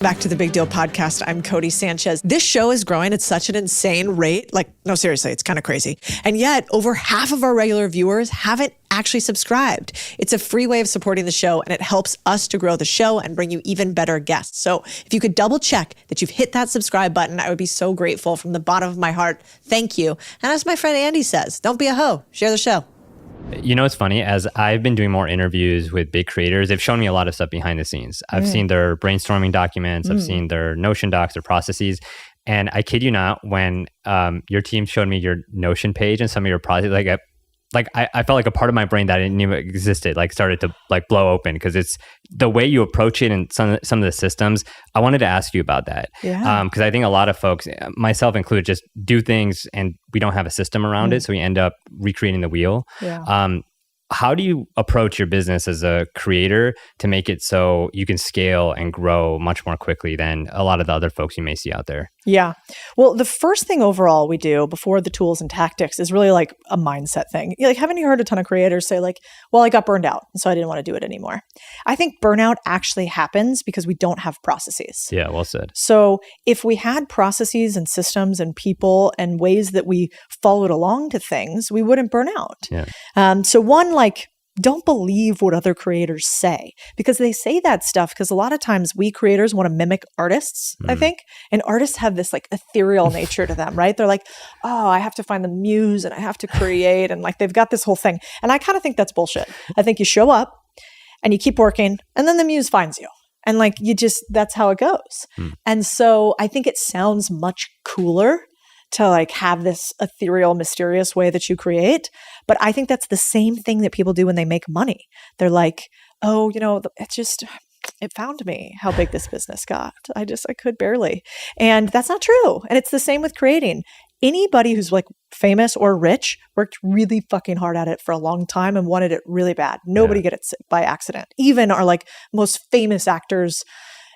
Back to the Big Deal podcast. I'm Codie Sanchez. This show is growing at such an insane rate. Like, no, seriously, it's kind of crazy. And yet over half of our regular viewers haven't actually subscribed. It's a free way of supporting the show, and it helps us to grow the show and bring you even better guests. So if you could double check that you've hit that subscribe button, I would be so grateful from the bottom of my heart. Thank you. And as my friend Andy says, don't be a hoe. Share the show. You know, it's funny, as I've been doing more interviews with big creators, they've shown me a lot of stuff behind the scenes. I've seen their brainstorming documents, I've seen their Notion docs, their processes. And I kid you not, when your team showed me your Notion page and some of your processes, I felt like a part of my brain that didn't even existed, started to blow open, because it's the way you approach it and some of the systems. I wanted to ask you about that. Yeah. Because I think a lot of folks, myself included, just do things and we don't have a system around it. So we end up recreating the wheel. Yeah. How do you approach your business as a creator to make it so you can scale and grow much more quickly than a lot of the other folks you may see out there? Yeah. Well, the first thing overall we do before the tools and tactics is really like a mindset thing. Haven't you heard a ton of creators say well, I got burned out, so I didn't want to do it anymore. I think burnout actually happens because we don't have processes. Yeah, well said. So if we had processes and systems and people and ways that we followed along to things, we wouldn't burn out. Yeah. So one, don't believe what other creators say, because they say that stuff because a lot of times we creators want to mimic artists, I think. And artists have this ethereal nature to them, right? They're like, oh, I have to find the muse and I have to create. And they've got this whole thing. And I kind of think that's bullshit. I think you show up and you keep working and then the muse finds you. And that's how it goes. And so I think it sounds much cooler to have this ethereal, mysterious way that you create. But I think that's the same thing that people do when they make money. They're like, oh, it found me how big this business got. I could barely. And that's not true. And it's the same with creating. Anybody who's famous or rich worked really fucking hard at it for a long time and wanted it really bad. Nobody gets it by accident. Even our most famous actors,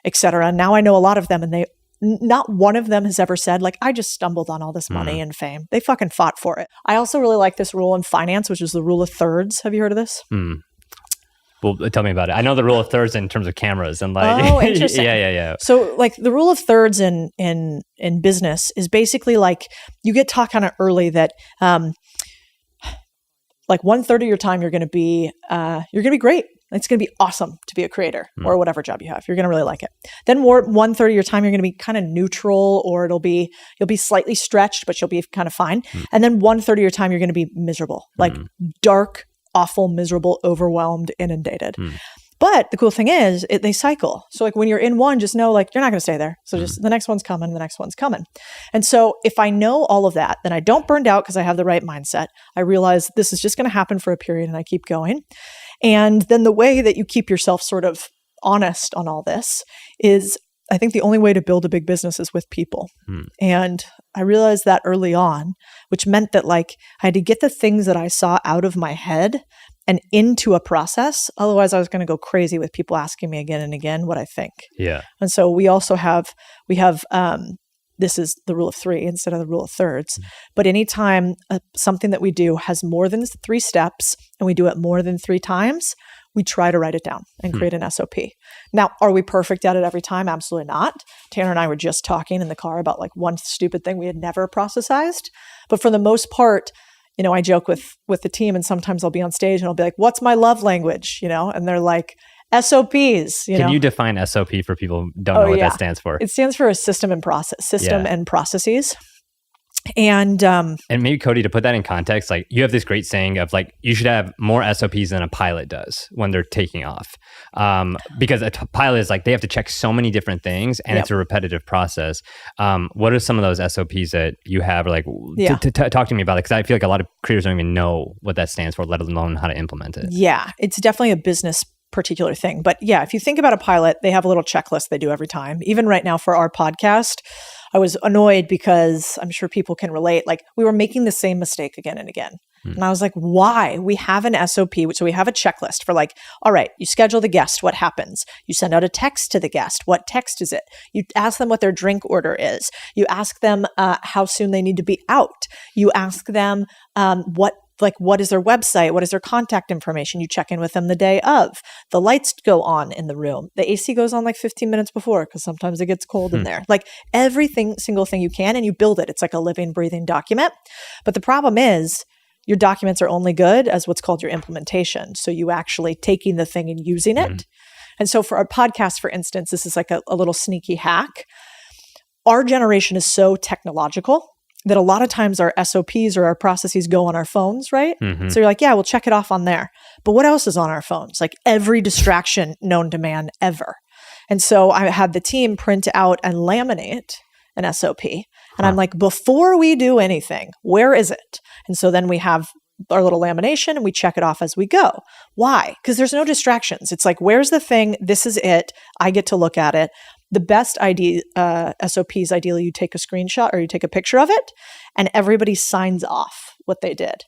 etc. Now I know a lot of them, and not one of them has ever said, I just stumbled on all this money and fame. They fucking fought for it. I also really like this rule in finance, which is the rule of thirds. Have you heard of this? Well, tell me about it. I know the rule of thirds in terms of cameras and Oh, interesting. Yeah. So the rule of thirds in business is basically you get taught kind of early that 1/3 of your time you're going to be great. It's going to be awesome to be a creator or whatever job you have. You're going to really like it. Then 1/3 of your time, you're going to be kind of neutral, or you'll be slightly stretched, but you'll be kind of fine. And then 1/3 of your time, you're going to be miserable, dark, awful, miserable, overwhelmed, inundated. But the cool thing is they cycle. So when you're in one, just know you're not going to stay there. So just the next one's coming, the next one's coming. And so if I know all of that, then I don't burn out because I have the right mindset. I realize this is just going to happen for a period and I keep going. And then the way that you keep yourself sort of honest on all this is, I think the only way to build a big business is with people. And I realized that early on, which meant that I had to get the things that I saw out of my head and into a process. Otherwise I was going to go crazy with people asking me again and again what I think. Yeah. And so we have this is the rule of 3 instead of the rule of thirds. But anytime something that we do has more than 3 steps and we do it more than 3 times, we try to write it down and create an SOP. Now, are we perfect at it every time? Absolutely not. Tanner and I were just talking in the car about one stupid thing we had never processized. But for the most part, I joke with the team, and sometimes I'll be on stage and I'll be like, what's my love language? And they're like, SOPs. Can you define SOP for people who don't know what that stands for? It stands for a system and processes. And maybe Cody, to put that in context, you have this great saying of you should have more SOPs than a pilot does when they're taking off, because a pilot is they have to check so many different things, and it's a repetitive process. What are some of those SOPs that you have, or talk to me about it? Because I feel a lot of creators don't even know what that stands for, let alone how to implement it. Yeah, it's definitely a business particular thing. But yeah, if you think about a pilot, they have a little checklist they do every time. Even right now for our podcast, I was annoyed because I'm sure people can relate. We were making the same mistake again and again. And I was like, why? We have an SOP, so we have a checklist for all right, you schedule the guest, what happens? You send out a text to the guest. What text is it? You ask them what their drink order is. You ask them how soon they need to be out. You ask them what like, what is their website? What is their contact information? You check in with them the day of. The lights go on in the room. The AC goes on like 15 minutes before because sometimes it gets cold in there. Like single thing you can, and you build it. It's like a living, breathing document. But the problem is your documents are only good as what's called your implementation. So you actually taking the thing and using it. And so for our podcast, for instance, this is like a little sneaky hack. Our generation is so technological that a lot of times our SOPs or our processes go on our phones, right? So you're like, yeah, we'll check it off on there. But what else is on our phones? Like every distraction known to man ever. And so I had the team print out and laminate an SOP. And I'm like, before we do anything, where is it? And so then we have our little lamination and we check it off as we go. Why? Because there's no distractions. It's like, where's the thing? This is it. I get to look at it. The best SOPs, ideally, you take a screenshot or you take a picture of it and everybody signs off what they did.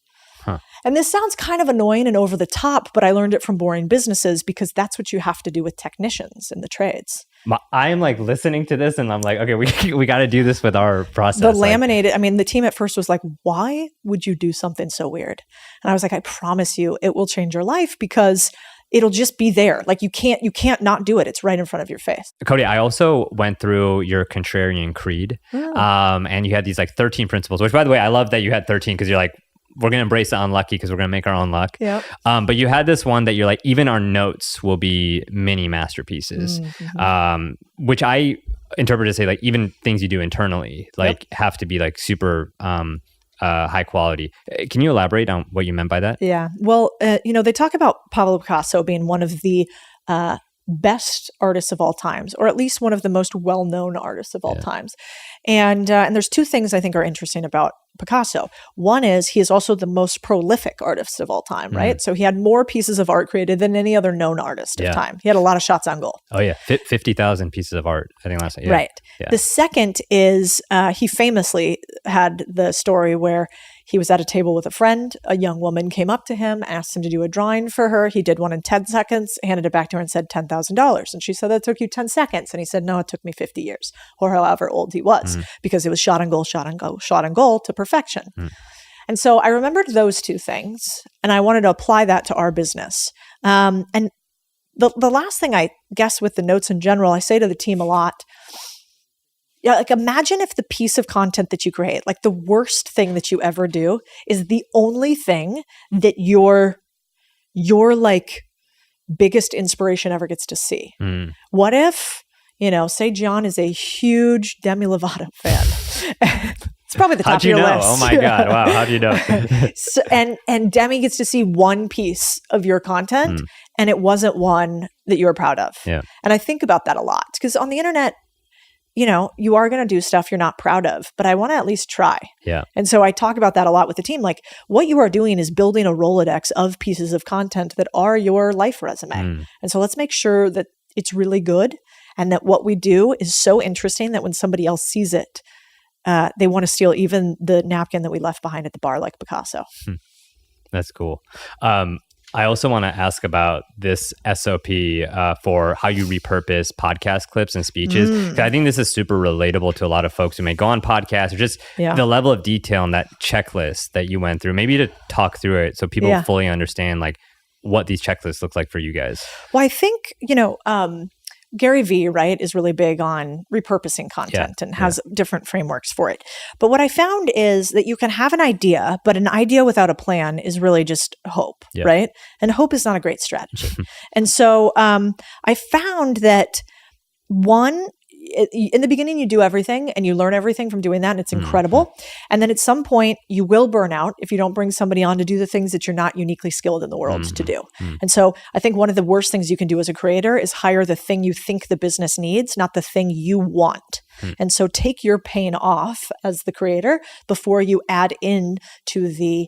And this sounds kind of annoying and over the top, but I learned it from boring businesses because that's what you have to do with technicians in the trades. I am like listening to this and I'm like, okay, we got to do this with our process. The laminated, I mean, the team at first was like, why would you do something so weird? And I was like, I promise you, it will change your life because it'll just be there. Like you can't not do it. It's right in front of your face. Codie, I also went through your contrarian creed. And you had these like 13 principles, which by the way, I love that you had 13 because you're like, we're going to embrace the unlucky because we're going to make our own luck. Yep. But you had this one that you're like, even our notes will be mini masterpieces, which I interpret to say like even things you do internally, like have to be like super high quality. Can you elaborate on what you meant by that? Yeah. Well, they talk about Pablo Picasso being one of the best artists of all times, or at least one of the most well-known artists of all times. And there's two things I think are interesting about Picasso. One is he is also the most prolific artist of all time, right? So he had more pieces of art created than any other known artist of time. He had a lot of shots on goal. Oh yeah, 50,000 pieces of art, I think last night. Right. Yeah. The second is he famously had the story where he was at a table with a friend. A young woman came up to him, asked him to do a drawing for her. He did one in 10 seconds, handed it back to her and said $10,000. And she said, that took you 10 seconds. And he said, no, it took me 50 years, or however old he was, because it was shot on goal, shot on goal, shot on goal to perfection. And so I remembered those two things, and I wanted to apply that to our business. And the last thing, I guess, with the notes in general, I say to the team a lot, like imagine if the piece of content that you create, like the worst thing that you ever do, is the only thing that your like biggest inspiration ever gets to see. What if, say John is a huge Demi Lovato fan. It's probably the top of your list. Oh my God. Wow. How do you know? So, and Demi gets to see one piece of your content and it wasn't one that you were proud of. Yeah. And I think about that a lot because on the internet, you are going to do stuff you're not proud of, but I want to at least try. Yeah. And so I talk about that a lot with the team. Like what you are doing is building a Rolodex of pieces of content that are your life resume. And so let's make sure that it's really good and that what we do is so interesting that when somebody else sees it, they want to steal even the napkin that we left behind at the bar, like Picasso. That's cool. I also want to ask about this SOP for how you repurpose podcast clips and speeches. 'Cause I think this is super relatable to a lot of folks who may go on podcasts, or just the level of detail in that checklist that you went through. Maybe to talk through it so people fully understand like what these checklists look like for you guys. Well, I think, Gary Vee, right, is really big on repurposing content and has different frameworks for it. But what I found is that you can have an idea, but an idea without a plan is really just hope, right? And hope is not a great strategy. And so I found that in the beginning, you do everything and you learn everything from doing that, and it's incredible. And then at some point, you will burn out if you don't bring somebody on to do the things that you're not uniquely skilled in the world to do. And so I think one of the worst things you can do as a creator is hire the thing you think the business needs, not the thing you want. And so take your pain off as the creator before you add in to the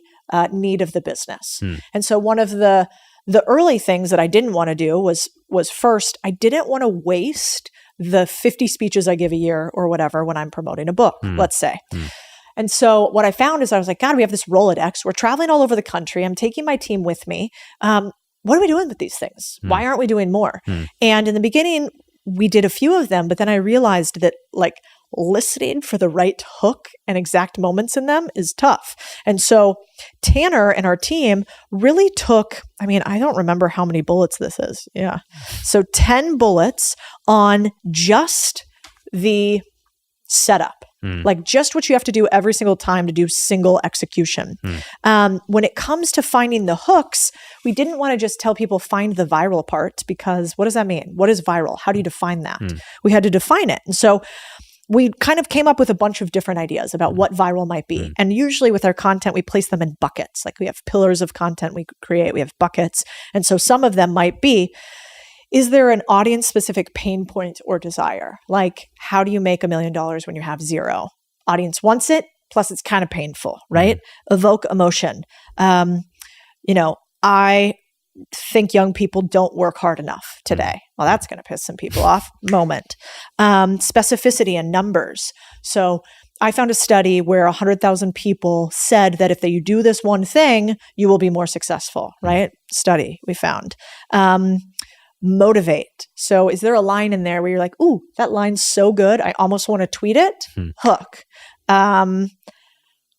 need of the business. And so one of the early things that I didn't want to do was first, I didn't want to waste the 50 speeches I give a year or whatever when I'm promoting a book, let's say. And so what I found is I was like, God, we have this Rolodex. We're traveling all over the country. I'm taking my team with me. What are we doing with these things? Why aren't we doing more? And in the beginning, we did a few of them, but then I realized that like listening for the right hook and exact moments in them is tough. And so Tanner and our team really took, I don't remember how many bullets this is. Yeah. So 10 bullets on just the setup. Like just what you have to do every single time to do single execution. When it comes to finding the hooks, we didn't want to just tell people find the viral part, because what does that mean? What is viral? How do you define that? We had to define it. And so we kind of came up with a bunch of different ideas about what viral might be. And usually with our content, we place them in buckets. Like we have pillars of content we create, we have buckets. And so some of them might be, is there an audience-specific pain point or desire? Like, how do you make $1 million when you have zero? Audience wants it, plus it's kind of painful, right? Evoke emotion. I think young people don't work hard enough today. Well, that's going to piss some people off. Moment. Specificity and numbers. So I found a study where 100,000 people said that if you do this one thing, you will be more successful, right? Study we found. Motivate. So is there a line in there where you're like, ooh, that line's so good, I almost want to tweet it? Hook.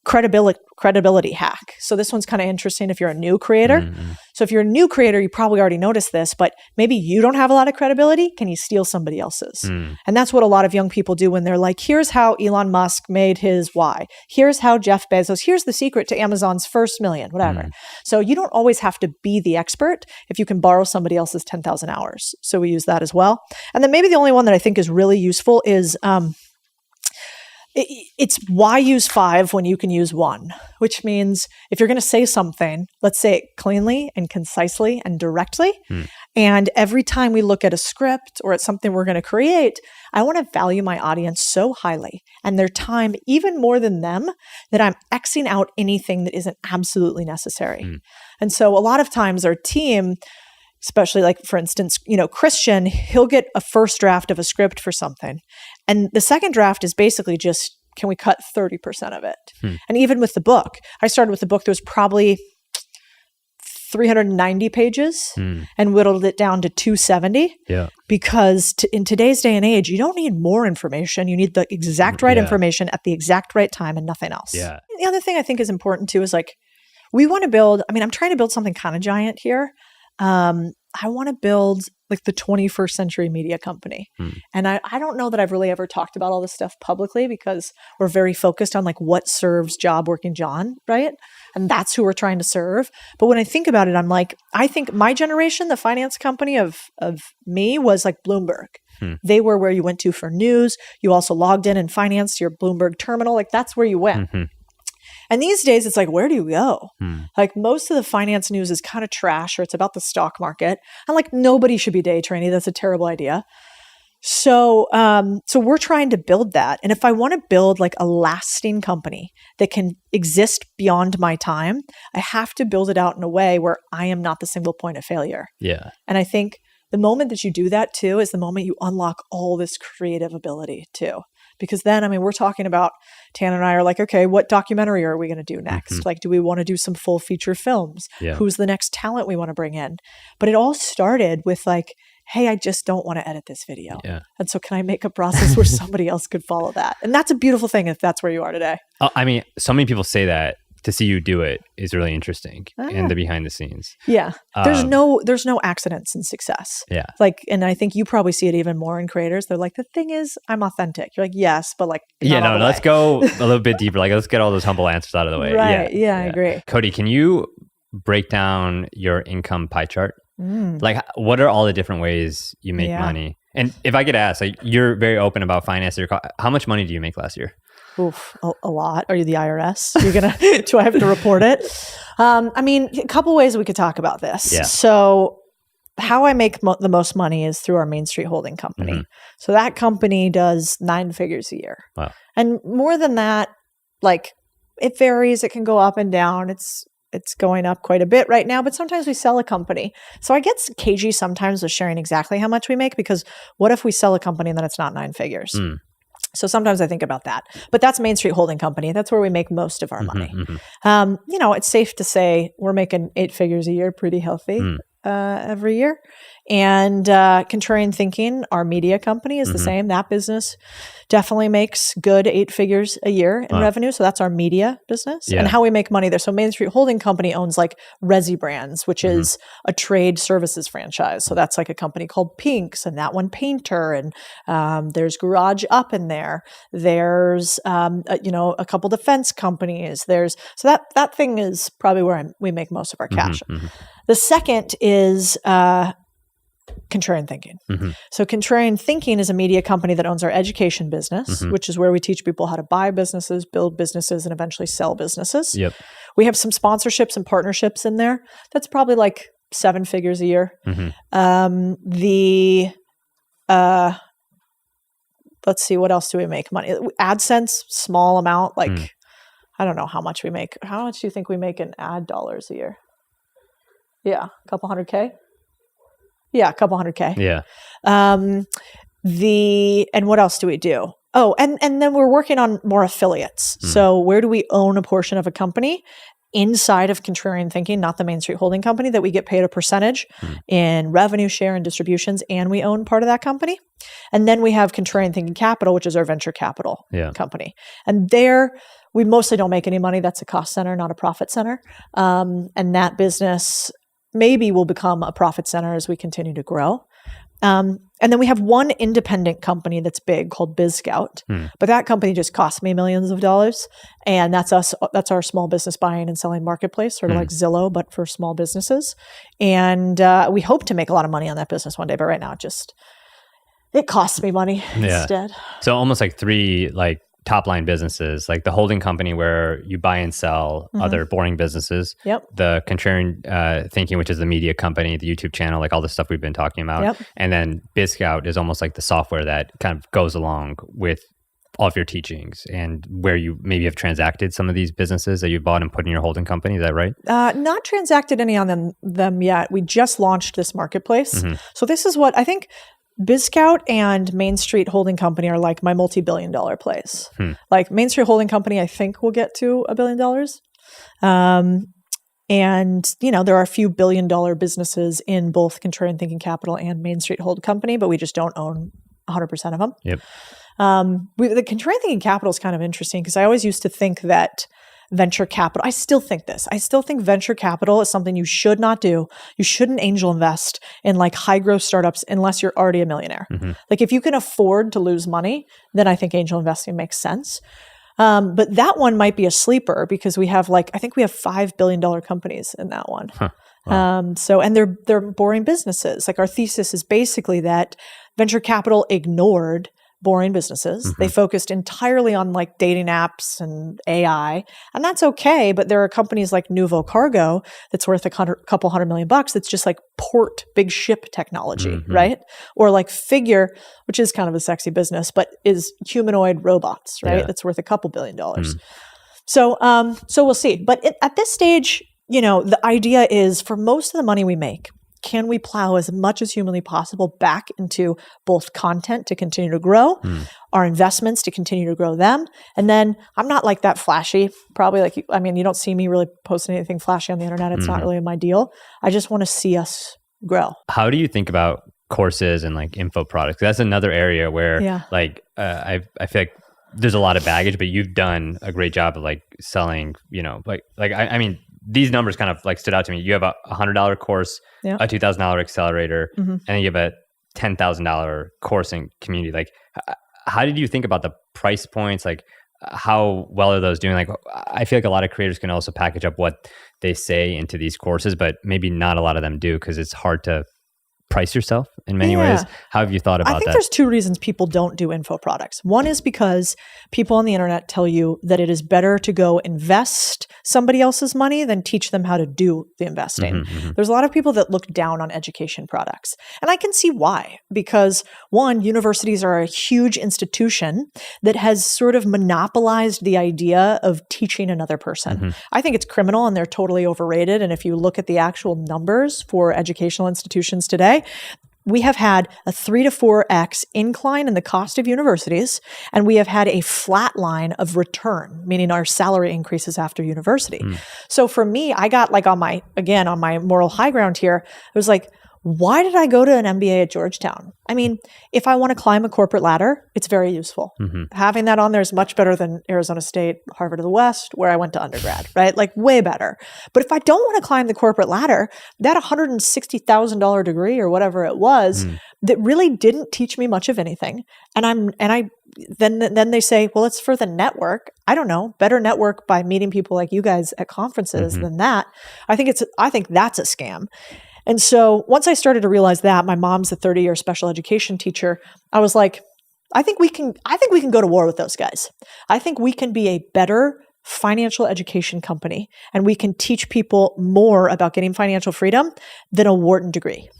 Credibility hack. So this one's kind of interesting if you're a new creator. So if you're a new creator, you probably already noticed this, but maybe you don't have a lot of credibility. Can you steal somebody else's? And that's what a lot of young people do when they're like, here's how Elon Musk made his Y. Here's how Jeff Bezos, here's the secret to Amazon's first million, whatever. So you don't always have to be the expert if you can borrow somebody else's 10,000 hours. So we use that as well. And then maybe the only one that I think is really useful is, it's why use 5 when you can use 1, which means if you're going to say something, let's say it cleanly and concisely and directly. And every time we look at a script or at something we're going to create, I want to value my audience so highly and their time even more than them that I'm Xing out anything that isn't absolutely necessary. And so a lot of times our team, especially like, for instance, Christian, he'll get a first draft of a script for something. And the second draft is basically just, can we cut 30% of it? And even with the book, I started with the book that was probably 390 pages and whittled it down to 270. Because in today's day and age, you don't need more information. You need the exact right information at the exact right time and nothing else. The other thing I think is important too is like, we want to build, I'm trying to build something kind of giant here. I want to build like the 21st century media company. And I don't know that I've really ever talked about all this stuff publicly because we're very focused on like what serves job working John, right? And that's who we're trying to serve. But when I think about it, I'm like, I think my generation, the finance company of me was like Bloomberg. They were where you went to for news. You also logged in and financed your Bloomberg terminal. Like that's where you went. And these days, it's like, where do you go? Like most of the finance news is kind of trash or it's about the stock market. And like nobody should be day trading. That's a terrible idea. So we're trying to build that. And if I want to build like a lasting company that can exist beyond my time, I have to build it out in a way where I am not the single point of failure. And I think the moment that you do that too is the moment you unlock all this creative ability too. Because then, we're talking about, Tan and I are like, okay, what documentary are we going to do next? Like, do we want to do some full feature films? Who's the next talent we want to bring in? But it all started with like, hey, I just don't want to edit this video. And so can I make a process where somebody else could follow that? And that's a beautiful thing if that's where you are today. So many people say that. To see you do it is really interesting in the behind the scenes. There's no accidents in success. Like, and I think you probably see it even more in creators. They're like, the thing is, I'm authentic. You're like, yes, but like, let's go a little bit deeper. Like, let's get all those humble answers out of the way. Right. I agree. Codie, can you break down your income pie chart? Like, what are all the different ways you make money? And if I could ask, like, you're very open about finance. How much money do you make last year? Oof, a lot. Are you the IRS? Do I have to report it? A couple ways we could talk about this. So how I make the most money is through our Main Street holding company. So that company does 9 figures a year. Wow. And more than that, like it varies. It can go up and down. It's going up quite a bit right now, but sometimes we sell a company. So I get cagey sometimes with sharing exactly how much we make because what if we sell a company and then it's not 9 figures? So sometimes I think about that, but that's Main Street Holding Company. That's where we make most of our money. It's safe to say we're making 8 figures a year, pretty healthy. every year. And Contrarian Thinking, our media company, is the same. That business definitely makes good 8 figures a year in revenue. So that's our media business and how we make money there. So Main Street Holding Company owns like Resi Brands, which is a trade services franchise. So that's like a company called Pinks, and that one Painter, and there's Garage Up in there. There's a couple defense companies. So that thing is probably where we make most of our cash. The second is Contrarian Thinking. So Contrarian Thinking is a media company that owns our education business, which is where we teach people how to buy businesses, build businesses, and eventually sell businesses. We have some sponsorships and partnerships in there. That's probably like 7 figures a year. Let's see, what else do we make money? AdSense, small amount, like I don't know how much we make. How much do you think we make in ad dollars a year? Yeah, a couple $100K. Yeah, a couple $100K. Yeah. And what else do we do? Oh, and then we're working on more affiliates. So where do we own a portion of a company inside of Contrarian Thinking, not the Main Street Holding Company, that we get paid a percentage in revenue share and distributions, and we own part of that company. And then we have Contrarian Thinking Capital, which is our venture capital company. And there, we mostly don't make any money. That's a cost center, not a profit center. And that business maybe will become a profit center as we continue to grow. And then we have one independent company that's big called BizScout, but that company just cost me millions of dollars. And that's us. That's our small business buying and selling marketplace, sort of like Zillow, but for small businesses. And we hope to make a lot of money on that business one day, but right now it costs me money instead. So almost like 3 top line businesses, like the holding company where you buy and sell other boring businesses. The Contrarian Thinking, which is the media company, the YouTube channel, like all the stuff we've been talking about. And then BizScout is almost like the software that kind of goes along with all of your teachings, and where you maybe have transacted some of these businesses that you bought and put in your holding company. Is that right? Not transacted any on them yet. We just launched this marketplace. So this is what I think BizScout and Main Street Holding Company are like my multi-billion-dollar plays. Like Main Street Holding Company, I think will get to $1 billion. And, there are a few billion-dollar businesses in both Contrarian Thinking Capital and Main Street Holding Company, but we just don't own 100% of them. The Contrarian Thinking Capital is kind of interesting because I always used to think that venture capital. I still think this. I still think venture capital is something you should not do. You shouldn't angel invest in like high growth startups unless you're already a millionaire. Like if you can afford to lose money, then I think angel investing makes sense. But that one might be a sleeper because we have I think we have $5 billion companies in that one. Wow. And they're boring businesses. Like our thesis is basically that venture capital ignored boring businesses. They focused entirely on like dating apps and AI, and that's okay. But there are companies like Nuvo Cargo that's worth a couple $100 million. That's just like port big ship technology, right? Or like Figure, which is kind of a sexy business, but is humanoid robots, right? That's worth a couple $1 billion. So we'll see. But at this stage, the idea is for most of the money we make, can we plow as much as humanly possible back into both content to continue to grow, our investments to continue to grow them? And then I'm not like that flashy, probably you don't see me really posting anything flashy on the internet. It's not really my deal. I just want to see us grow. How do you think about courses and like info products? That's another area where I feel like there's a lot of baggage, but you've done a great job of like selling, I mean, these numbers kind of like stood out to me. You have a $100 course, a $2,000 accelerator, and then you have a $10,000 course in community. Like, how did you think about the price points? Like, how well are those doing? Like, I feel like a lot of creators can also package up what they say into these courses, but maybe not a lot of them do because it's hard to price yourself in many ways. How have you thought about that? I think there's 2 reasons people don't do info products. One is because people on the internet tell you that it is better to go invest somebody else's money than teach them how to do the investing. There's a lot of people that look down on education products. And I can see why. Because one, universities are a huge institution that has sort of monopolized the idea of teaching another person. I think it's criminal and they're totally overrated. And if you look at the actual numbers for educational institutions today, we have had a 3 to 4x incline in the cost of universities, and we have had a flat line of return, meaning our salary increases after university. So for me, I got like on my moral high ground here, it was like, why did I go to an MBA at Georgetown? I mean, if I want to climb a corporate ladder, it's very useful. Having that on there is much better than Arizona State, Harvard of the West, where I went to undergrad, right? Like way better. But if I don't want to climb the corporate ladder, that $160,000 degree or whatever it was, that really didn't teach me much of anything. And then they say, well, it's for the network. I don't know, better network by meeting people like you guys at conferences than that. I think that's a scam. And so once I started to realize that, my mom's a 30-year special education teacher, I was like, I think we can go to war with those guys. I think we can be a better financial education company, and we can teach people more about getting financial freedom than a Wharton degree.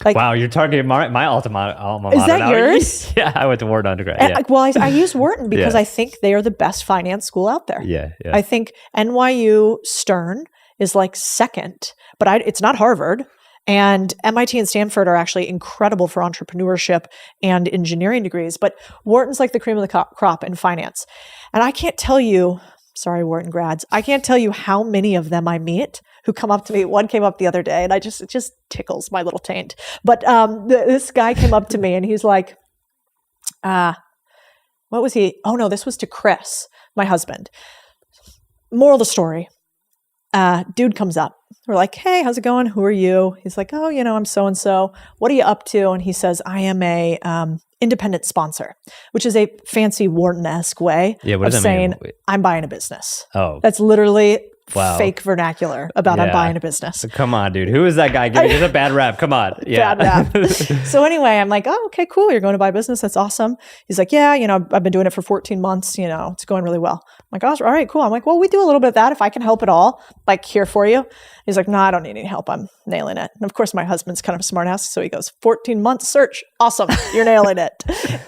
Like, wow, you're targeting my alma mater. Is that now. yours? Yeah, I went to Wharton undergrad. Yeah. Well, I use Wharton because I think they are the best finance school out there. Yeah. I think NYU Stern is like second, but it's not Harvard. And MIT and Stanford are actually incredible for entrepreneurship and engineering degrees, but Wharton's like the cream of the crop in finance. And I can't tell you, sorry, Wharton grads, I can't tell you how many of them I meet who come up to me. One came up the other day, and it just tickles my little taint. But this guy came up to me, and he's like, what was he? Oh no, this was to Chris, my husband. Moral of the story. Dude comes up. We're like, hey, how's it going? Who are you? He's like, oh, I'm so-and-so. What are you up to? And he says, I am a independent sponsor, which is a fancy Wharton-esque way of saying, I'm buying a business. Oh. That's literally fake vernacular about I'm buying a business. So come on, dude. Who is that guy giving us a bad rap? Come on. Yeah. Bad rap. So anyway, I'm like, oh, okay, cool. You're going to buy a business. That's awesome. He's like, yeah, I've been doing it for 14 months. It's going really well. I'm like, oh, all right, cool. I'm like, well, we do a little bit of that. If I can help at all, like here for you. He's like, no, I don't need any help. I'm nailing it. And of course, my husband's kind of a smart ass. So he goes, 14 months search. Awesome. You're nailing it.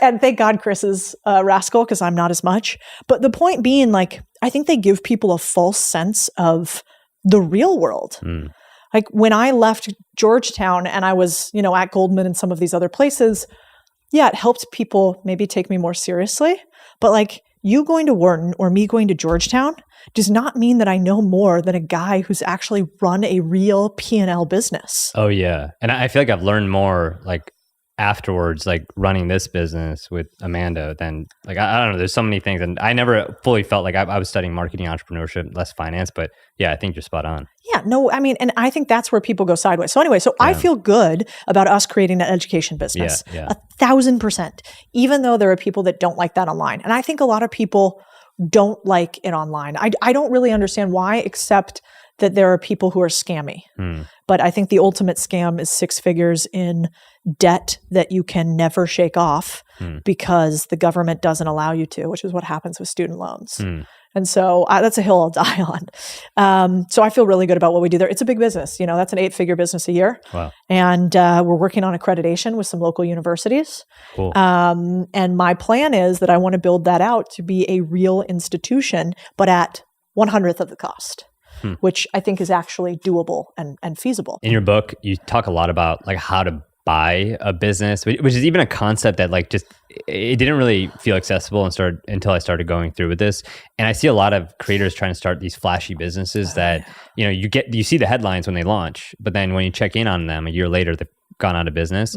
And thank God Chris is a rascal because I'm not as much. But the point being, like, I think they give people a false sense of the real world. Like when I left Georgetown and I was, at Goldman and some of these other places, it helped people maybe take me more seriously. But like you going to Wharton or me going to Georgetown does not mean that I know more than a guy who's actually run a real P&L business. Oh yeah. And I feel like I've learned more like afterwards, like running this business with Amanda, than like, I don't know, there's so many things. And I never fully felt like I was studying marketing, entrepreneurship, less finance, but yeah, I think you're spot on. Yeah, no, I mean, and I think that's where people go sideways. So anyway, I feel good about us creating an education business, 1,000%, even though there are people that don't like that online. And I think a lot of people don't like it online. I don't really understand why, except that there are people who are scammy. But I think the ultimate scam is 6 figures in debt that you can never shake off because the government doesn't allow you to, which is what happens with student loans. And so that's a hill I'll die on. So I feel really good about what we do there. It's a big business. That's an 8-figure business a year. Wow. And we're working on accreditation with some local universities. Cool. And my plan is that I want to build that out to be a real institution, but at 1/100th of the cost. Which I think is actually doable and feasible. In your book, you talk a lot about like how to buy a business, which is even a concept that like just, it didn't really feel accessible until I started going through with this. And I see a lot of creators trying to start these flashy businesses that, you see the headlines when they launch, but then when you check in on them a year later, they've gone out of business.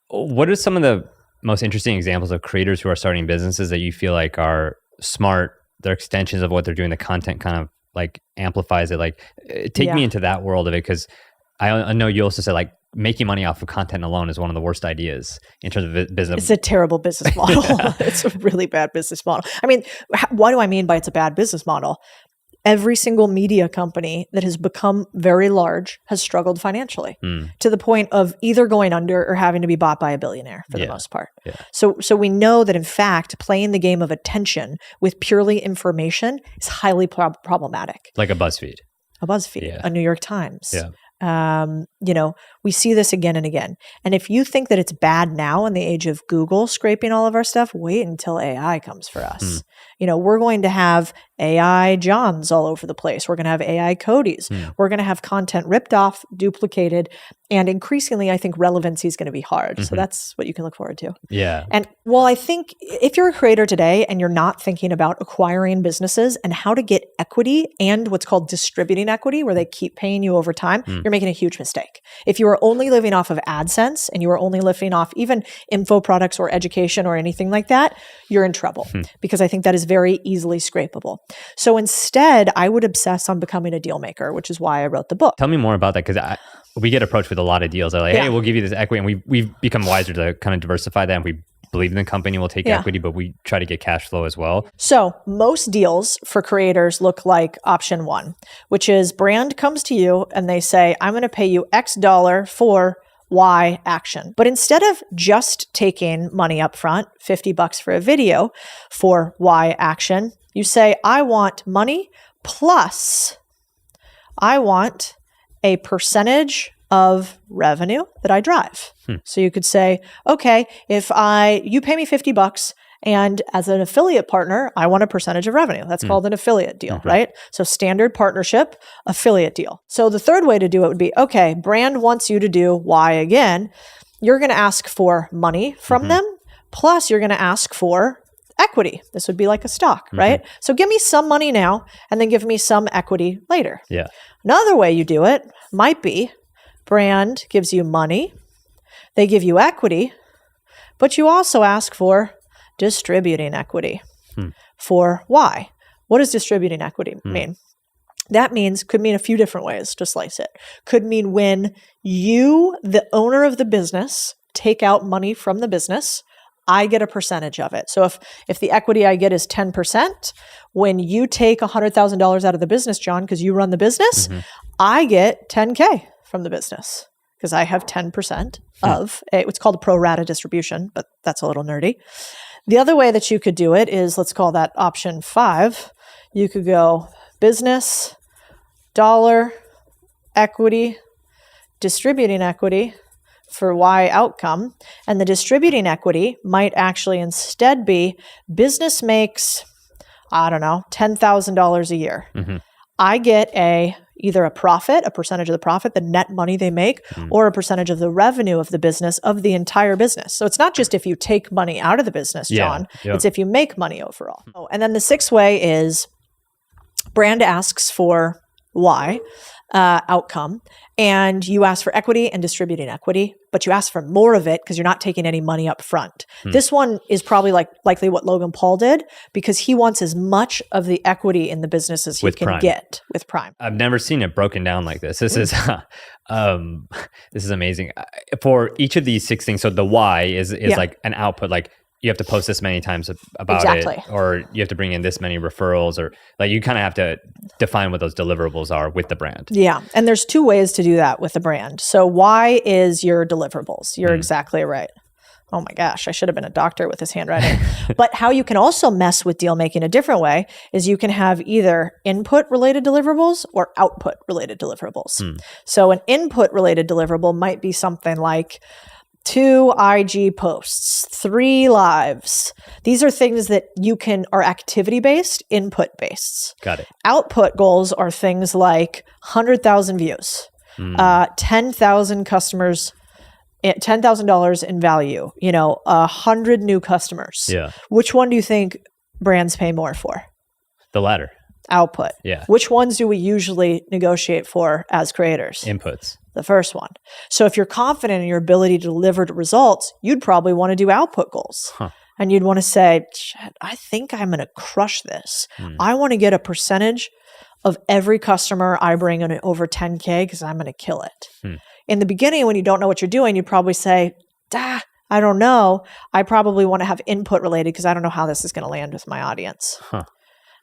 What are some of the most interesting examples of creators who are starting businesses that you feel like are smart, they're extensions of what they're doing, the content kind of like amplifies it? Like take me into that world of it, because I know you also said like making money off of content alone is one of the worst ideas in terms of business. It's a terrible business model. It's a really bad business model. I mean, what do I mean by it's a bad business model? Every single media company that has become very large has struggled financially to the point of either going under or having to be bought by a billionaire for the most part. Yeah. So we know that in fact, playing the game of attention with purely information is highly problematic. Like a BuzzFeed. A New York Times, We see this again and again. And if you think that it's bad now in the age of Google scraping all of our stuff, wait until AI comes for us. We're going to have AI Johns all over the place. We're going to have AI Codies. We're going to have content ripped off, duplicated, and increasingly, I think relevancy is going to be hard. So that's what you can look forward to. Yeah. And well, I think if you're a creator today and you're not thinking about acquiring businesses and how to get equity and what's called distributing equity, where they keep paying you over time, you're making a huge mistake. If you are only living off of AdSense and you are only living off even info products or education or anything like that, you're in trouble because I think that is very easily scrapable. So instead, I would obsess on becoming a deal maker, which is why I wrote the book. Tell me more about that, because we get approached with a lot of deals. They're like, hey, we'll give you this equity. And we've become wiser to kind of diversify that. And we believe in the company will take equity, but we try to get cash flow as well. So most deals for creators look like option one, which is brand comes to you and they say, I'm going to pay you X dollar for Y action. But instead of just taking money up front, $50 for a video for Y action, you say, I want money plus I want a percentage of revenue that I drive. So you could say, okay, if you pay me $50 and as an affiliate partner, I want a percentage of revenue. That's called an affiliate deal, right? So standard partnership, affiliate deal. So the third way to do it would be, okay, brand wants you to do Y again. You're going to ask for money from them, plus you're going to ask for equity. This would be like a stock, right? So give me some money now and then give me some equity later. Yeah. Another way you do it might be brand gives you money, they give you equity, but you also ask for distributing equity for Y. What does distributing equity mean? That could mean a few different ways to slice it. Could mean when you, the owner of the business, take out money from the business, I get a percentage of it. So if the equity I get is 10%, when you take $100,000 out of the business, John, because you run the business, I get 10K from the business because I have 10% of what's called a pro rata distribution, but that's a little nerdy. The other way that you could do it is, let's call that option 5. You could go business, dollar, equity, distributing equity for Y outcome. And the distributing equity might actually instead be business makes, I don't know, $10,000 a year. I get either a profit, a percentage of the profit, the net money they make, or a percentage of the revenue of the business, of the entire business. So it's not just if you take money out of the business, John, it's if you make money overall. And then the sixth way is brand asks for Y outcome, and you ask for equity and distributing equity, but you ask for more of it because you're not taking any money up front. This one is probably likely what Logan Paul did because he wants as much of the equity in the business as he can get with Prime. I've never seen it broken down like this. This is this is amazing. For each of these 6 things, so the why is like an output, like you have to post this many times about it, or you have to bring in this many referrals, or like you kind of have to define what those deliverables are with the brand. Yeah. And there's 2 ways to do that with the brand. So why is your deliverables? You're exactly right. Oh my gosh, I should have been a doctor with this handwriting. But how you can also mess with deal making a different way is you can have either input related deliverables or output related deliverables. So an input related deliverable might be something like 2 IG posts, 3 lives. These are things that are activity-based, input-based. Got it. Output goals are things like 100,000 views, 10,000 customers, $10,000 in value, 100 new customers. Yeah. Which one do you think brands pay more for? The latter. Output. Yeah. Which ones do we usually negotiate for as creators? Inputs. The first one. So if you're confident in your ability to deliver results, you'd probably want to do output goals. And you'd want to say, I think I'm going to crush this. I want to get a percentage of every customer I bring in over 10K because I'm going to kill it. In the beginning, when you don't know what you're doing, you'd probably say, I don't know. I probably want to have input related because I don't know how this is going to land with my audience.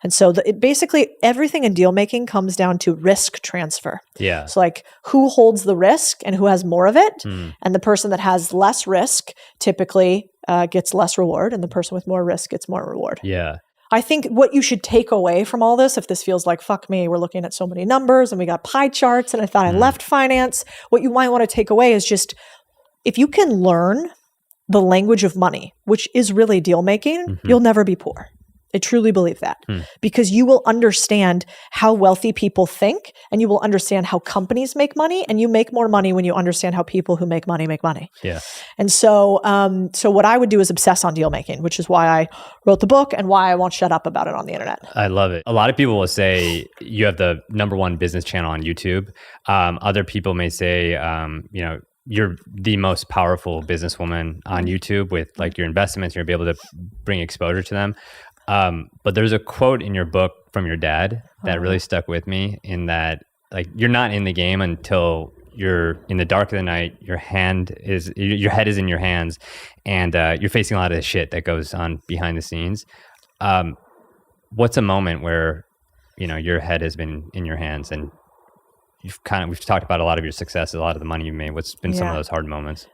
And so basically everything in deal making comes down to risk transfer. Yeah. So like who holds the risk and who has more of it. And the person that has less risk typically gets less reward, and the person with more risk gets more reward. Yeah. I think what you should take away from all this, if this feels like, fuck me, we're looking at so many numbers and we got pie charts and I thought I left finance, what you might want to take away is just, if you can learn the language of money, which is really deal making, you'll never be poor. I truly believe that because you will understand how wealthy people think and you will understand how companies make money, and you make more money when you understand how people who make money make money. Yeah. And so, so what I would do is obsess on deal making, which is why I wrote the book and why I won't shut up about it on the internet. I love it. A lot of people will say you have the #1 business channel on YouTube. Other people may say, you're the most powerful businesswoman on YouTube with like your investments. You'll be able to bring exposure to them. But there's a quote in your book from your dad that really stuck with me, in that like you're not in the game until you're in the dark of the night, your head is in your hands, and you're facing a lot of the shit that goes on behind the scenes. What's a moment where, your head has been in your hands and we've talked about a lot of your success, a lot of the money you made. What's been some of those hard moments?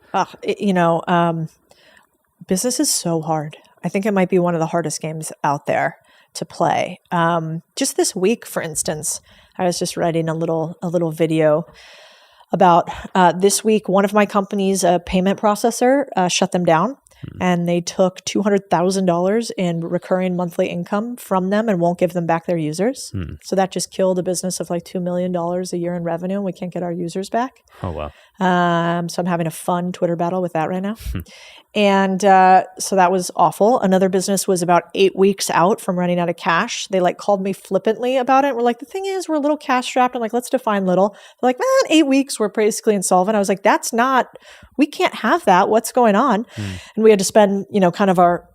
Business is so hard. I think it might be one of the hardest games out there to play. Just this week, for instance, I was just writing a little video about this week. One of my companies, a payment processor, shut them down, and they took $200,000 in recurring monthly income from them and won't give them back their users. So that just killed a business of like $2 million a year in revenue, and we can't get our users back. Oh, wow. So I'm having a fun Twitter battle with that right now. And so that was awful. Another business was about 8 weeks out from running out of cash. They like called me flippantly about it. We're like, the thing is, we're a little cash strapped. I'm like, let's define little. They're like, 8 weeks, we're basically insolvent. I was like, we can't have that. What's going on? And we had to spend, kind of our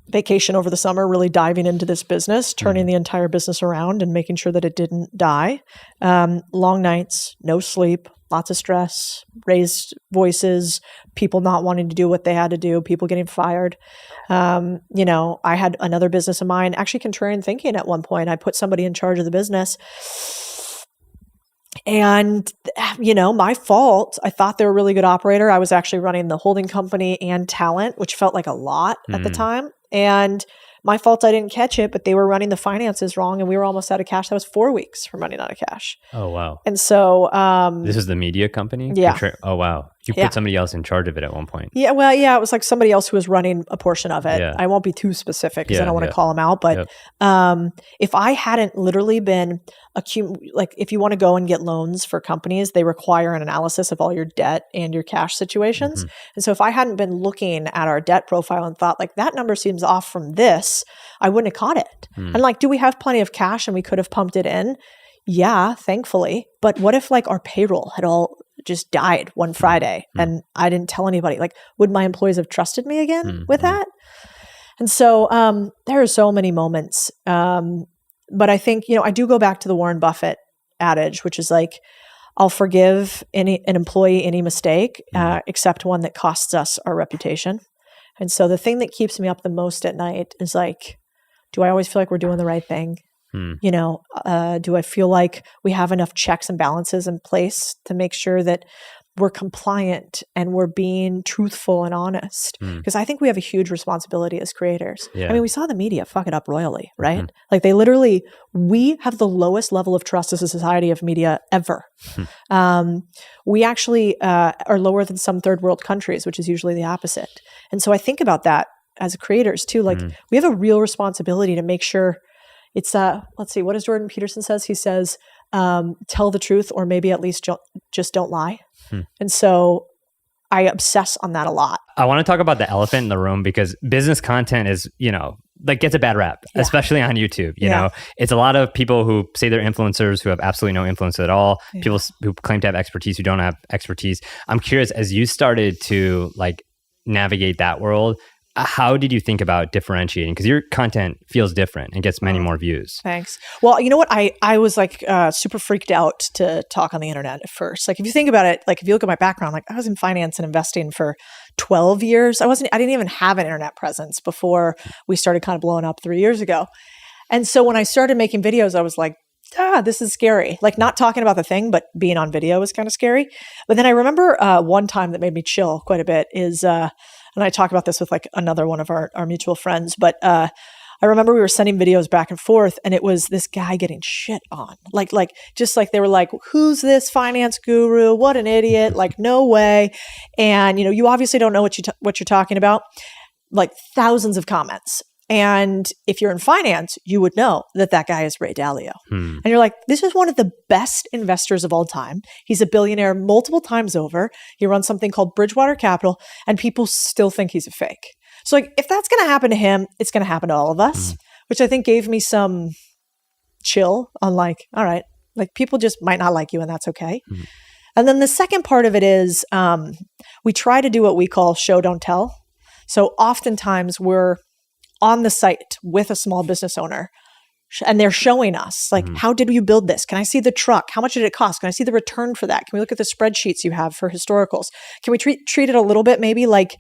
vacation over the summer really diving into this business, turning the entire business around and making sure that it didn't die. Long nights, no sleep, lots of stress, raised voices, people not wanting to do what they had to do, people getting fired. I had another business of mine, actually contrarian thinking at one point. I put somebody in charge of the business. And, my fault. I thought they were a really good operator. I was actually running the holding company and talent, which felt like a lot at the time. And my fault, I didn't catch it, but they were running the finances wrong and we were almost out of cash. That was 4 weeks from running out of cash. Oh, wow. And so... this is the media company? Yeah. Oh, wow. You put somebody else in charge of it at one point. Yeah, well, it was like somebody else who was running a portion of it. Yeah. I won't be too specific because I don't want to call them out. But if I hadn't literally been... if you want to go and get loans for companies, they require an analysis of all your debt and your cash situations. And so if I hadn't been looking at our debt profile and thought like that number seems off from this, I wouldn't have caught it. And like, do we have plenty of cash and we could have pumped it in? Yeah, thankfully. But what if like our payroll had all just died one Friday and I didn't tell anybody? Like, would my employees have trusted me again with that? And so there are so many moments. But I think, I do go back to the Warren Buffett adage, which is like, I'll forgive an employee any mistake, except one that costs us our reputation. And so the thing that keeps me up the most at night is like, do I always feel like we're doing the right thing? Do I feel like we have enough checks and balances in place to make sure that we're compliant and we're being truthful and honest? Because I think we have a huge responsibility as creators. I mean, we saw the media fuck it up royally, right? Like we have the lowest level of trust as a society of media ever. We actually are lower than some third world countries, which is usually the opposite. And so I think about that as creators too. Like we have a real responsibility to make sure it's, let's see, what does Jordan Peterson says? He says, tell the truth, or maybe at least just don't lie. And so I obsess on that a lot. I want to talk about the elephant in the room, because business content is, like gets a bad rap, especially on YouTube. You know, it's a lot of people who say they're influencers who have absolutely no influence at all. People who claim to have expertise who don't have expertise. I'm curious, as you started to like navigate that world, how did you think about differentiating? Because your content feels different and gets many more views. Thanks. Well, you know what? I was like super freaked out to talk on the internet at first. Like if you think about it, like if you look at my background, like I was in finance and investing for 12 years. I didn't even have an internet presence before we started kind of blowing up 3 years ago. And so when I started making videos, I was like, this is scary. Like not talking about the thing, but being on video was kind of scary. But then I remember one time that made me chill quite a bit is, and I talk about this with like another one of our mutual friends, but I remember we were sending videos back and forth, and it was this guy getting shit on. Just like they were like, who's this finance guru? What an idiot. Like, no way. And, you obviously don't know what you're talking about. Like thousands of comments. And if you're in finance, you would know that guy is Ray Dalio. And you're like, this is one of the best investors of all time. He's a billionaire multiple times over. He runs something called Bridgewater Capital, and people still think he's a fake. So like, if that's going to happen to him, it's going to happen to all of us, which I think gave me some chill on like, all right, like people just might not like you and that's okay. And then the second part of it is we try to do what we call show, don't tell. So oftentimes we're on the site with a small business owner and they're showing us like, how did you build this? Can I see the truck? How much did it cost? Can I see the return for that? Can we look at the spreadsheets you have for historicals? Can we treat it a little bit maybe like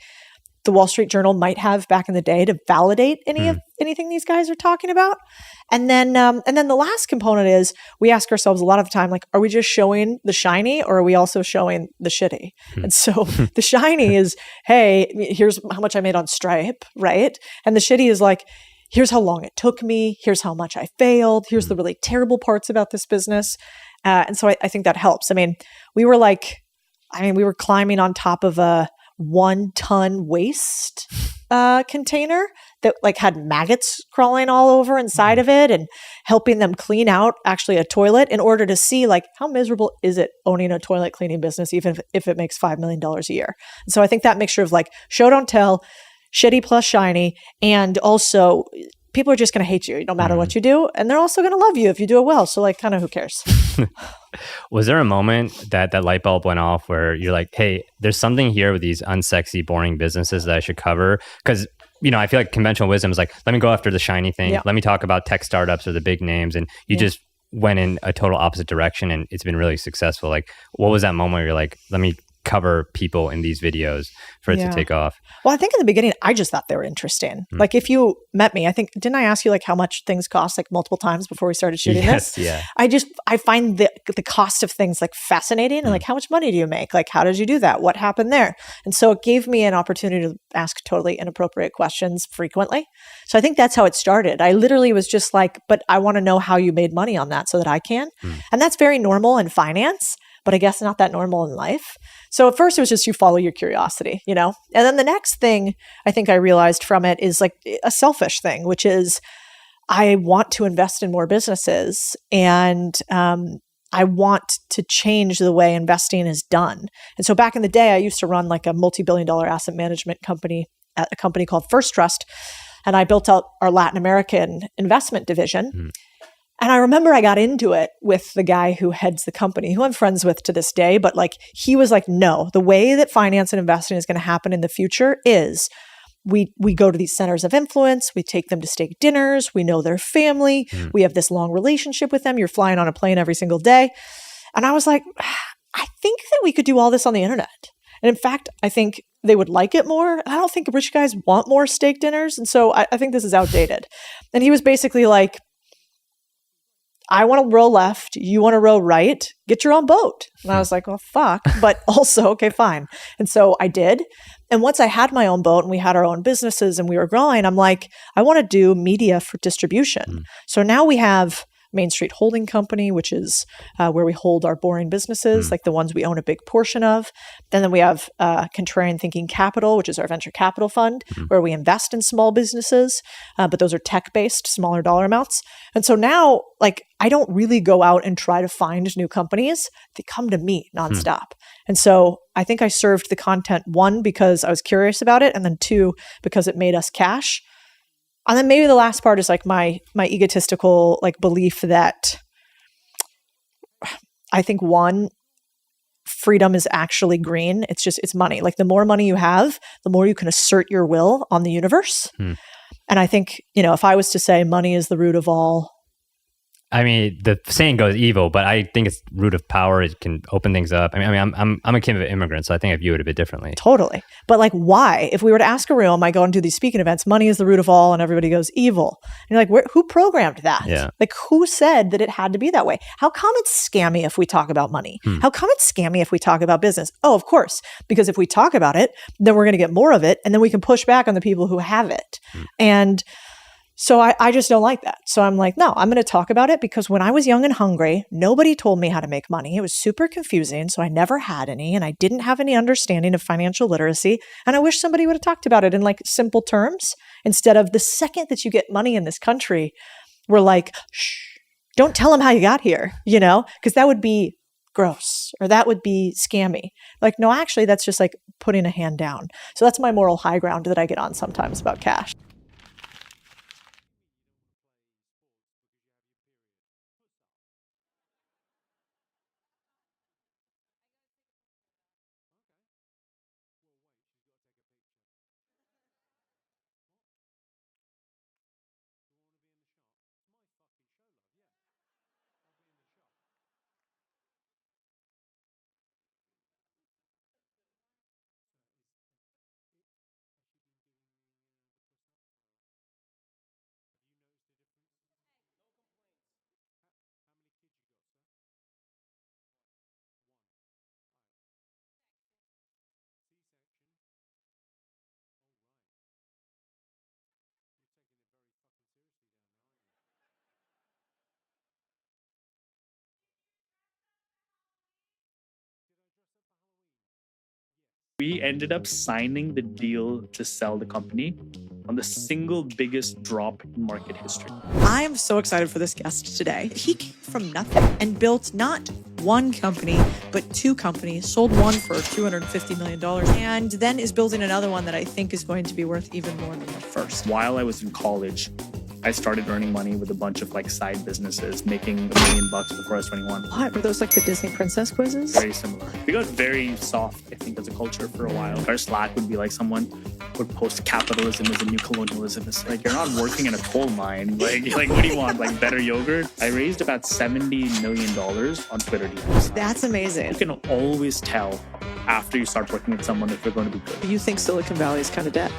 the Wall Street Journal might have back in the day to validate anything these guys are talking about? And then the last component is we ask ourselves a lot of the time, like, are we just showing the shiny or are we also showing the shitty? And so the shiny is, hey, here's how much I made on Stripe, right? And the shitty is like, here's how long it took me. Here's how much I failed. Here's the really terrible parts about this business. And so I think that helps. I mean, we were climbing on top of a 1-ton waste container that like had maggots crawling all over inside of it and helping them clean out actually a toilet in order to see like how miserable is it owning a toilet cleaning business, even if it makes $5 million a year. And so I think that mixture of like show, don't tell, shitty plus shiny, and also people are just going to hate you no matter what you do. And they're also going to love you if you do it well. So like kind of who cares? Was there a moment that light bulb went off where you're like, hey, there's something here with these unsexy, boring businesses that I should cover? Because, I feel like conventional wisdom is like, let me go after the shiny thing. Yeah. Let me talk about tech startups or the big names. And you just went in a total opposite direction and it's been really successful. Like, what was that moment where you're like, let me cover people in these videos for it to take off? Well, I think in the beginning, I just thought they were interesting. Like if you met me, didn't I ask you like how much things cost like multiple times before we started shooting this? Yeah. I find the cost of things like fascinating and like how much money do you make? Like how did you do that? What happened there? And so it gave me an opportunity to ask totally inappropriate questions frequently. So I think that's how it started. I literally was just like, but I want to know how you made money on that so that I can. And that's very normal in finance, but I guess not that normal in life. So at first it was just you follow your curiosity, And then the next thing I think I realized from it is like a selfish thing, which is I want to invest in more businesses and I want to change the way investing is done. And so back in the day, I used to run like a multi-billion-dollar asset management company at a company called First Trust. And I built out our Latin American investment division. And I remember I got into it with the guy who heads the company, who I'm friends with to this day, but like he was like, no, the way that finance and investing is going to happen in the future is we go to these centers of influence, we take them to steak dinners, we know their family, we have this long relationship with them, you're flying on a plane every single day. And I was like, I think that we could do all this on the internet. And in fact, I think they would like it more. I don't think rich guys want more steak dinners. And so I think this is outdated. And he was basically like, I want to row left, you want to row right, get your own boat. And I was like, well, fuck, but also, okay, fine. And so I did. And once I had my own boat and we had our own businesses and we were growing, I'm like, I want to do media for distribution. So now we have Main Street Holding Company, which is where we hold our boring businesses, like the ones we own a big portion of. And then we have Contrarian Thinking Capital, which is our venture capital fund, where we invest in small businesses, but those are tech-based, smaller dollar amounts. And so now, like, I don't really go out and try to find new companies. They come to me nonstop. And so I think I served the content, one, because I was curious about it, and then two, because it made us cash. And then maybe the last part is like my egotistical like belief that I think one, freedom is actually green. It's money. Like the more money you have, the more you can assert your will on the universe. And I think, if I was to say money is the root of all. I mean, the saying goes evil, but I think it's root of power. It can open things up. I mean, I'm a kid of an immigrant, so I think I view it a bit differently. Totally. But like, why? If we were to ask a room, I go and do these speaking events, money is the root of all, and everybody goes evil. And you're like, who programmed that? Yeah. Like, who said that it had to be that way? How come it's scammy if we talk about money? How come it's scammy if we talk about business? Oh, of course. Because if we talk about it, then we're going to get more of it, and then we can push back on the people who have it. And So I just don't like that. So I'm like, no, I'm going to talk about it because when I was young and hungry, nobody told me how to make money. It was super confusing. So I never had any and I didn't have any understanding of financial literacy. And I wish somebody would have talked about it in like simple terms instead of the second that you get money in this country, we're like, shh, don't tell them how you got here, you know, because that would be gross or that would be scammy. Like, no, actually, that's just like putting a hand down. So that's my moral high ground that I get on sometimes about cash. We ended up signing the deal to sell the company on the single biggest drop in market history. I am so excited for this guest today. He came from nothing and built not one company, but two companies, sold one for $250 million, and then is building another one that I think is going to be worth even more than the first. While I was in college, I started earning money with a bunch of like side businesses, making $1 million before I was 21. What? Were those like the Disney princess quizzes? Very similar. We got very soft, I think, as a culture for a while. Our Slack would be like someone would post capitalism as a new colonialism. It's like, you're not working in a coal mine. Like what do you want? Like better yogurt? I raised about $70 million on Twitter DMs. That's amazing. You can always tell after you start working with someone if you're going to be good. You think Silicon Valley is kind of dead.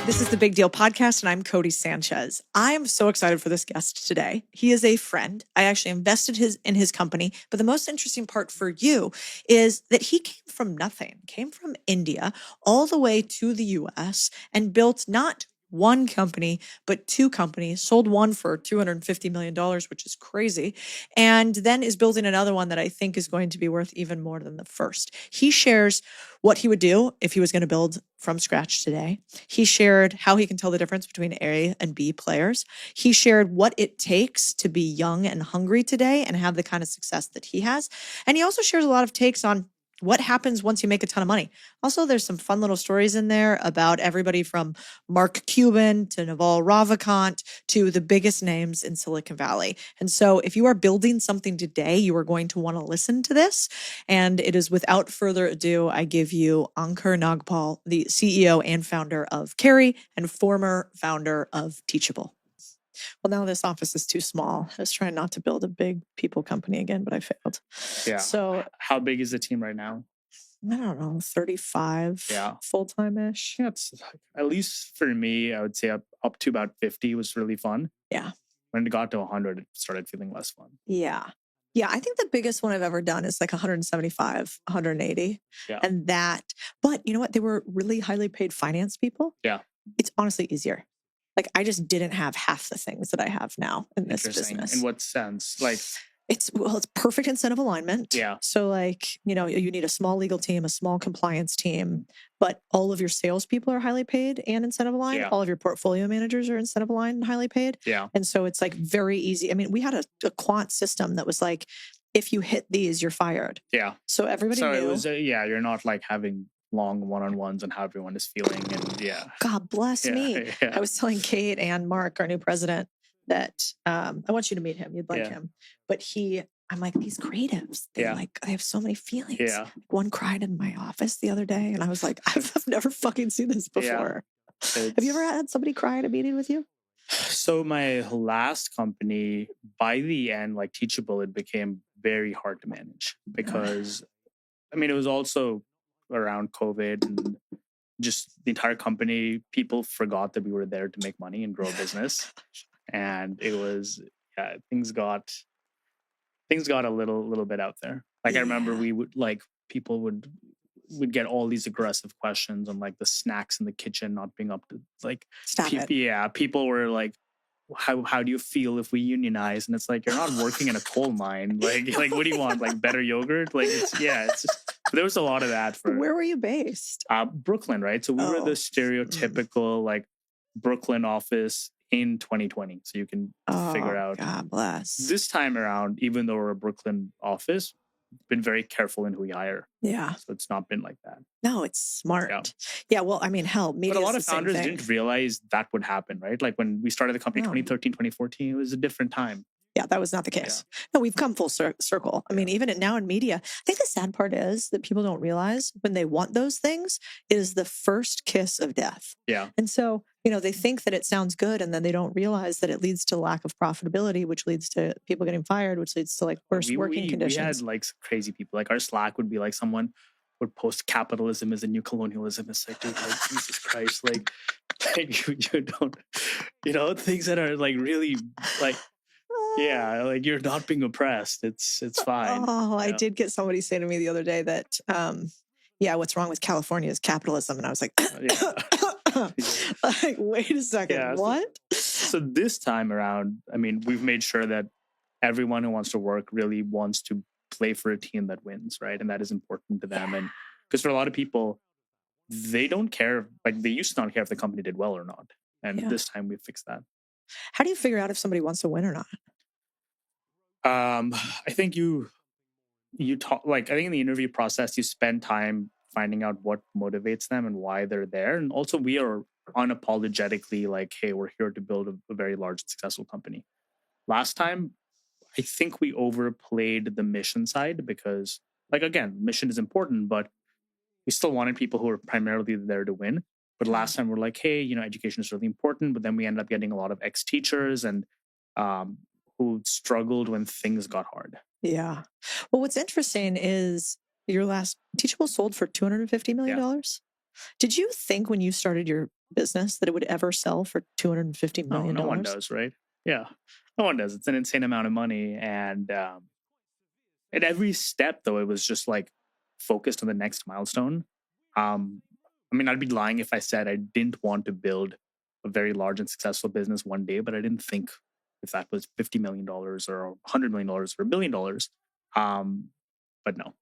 This is the Big Deal podcast, and I'm Codie Sanchez. I am so excited for this guest today. He is a friend. I actually invested in his company, but the most interesting part for you is that he came from nothing, came from India all the way to the US and built not one company, but two companies, sold one for $250 million, which is crazy, and then is building another one that I think is going to be worth even more than the first. He shares what he would do if he was going to build from scratch today. He shared how he can tell the difference between A and B players. He shared what it takes to be young and hungry today and have the kind of success that he has. And he also shares a lot of takes on what happens once you make a ton of money. Also, there's some fun little stories in there about everybody from Mark Cuban to Naval Ravikant to the biggest names in Silicon Valley. And so if you are building something today, you are going to want to listen to this. And it is without further ado, I give you Ankur Nagpal, the CEO and founder of Carry and former founder of Teachable. Well, now this office is too small. I was trying not to build a big people company again, but I failed. Yeah. So how big is the team right now? I don't know, 35 full-time-ish. Yeah, it's at least for me, I would say up to about 50 was really fun. Yeah. When it got to 100, it started feeling less fun. Yeah. Yeah, I think the biggest one I've ever done is like 175, 180. Yeah. And but you know what? They were really highly paid finance people. Yeah. It's honestly easier. Like I just didn't have half the things that I have now in this business. In what sense? Like it's perfect incentive alignment. Yeah. So like, you need a small legal team, a small compliance team, but all of your salespeople are highly paid and incentive aligned. Yeah. All of your portfolio managers are incentive aligned and highly paid. Yeah. And so it's like very easy. I mean, we had a quant system that was like, if you hit these, you're fired. Yeah. So everybody knew. It was, you're not like having long one-on-ones on how everyone is feeling. And God bless me. Yeah. I was telling Kate and Mark, our new president, that I want you to meet him. You'd like him. But I'm like, these creatives, they have so many feelings. Yeah. One cried in my office the other day, and I was like, I've never fucking seen this before. Have you ever had somebody cry at a meeting with you? So my last company, by the end, like Teachable, it became very hard to manage because, I mean, it was also around COVID and just the entire company, people forgot that we were there to make money and grow a business. And it was, things got a little bit out there. Like I remember people would we'd get all these aggressive questions on like the snacks in the kitchen not being up to like, Stop it. yeah, people were like, how do you feel if we unionize? And it's like, you're not working in a coal mine. Like what do you want? Like better yogurt? Like it's just, there was a lot of that for Where were you based? Brooklyn, right? So we were the stereotypical like Brooklyn office in 2020. So you can figure out. God bless. This time around, even though we're a Brooklyn office, been very careful in who we hire. Yeah. So it's not been like that. No, it's smart. Yeah. Well, I mean, hell, media. But a lot of founders didn't realize that would happen, right? Like when we started the company 2013, 2014, it was a different time. Yeah, that was not the case. No, we've come full circle. I mean, even now in media, I think the sad part is that people don't realize when they want those things is the first kiss of death. Yeah. And so, they think that it sounds good and then they don't realize that it leads to lack of profitability, which leads to people getting fired, which leads to like worse working conditions. We had like crazy people. Like our Slack would be like someone would post capitalism is a new colonialism. It's like, dude, like Jesus Christ, like you don't, things that are like really like, yeah, like you're not being oppressed. It's fine. Oh, I did get somebody say to me the other day that, what's wrong with California is capitalism. And I was like, like, wait a second, what? So this time around, I mean, we've made sure that everyone who wants to work really wants to play for a team that wins, right? And that is important to them. And because for a lot of people, they don't care, like they used to not care if the company did well or not. And this time we fixed that. How do you figure out if somebody wants to win or not? I think you talk, like, I think in the interview process, you spend time finding out what motivates them and why they're there. And also we are unapologetically like, hey, we're here to build a very large, successful company. Last time, I think we overplayed the mission side because, like, again, mission is important, but we still wanted people who are primarily there to win. But last time we're like, hey, education is really important. But then we ended up getting a lot of ex-teachers and who struggled when things got hard. Yeah. Well, what's interesting is your last Teachable sold for $250 million. Yeah. Did you think when you started your business that it would ever sell for $250 million? No one does, right? Yeah. No one does. It's an insane amount of money. And at every step, though, it was just like focused on the next milestone. I mean, I'd be lying if I said I didn't want to build a very large and successful business one day, but I didn't think if that was $50 million or $100 million or $1 billion. But no.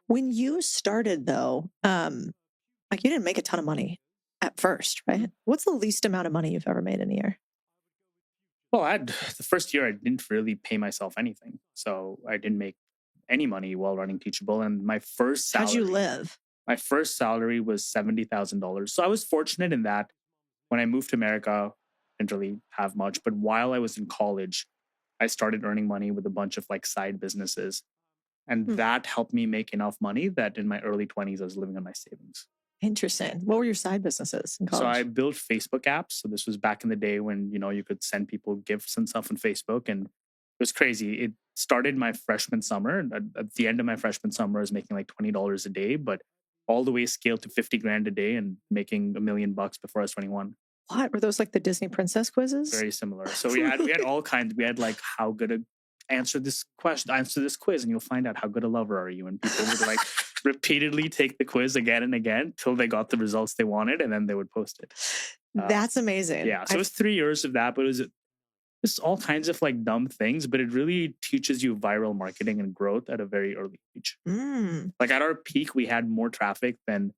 When you started, though, like you didn't make a ton of money at first, right? What's the least amount of money you've ever made in a year? Well, the first year I didn't really pay myself anything. So I didn't make any money while running Teachable. And my first salary... How'd you live? My first salary was $70,000. So I was fortunate in that when I moved to America, I didn't really have much. But while I was in college, I started earning money with a bunch of like side businesses. And that helped me make enough money that in my early 20s, I was living on my savings. Interesting. What were your side businesses in college? So I built Facebook apps. So this was back in the day when, you could send people gifts and stuff on Facebook. And it was crazy. It started my freshman summer. At the end of my freshman summer, I was making like $20 a day, but all the way scaled to 50 grand a day and making $1 million before I was 21. What? Were those like the Disney princess quizzes? Very similar. So we had all kinds. We had like how good a answer this quiz, and you'll find out how good a lover are you. And people would like repeatedly take the quiz again and again till they got the results they wanted, and then they would post it. That's amazing. Yeah. So it was 3 years of that, but it was just all kinds of like dumb things, but it really teaches you viral marketing and growth at a very early age. Like at our peak, we had more traffic than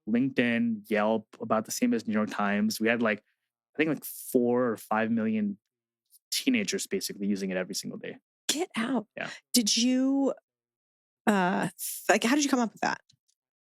LinkedIn, Yelp, about the same as New York Times. We had like, I think like 4 or 5 million teenagers basically using it every single day. Get out. Yeah. Did you, how did you come up with that?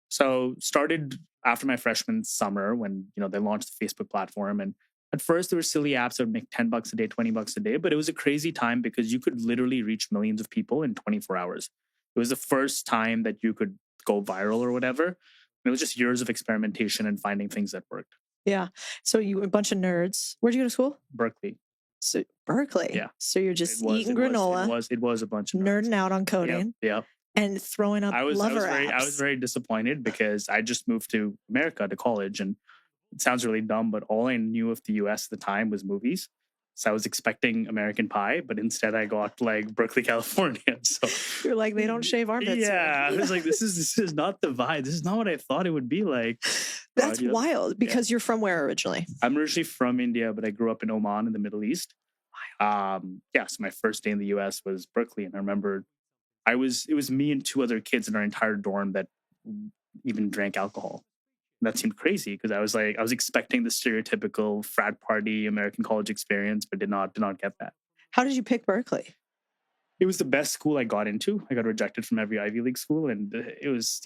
So started after my freshman summer when, they launched the Facebook platform. And at first there were silly apps that would make $10 a day, $20 a day, but it was a crazy time because you could literally reach millions of people in 24 hours. It was the first time that you could go viral or whatever. And it was just years of experimentation and finding things that worked. Yeah. So you were a bunch of nerds. Where'd you go to school? Berkeley. So Berkeley. Yeah. So you're just eating granola. It was a bunch of nerding out on coding. Yep. And throwing up lover apps. I was very disappointed because I just moved to America to college, and it sounds really dumb, but all I knew of the US at the time was movies. So I was expecting American Pie, but instead I got like Berkeley, California. So You're like, they don't shave armpits. yeah, I was like, this is not the vibe. This is not what I thought it would be like. That's wild because you're from where originally? I'm originally from India, but I grew up in Oman in the Middle East. So my first day in the US was Berkeley. And I remember it was me and 2 other kids in our entire dorm that even drank alcohol. And that seemed crazy because I was expecting the stereotypical frat party American college experience, but did not get that. How did you pick Berkeley? It was the best school I got into. I got rejected from every Ivy League school, and it was.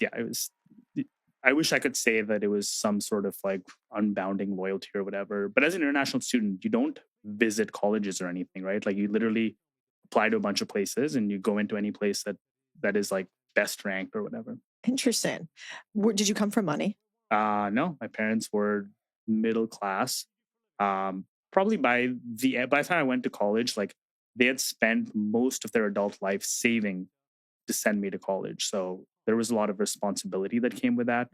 I wish I could say that it was some sort of like unbounding loyalty or whatever. But as an international student, you don't visit colleges or anything, right? Like you literally apply to a bunch of places and you go into any place that is like best ranked or whatever. Interesting. Did you come from money? No, my parents were middle class. Probably by the time I went to college, like they had spent most of their adult life saving to send me to college. So there was a lot of responsibility that came with that.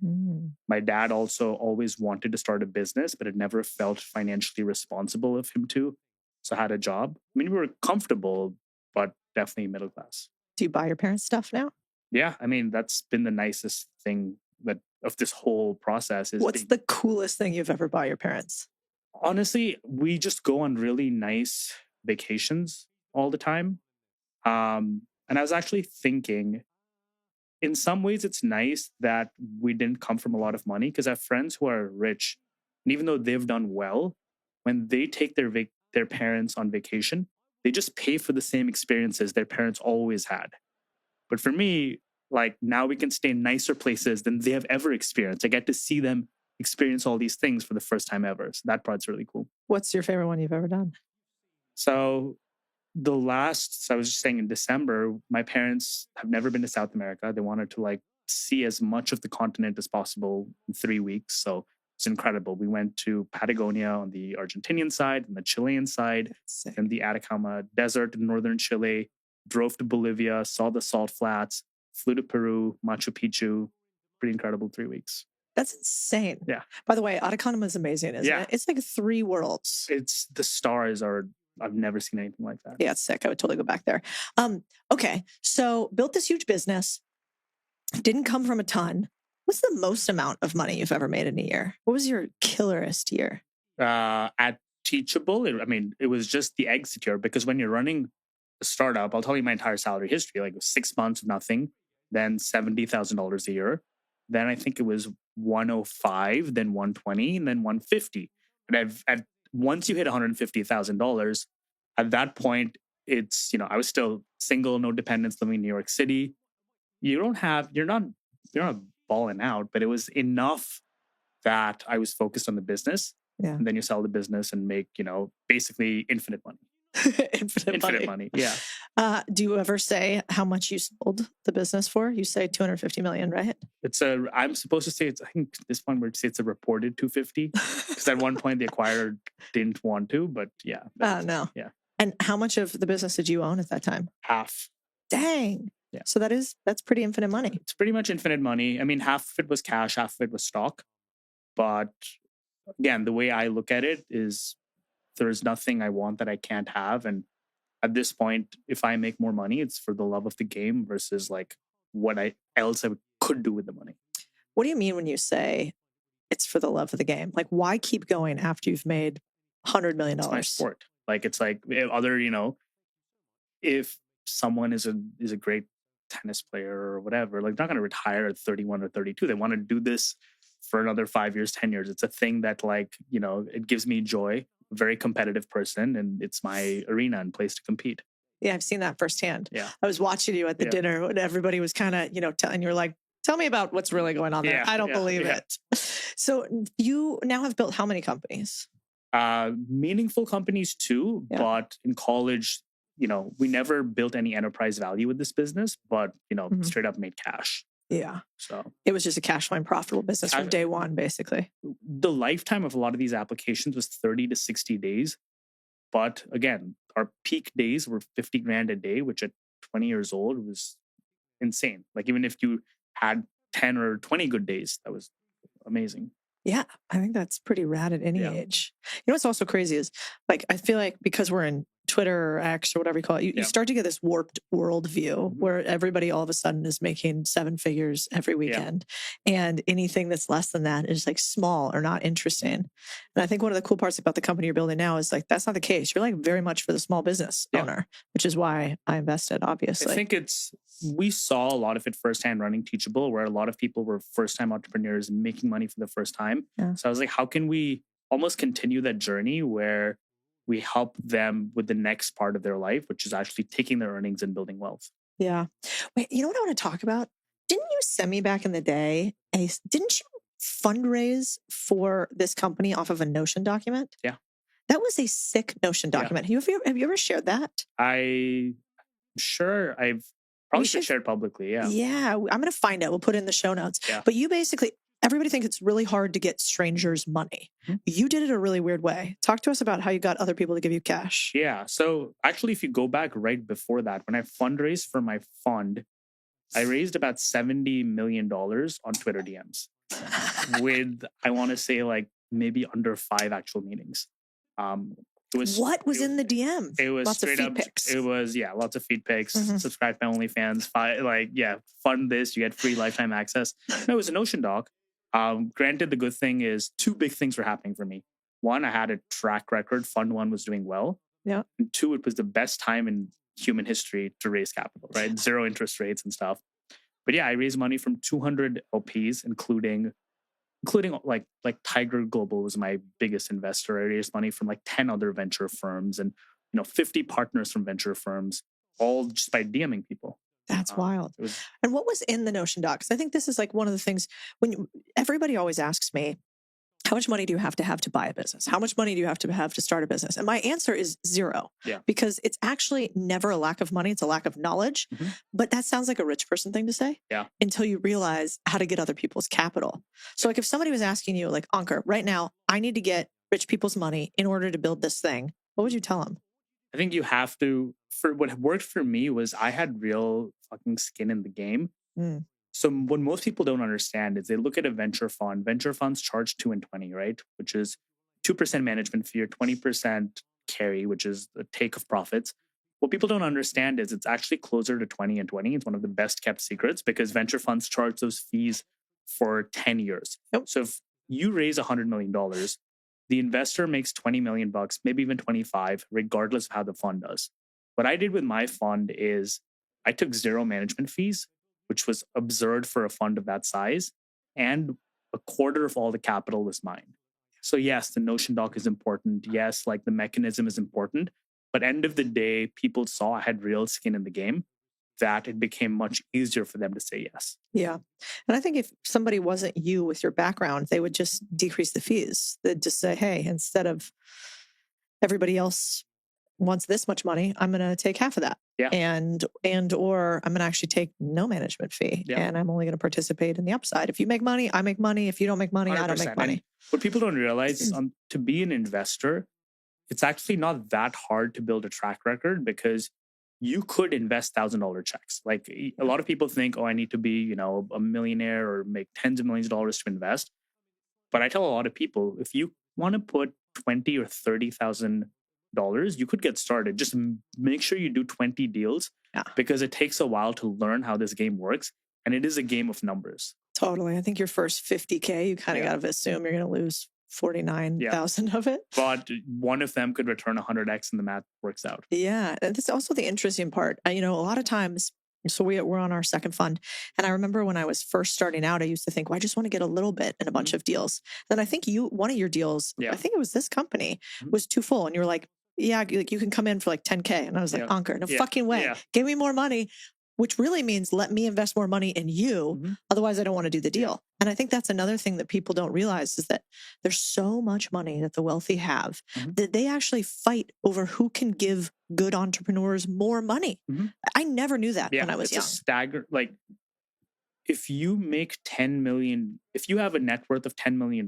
My dad also always wanted to start a business, but it never felt financially responsible of him to. So I had a job. I mean, we were comfortable, but definitely middle class. Do you buy your parents stuff now? Yeah, I mean, that's been the nicest thing of this whole process. What's the coolest thing you've ever bought your parents? Honestly, we just go on really nice vacations all the time. And I was actually thinking, in some ways, it's nice that we didn't come from a lot of money because I have friends who are rich. And even though they've done well, when they take their parents on vacation, they just pay for the same experiences their parents always had. But for me, like now we can stay in nicer places than they have ever experienced. I get to see them experience all these things for the first time ever. So that part's really cool. What's your favorite one you've ever done? So I was just saying in December, my parents have never been to South America. They wanted to like see as much of the continent as possible in 3 weeks. So it's incredible. We went to Patagonia on the Argentinian side and the Chilean side and the Atacama Desert in northern Chile, drove to Bolivia, saw the salt flats, flew to Peru, Machu Picchu. Pretty incredible 3 weeks. That's insane. Yeah. By the way, Atacama is amazing, isn't it? It's like 3 worlds. It's the stars are, I've never seen anything like that. Yeah, it's sick. I would totally go back there. Okay. So built this huge business, didn't come from a ton. What's the most amount of money you've ever made in a year? What was your killerest year? At Teachable, it was just the exit year because when you're running a startup, I'll tell you my entire salary history. Like it was 6 months of nothing, then $70,000 a year. Then I think it was 105, then 120, and then 150. But once you hit $150,000, at that point, it's, I was still single, no dependents, living in New York City. You're not balling out, but it was enough that I was focused on the business. Yeah. And then you sell the business and make, basically infinite money. Infinite money. Yeah. Do you ever say how much you sold the business for? You say 250 million, right? I'm supposed to say I think at this point we're to say it's a reported 250 because at one point the acquirer didn't want to, but yeah. No. Yeah. And how much of the business did you own at that time? Half. Dang. Yeah. So that's pretty infinite money. It's pretty much infinite money. I mean, half of it was cash, half of it was stock. But again, the way I look at it is there's nothing I want that I can't have. And at this point, if I make more money, it's for the love of the game versus like what I could do with the money. What do you mean when you say it's for the love of the game? Like, why keep going after you've made $100 million? It's my sport. Like, it's like if someone is a great tennis player or whatever, like, they're not going to retire at 31 or 32. They want to do this for another 5 years, 10 years. It's a thing that, like, it gives me joy. Very competitive person, and it's my arena and place to compete. Yeah, I've seen that firsthand. Yeah. I was watching you at the dinner when everybody was kind of, telling you like, tell me about what's really going on there. Yeah, I don't believe it. So you now have built how many companies? Meaningful companies too, but in college, we never built any enterprise value with this business, but, straight up made cash. Yeah. So it was just a cash flowing profitable business from day one, basically. The lifetime of a lot of these applications was 30 to 60 days. But again, our peak days were 50 grand a day, which at 20 years old was insane. Like even if you had 10 or 20 good days, that was amazing. Yeah, I think that's pretty rad at any Yeah. age. You know what's also crazy is like I feel like because we're in Twitter or X or whatever you call it, you start to get this warped worldview where everybody all of a sudden is making 7 figures every weekend. And anything that's less than that is like small or not interesting. And I think one of the cool parts about the company you're building now is like that's not the case. You're like very much for the small business owner, which is why I invested, obviously. I think we saw a lot of it firsthand running Teachable, where a lot of people were first-time entrepreneurs making money for the first time. Yeah. So I was like, how can we almost continue that journey where we help them with the next part of their life, which is actually taking their earnings and building wealth? Yeah. Wait, you know what I want to talk about? Didn't you send me back in the day didn't you fundraise for this company off of a Notion document? Yeah. That was a sick Notion document. Have you ever shared that? I'm sure I've probably shared publicly. Yeah. Yeah. I'm going to find out. We'll put it in the show notes. Yeah. But you basically, everybody thinks it's really hard to get strangers money. You did it a really weird way. Talk to us about how you got other people to give you cash. Yeah. So actually, if you go back right before that, when I fundraised for my fund, I raised about $70 million on Twitter DMs with, I want to say, like maybe under 5 actual meetings. What was in the DM? It was lots straight of up. feed pics. It was lots of feed pics. Subscribe to my OnlyFans. Fund this. You get free lifetime access. No, it was a Notion doc. Granted, the good thing is 2 big things were happening for me. 1, I had a track record. Fund 1 was doing well. Yeah. And 2, it was the best time in human history to raise capital. Right, 0 interest rates and stuff. But yeah, I raised money from 200 LPs, including like Tiger Global was my biggest investor. I raised money from like 10 other venture firms and 50 partners from venture firms, all just by DMing people. That's wild. And what was in the Notion doc? Because I think this is like one of the things everybody always asks me, how much money do you have to buy a business? How much money do you have to start a business? And my answer is 0. Yeah. Because it's actually never a lack of money. It's a lack of knowledge. But that sounds like a rich person thing to say. Yeah. Until you realize how to get other people's capital. So like if somebody was asking you like, Ankur, right now, I need to get rich people's money in order to build this thing. What would you tell them? I think you have to, for what worked for me was I had real fucking skin in the game. So what most people don't understand is they look at a venture fund. Venture funds charge 2 and 20, right? Which is 2% management fee or 20% carry, which is the take of profits. What people don't understand is it's actually closer to 20 and 20. It's one of the best kept secrets because venture funds charge those fees for 10 years. Yep. So if you raise $100 million, the investor makes $20 million, maybe even 25, regardless of how the fund does. What I did with my fund is I took 0 management fees, which was absurd for a fund of that size, and a quarter of all the capital was mine. So yes, the Notion doc is important. Yes, like the mechanism is important. But end of the day, people saw I had real skin in the game, that it became much easier for them to say yes. Yeah. And I think if somebody wasn't you with your background, they would just decrease the fees. They'd just say, hey, instead of everybody else wants this much money, I'm going to take half of that. Yeah. Or I'm going to actually take no management fee. Yeah. And I'm only going to participate in the upside. If you make money, I make money. If you don't make money, I don't make money. And what people don't realize is to be an investor, it's actually not that hard to build a track record because you could invest $1,000 checks. Like a lot of people think, I need to be, a millionaire or make tens of millions of dollars to invest. But I tell a lot of people, if you want to put $20,000 or $30,000, you could get started. Just make sure you do 20 deals because it takes a while to learn how this game works. And it is a game of numbers. Totally. I think your first 50K, you kind of got to assume you're going to lose 49,000 of it. But one of them could return 100x and the math works out. Yeah. And that's also the interesting part. A lot of times, so we're on our second fund. And I remember when I was first starting out, I used to think, well, I just want to get a little bit in a bunch of deals. Then I think one of your deals, I think it was this company, was too full. And you were like, yeah, you can come in for like 10K. And I was like, Ankur, no fucking way. Yeah. Give me more money, which really means let me invest more money in you. Otherwise, I don't want to do the deal. And I think that's another thing that people don't realize is that there's so much money that the wealthy have that they actually fight over who can give good entrepreneurs more money. I never knew that when I was young. It's a like if you make 10 million, if you have a net worth of $10 million,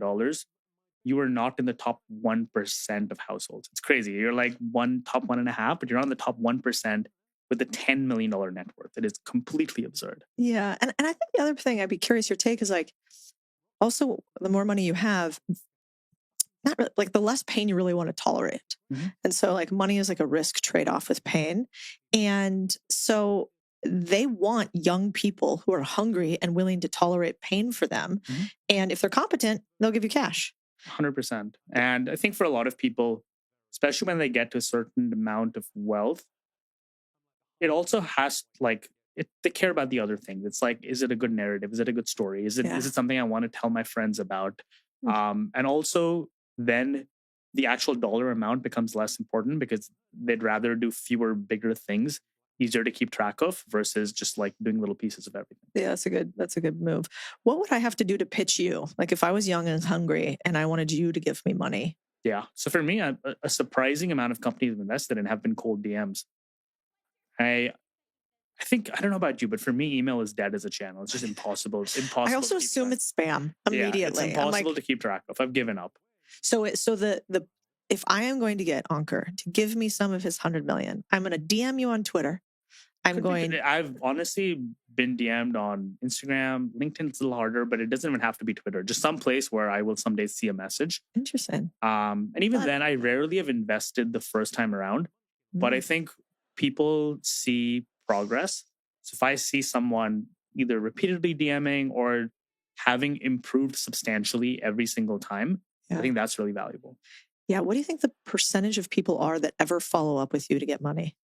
you are not in the top 1% of households. It's crazy. You're like top 1.5, but you're on the top 1% with a $10 million net worth. It is completely absurd. Yeah. And I think the other thing I'd be curious your take is like, Also, the more money you have, not really, like the less pain you really want to tolerate. And so like money is like a risk trade-off with pain. And so they want young people who are hungry and willing to tolerate pain for them. And if they're competent, they'll give you cash. 100%. And I think for a lot of people, especially when they get to a certain amount of wealth, it also has they care about the other things. It's like, is it a good narrative? Is it a good story? Is it something I want to tell my friends about? And also then the actual dollar amount becomes less important because they'd rather do fewer, bigger things, easier to keep track of versus just like doing little pieces of everything. Yeah, that's a good move. What would I have to do to pitch you? Like if I was young and hungry and I wanted you to give me money. Yeah. So for me, a surprising amount of companies I've invested in have been cold DMs. I think, I don't know about you, but for me, email is dead as a channel. It's just impossible. It's impossible. I also assume it's spam immediately. Yeah, it's impossible to keep track of. I've given up. So if I am going to get Ankur to give me some of his 100 million, I'm going to DM you on Twitter. I've honestly been DM'd on Instagram. LinkedIn's a little harder, but it doesn't even have to be Twitter. Just some place where I will someday see a message. Interesting. And even then, I rarely have invested the first time around. But I think people see progress. So if I see someone either repeatedly DMing or having improved substantially every single time, I think that's really valuable. Yeah. What do you think the percentage of people are that ever follow up with you to get money?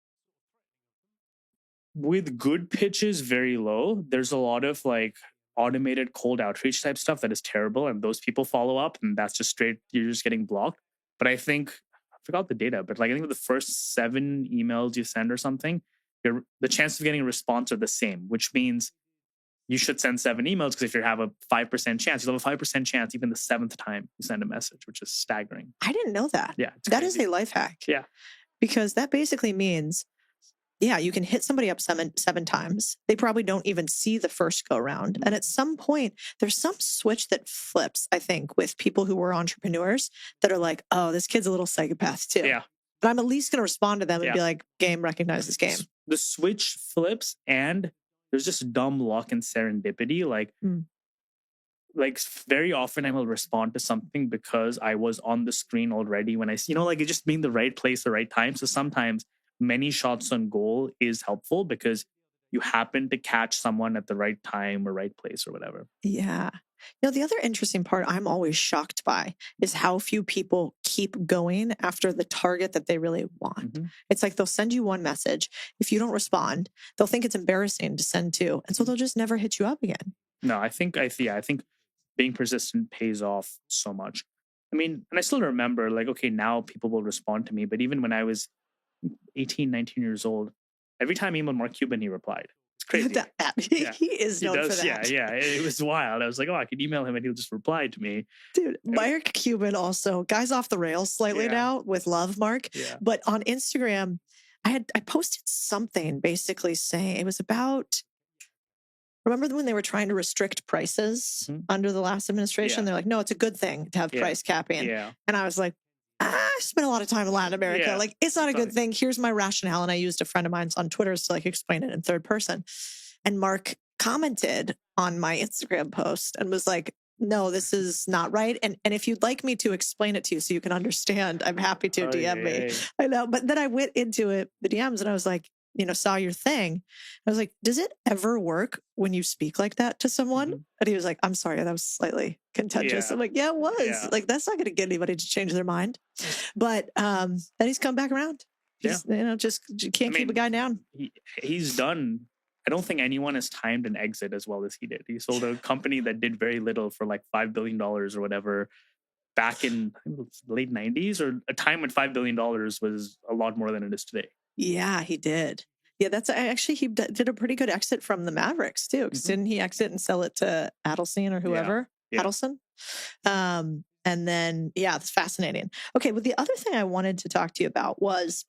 With good pitches, very low. There's a lot of like automated cold outreach type stuff that is terrible. And those people follow up and that's just straight, you're just getting blocked. But I think, I forgot the data, but like I think with the first 7 emails you send or something, the chances of getting a response are the same, which means you should send 7 emails because if you have a 5% chance, you'll have a 5% chance even the 7th time you send a message, which is staggering. I didn't know that. Yeah. That is a life hack. Yeah. Because that basically means, you can hit somebody up 7 times. They probably don't even see the first go around. And at some point, there's some switch that flips, I think, with people who were entrepreneurs that are like, oh, this kid's a little psychopath too. Yeah. But I'm at least going to respond to them and be like, game, recognize this game. The switch flips and there's just dumb luck and serendipity. Like very often I will respond to something because I was on the screen already when it just being the right place, the right time. So sometimes many shots on goal is helpful because you happen to catch someone at the right time or right place or whatever. Yeah. The other interesting part I'm always shocked by is how few people keep going after the target that they really want. It's like they'll send you one message. If you don't respond, they'll think it's embarrassing to send 2. And so they'll just never hit you up again. No, I think being persistent pays off so much. I mean, and I still remember like, okay, now people will respond to me. But even when I was 18, 19 years old, every time I emailed Mark Cuban, he replied. It's crazy. He is known for that. Yeah. It was wild. I was like, oh, I could email him and he'll just reply to me. Dude, Mark Cuban also, guy's off the rails slightly now with love, Mark. Yeah. But on Instagram, I posted something basically saying it was about, remember when they were trying to restrict prices under the last administration? They're like, no, it's a good thing to have price capping. Yeah. And I was like, I spent a lot of time in Latin America. Yeah. Like, it's not a good thing. Here's my rationale. And I used a friend of mine's on Twitter to like explain it in third person. And Mark commented on my Instagram post and was like, no, this is not right. And if you'd like me to explain it to you so you can understand, I'm happy to DM me. I know. But then I went into the DMs and I was like, saw your thing. I was like, does it ever work when you speak like that to someone? And he was like, I'm sorry, that was slightly contentious. I'm like, yeah, it was. Yeah. Like, that's not going to get anybody to change their mind. But then he's come back around. You can't keep a guy down. He's done. I don't think anyone has timed an exit as well as he did. He sold a company that did very little for like $5 billion or whatever back in the late 90s, or a time when $5 billion was a lot more than it is today. Yeah, he did. Yeah, that's actually, he did a pretty good exit from the Mavericks too. Because didn't he exit and sell it to Adelson or whoever? Yeah. Adelson. And then, it's fascinating. Okay, well, the other thing I wanted to talk to you about was,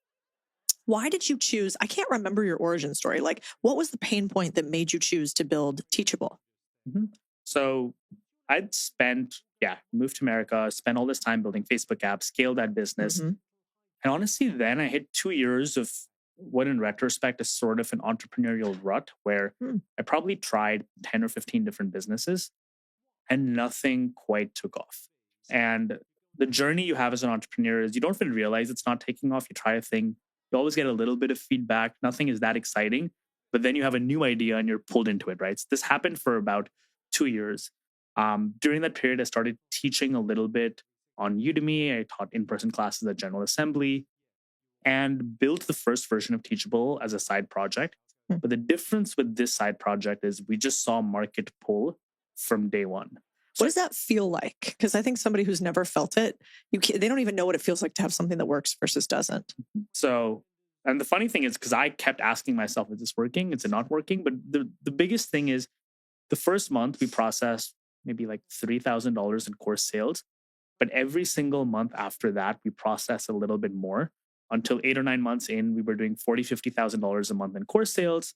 why did you choose? I can't remember your origin story. Like, what was the pain point that made you choose to build Teachable? So I'd moved to America, spent all this time building Facebook apps, scaled that business. And honestly, then I hit 2 years of what in retrospect is sort of an entrepreneurial rut where I probably tried 10 or 15 different businesses. and nothing quite took off. And the journey you have as an entrepreneur is you don't even realize it's not taking off. You try a thing, you always get a little bit of feedback. Nothing is that exciting, but then you have a new idea and you're pulled into it, right? So this happened for about 2 years. During that period, I started teaching a little bit on Udemy. I taught in-person classes at General Assembly and built the first version of Teachable as a side project. But the difference with this side project is we just saw market pull from day one. What does that feel like? Because I think somebody who's never felt it, they don't even know what it feels like to have something that works versus doesn't. So, and the funny thing is, because I kept asking myself, is this working? Is it not working? But the biggest thing is the first month we processed maybe like $3,000 in course sales. But every single month after that, we processed a little bit more until 8 or 9 months in, we were doing $40,000, $50,000 a month in course sales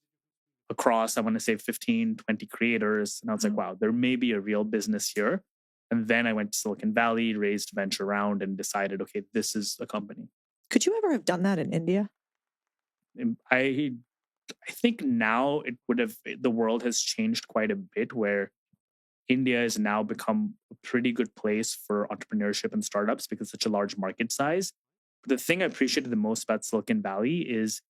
across, I want to say 15, 20 creators. And I was like, wow, there may be a real business here. And then I went to Silicon Valley, raised venture round and decided, okay, this is a company. Could you ever have done that in India? I think now it would have, the world has changed quite a bit where India has now become a pretty good place for entrepreneurship and startups because it's such a large market size. But the thing I appreciated the most about Silicon Valley is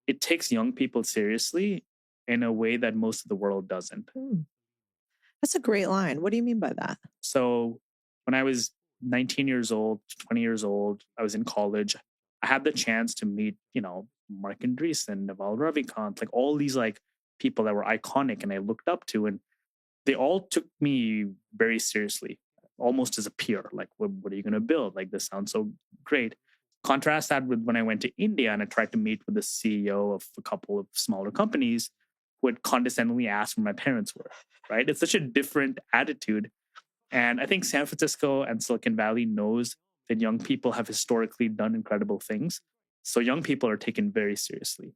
it takes young people seriously in a way that most of the world doesn't. That's a great line. What do you mean by that? So when I was 19 years old, 20 years old, I was in college. I had the chance to meet, Mark Andreessen, Naval Ravikant, like all these like people that were iconic and I looked up to, and they all took me very seriously, almost as a peer. Like, what are you going to build? Like, this sounds so great. Contrast that with when I went to India and I tried to meet with the CEO of a couple of smaller companies who would condescendingly ask where my parents were, right? It's such a different attitude. And I think San Francisco and Silicon Valley knows that young people have historically done incredible things. So young people are taken very seriously.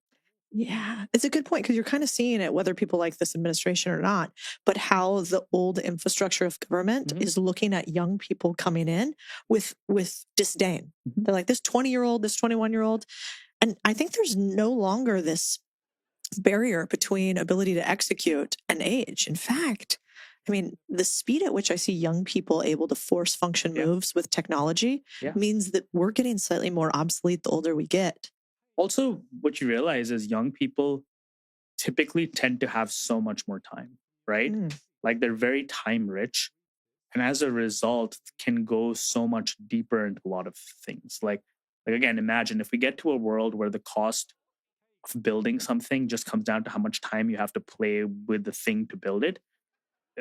Yeah, it's a good point because you're kind of seeing it, whether people like this administration or not, but how the old infrastructure of government is looking at young people coming in with disdain. They're like, this 20-year-old, this 21-year-old. And I think there's no longer this barrier between ability to execute and age. In fact, I mean, the speed at which I see young people able to force function moves with technology means that we're getting slightly more obsolete the older we get. Also, what you realize is young people typically tend to have so much more time, right? Like they're very time rich. And as a result, can go so much deeper into a lot of things. Like again, imagine if we get to a world where the cost of building something just comes down to how much time you have to play with the thing to build it.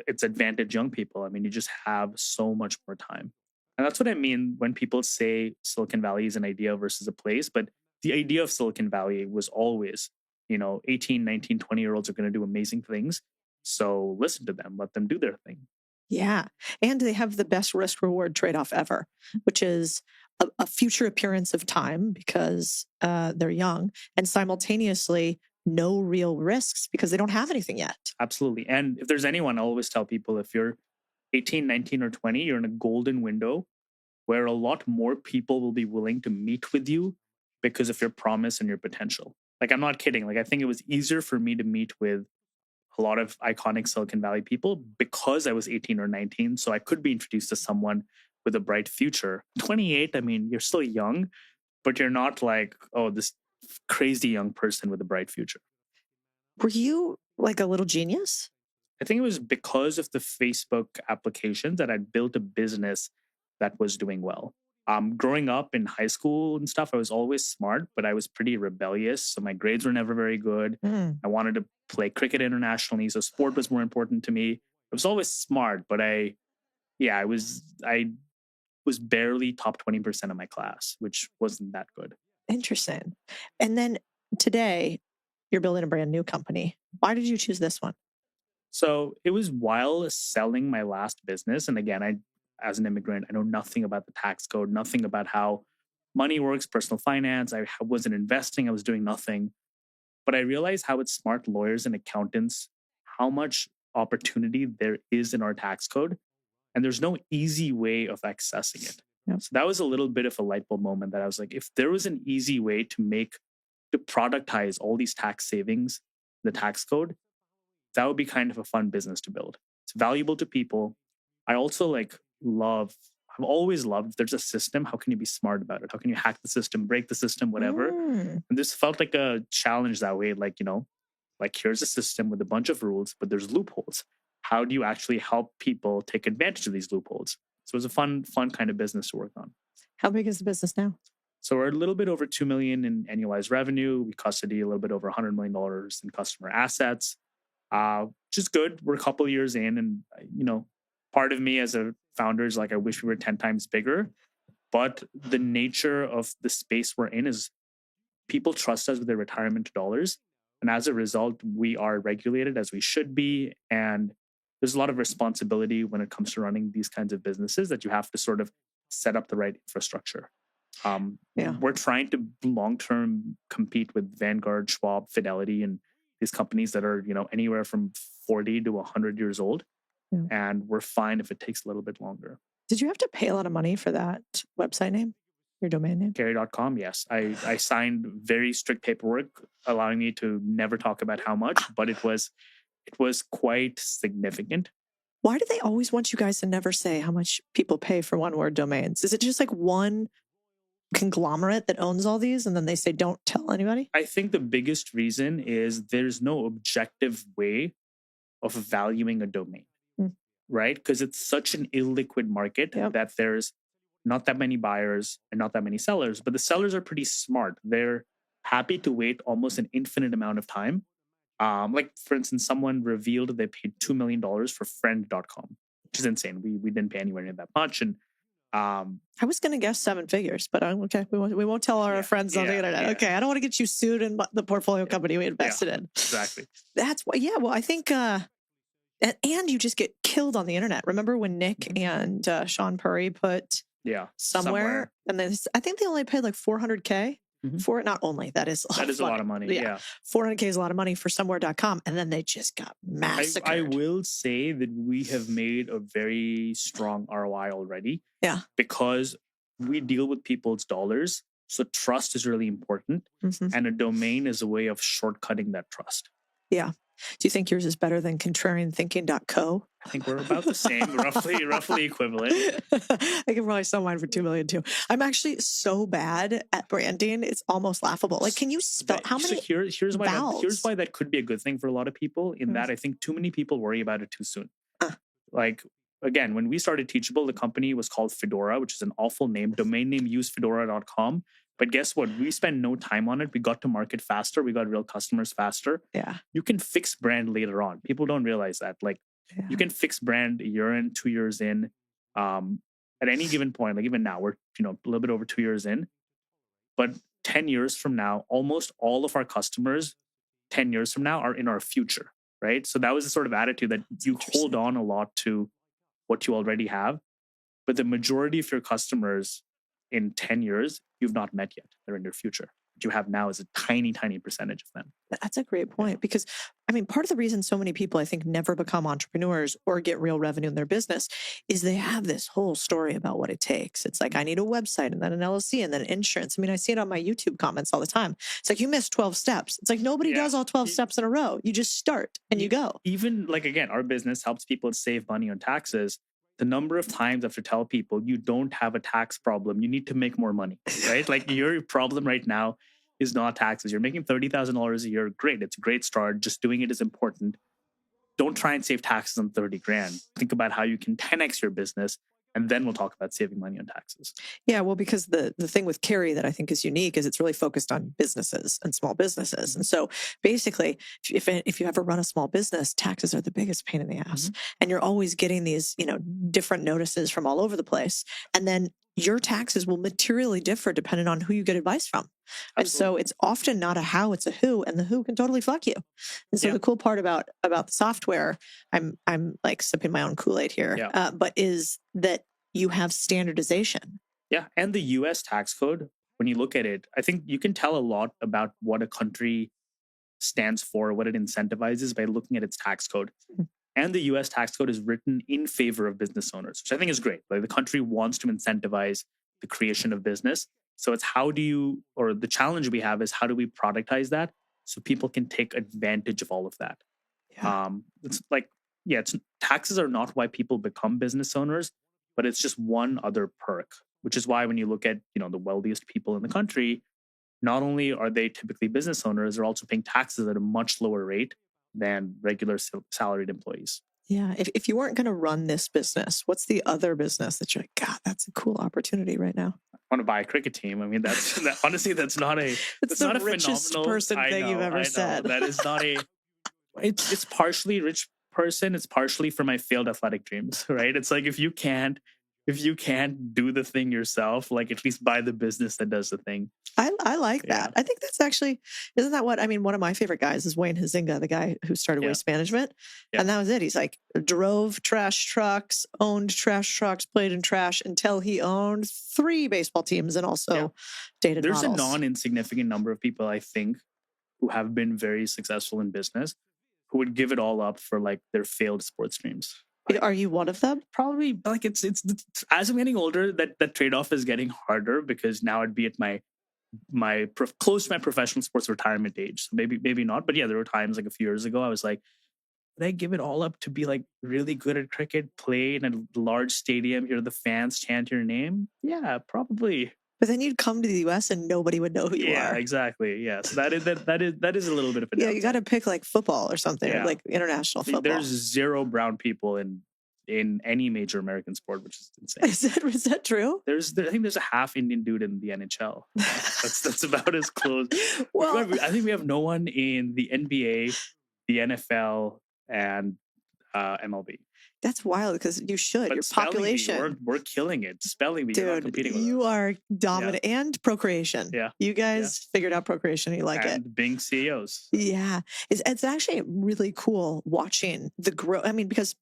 It's advantage young people. I mean, you just have so much more time. And that's what I mean when people say Silicon Valley is an idea versus a place. But the idea of Silicon Valley was always, 18, 19, 20-year-olds are going to do amazing things. So listen to them, let them do their thing. Yeah. And they have the best risk reward trade-off ever, which is a future appearance of time because they're young and simultaneously no real risks because they don't have anything yet. Absolutely. And if there's anyone, I always tell people, if you're 18, 19, or 20, you're in a golden window where a lot more people will be willing to meet with you because of your promise and your potential. Like, I'm not kidding. Like, I think it was easier for me to meet with a lot of iconic Silicon Valley people because I was 18 or 19. So I could be introduced to someone with a bright future. 28, I mean, you're still young, but you're not like, oh, this crazy young person with a bright future. Were you like a little genius? I think it was because of the Facebook applications that I'd built a business that was doing well. Growing up in high school and stuff, I was always smart, but I was pretty rebellious. So my grades were never very good. I wanted to play cricket internationally. So sport was more important to me. I was always smart, but I was barely top 20% of my class, which wasn't that good. Interesting. And then today, you're building a brand new company. Why did you choose this one? So it was while selling my last business. And again, as an immigrant, I know nothing about the tax code, nothing about how money works, personal finance. I wasn't investing. I was doing nothing. But I realized how with smart lawyers and accountants, how much opportunity there is in our tax code. And there's no easy way of accessing it. Yep. So that was a little bit of a light bulb moment that I was like, if there was an easy way to productize all these tax savings, the tax code, that would be kind of a fun business to build. It's valuable to people. I also I've always loved, if there's a system, how can you be smart about it? How can you hack the system, break the system, whatever? Mm. And this felt like a challenge that way. Like, like here's a system with a bunch of rules, but there's loopholes. How do you actually help people take advantage of these loopholes? So it was a fun kind of business to work on. How big is the business now? So we're a little bit over 2 million in annualized revenue. We custody a little bit over $100 million in customer assets, which is good. We're a couple of years in, and part of me as a founder is like, I wish we were 10 times bigger. But the nature of the space we're in is people trust us with their retirement dollars. And as a result, we are regulated as we should be. And there's a lot of responsibility when it comes to running these kinds of businesses that you have to sort of set up the right infrastructure. We're trying to long-term compete with Vanguard, Schwab, Fidelity, and these companies that are, anywhere from 40 to 100 years old. Yeah. And we're fine if it takes a little bit longer. Did you have to pay a lot of money for that website name, your domain name? Carry.com, yes. I signed very strict paperwork allowing me to never talk about how much, but it was quite significant. Why do they always want you guys to never say how much people pay for one-word domains? Is it just like one conglomerate that owns all these and then they say don't tell anybody? I think the biggest reason is there's no objective way of valuing a domain, right? Because it's such an illiquid market that there's not that many buyers and not that many sellers, but the sellers are pretty smart. They're happy to wait almost an infinite amount of time. Like, for instance, someone revealed they paid $2 million for friend.com, which is insane. We didn't pay anywhere near that much. And I was going to guess 7 figures, but okay, we won't tell our friends on the internet. Yeah. Okay, I don't want to get you sued in the portfolio company we invested in. Exactly. That's why. Yeah, well, I think, and you just get killed on the internet. Remember when Nick and Sean Purry put somewhere, and then I think they only paid like $400K for it. Not only that is a lot of money. Yeah. $400K is a lot of money for somewhere.com, and then they just got massacred. I will say that we have made a very strong ROI already. Yeah. Because we deal with people's dollars. So trust is really important. And a domain is a way of shortcutting that trust. Yeah. Do you think yours is better than contrarianthinking.co? I think we're about the same, roughly equivalent. I can probably sell mine for $2 million too. I'm actually so bad at branding; it's almost laughable. Like, can you spell how many? Here's why that could be a good thing for a lot of people. In that, I think too many people worry about it too soon. Like, again, when we started Teachable, the company was called Fedora, which is an awful name. Domain name usefedora.com. But guess what? We spent no time on it. We got to market faster. We got real customers faster. Yeah. You can fix brand later on. People don't realize that. Like, you can fix brand a year in, 2 years in. At any given point, like even now, we're a little bit over 2 years in. But 10 years from now, almost all of our customers 10 years from now are in our future, right? So that was the sort of attitude that you hold on a lot to what you already have. But the majority of your customers in 10 years, you've not met yet. They're in your future. What you have now is a tiny, tiny percentage of them. That's a great point because, I mean, part of the reason so many people, I think, never become entrepreneurs or get real revenue in their business is they have this whole story about what it takes. It's like, I need a website and then an LLC and then insurance. I mean, I see it on my YouTube comments all the time. It's like, you missed 12 steps. It's like, nobody does all 12 steps in a row. You just start and you go. Even like, again, our business helps people save money on taxes. The number of times I have to tell people you don't have a tax problem, you need to make more money, right? Like, your problem right now is not taxes. You're making $30,000 a year. Great. It's a great start. Just doing it is important. Don't try and save taxes on 30 grand. Think about how you can 10x your business. And then we'll talk about saving money on taxes. Yeah, well, because the thing with Carrie that I think is unique is it's really focused on businesses and small businesses. And so basically, if you ever run a small business, taxes are the biggest pain in the ass. And you're always getting these, different notices from all over the place. And then your taxes will materially differ depending on who you get advice from. Absolutely. And so it's often not a how, it's a who, and the who can totally fuck you. And so the cool part about the software, I'm like sipping my own Kool-Aid here, but is that you have standardization. Yeah. And the US tax code, when you look at it, I think you can tell a lot about what a country stands for, what it incentivizes by looking at its tax code. And the US tax code is written in favor of business owners, which I think is great. Like, the country wants to incentivize the creation of business. So it's the challenge we have is how do we productize that so people can take advantage of all of that? Yeah. It's like taxes are not why people become business owners, but it's just one other perk, which is why when you look at, the wealthiest people in the country, not only are they typically business owners, they're also paying taxes at a much lower rate than regular salaried employees. Yeah. If you weren't going to run this business, what's the other business that you're like, God, that's a cool opportunity right now? I want to buy a cricket team. I mean, honestly, that's not a, it's the richest person thing you've ever said. That is not a, it's partially rich person. It's partially for my failed athletic dreams, right? It's like, if you can't do the thing yourself, like at least buy the business that does the thing. I like that. I think that's actually, isn't that what, I mean, one of my favorite guys is Wayne Huizinga, the guy who started Waste Management. Yeah. And that was it. He's like, drove trash trucks, owned trash trucks, played in trash until he owned 3 baseball teams and also dated There's models. A non-insignificant number of people, I think, who have been very successful in business, who would give it all up for like their failed sports dreams. Are you one of them? Probably. Like it's as I'm getting older, that trade-off is getting harder, because now I'd be at close to my professional sports retirement age. So maybe not. But yeah, there were times like a few years ago, I was like, would I give it all up to be like really good at cricket, play in a large stadium, hear the fans chant your name? Yeah, probably. But then you'd come to the U.S. and nobody would know who you are. Yeah, exactly. Yeah, so that is a little bit of a downside. You got to pick like football or something, or like international football. There's 0 brown people in any major American sport, which is insane. Is that true? I think there's a half Indian dude in the NHL. That's about as close. Well, I think we have no one in the NBA, the NFL, and MLB. That's wild, because you should. Your population. We're killing it. Spelling bee, you're not competing with you us. are dominant. And procreation. Yeah. You guys figured out procreation. You like and it. Being CEOs. Yeah. It's actually really cool watching the growth. I mean, because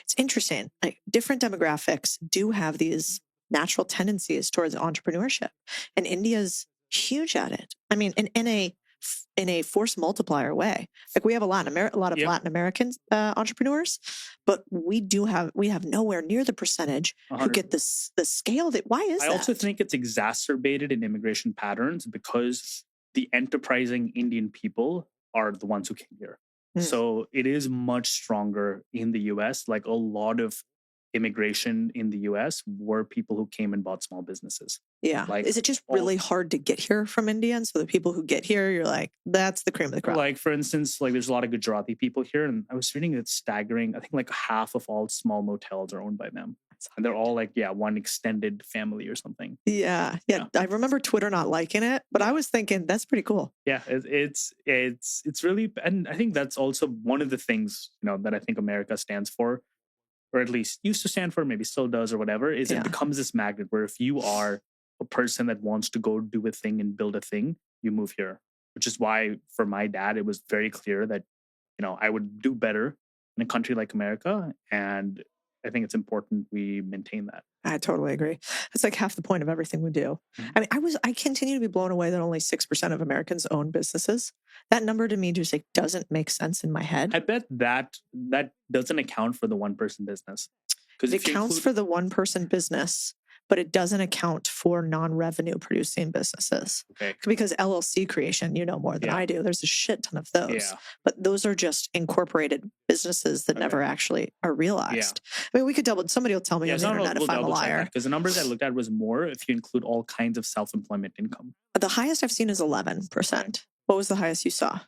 it's interesting. Like, different demographics do have these natural tendencies towards entrepreneurship. And India's huge at it. I mean, in a force multiplier way. Like, we have a lot of Latin American entrepreneurs, but we have nowhere near the percentage 100%. Who get the scale that. Why is that? I also think it's exacerbated in immigration patterns because the enterprising Indian people are the ones who came here. So it is much stronger in the US. Like, a lot of immigration in the US were people who came and bought small businesses. Yeah. Like, is it just really hard to get here from India? And so the people who get here, you're like, that's the cream of the crop. Like, for instance, like there's a lot of Gujarati people here. And I was reading it's staggering. I think like half of all small motels are owned by them. And they're all like, one extended family or something. Yeah. I remember Twitter not liking it, but I was thinking that's pretty cool. Yeah, it's really, and I think that's also one of the things, that I think America stands for, or at least used to stand for, maybe still does or whatever, is it becomes this magnet where if you are a person that wants to go do a thing and build a thing, you move here. Which is why for my dad, it was very clear that, I would do better in a country like America. And I think it's important we maintain that. I totally agree. It's like half the point of everything we do. I mean, I continue to be blown away that only 6% of Americans own businesses. That number to me just like doesn't make sense in my head. I bet that doesn't account for the one-person business. Because it counts for the one-person business, but it doesn't account for non-revenue producing businesses. Okay. Because LLC creation, more than I do. There's a shit ton of those. Yeah. But those are just incorporated businesses that never actually are realized. Yeah. I mean, we could somebody will tell me on the internet if I'm a liar. Because the numbers I looked at was more if you include all kinds of self-employment income. The highest I've seen is 11%. Okay. What was the highest you saw?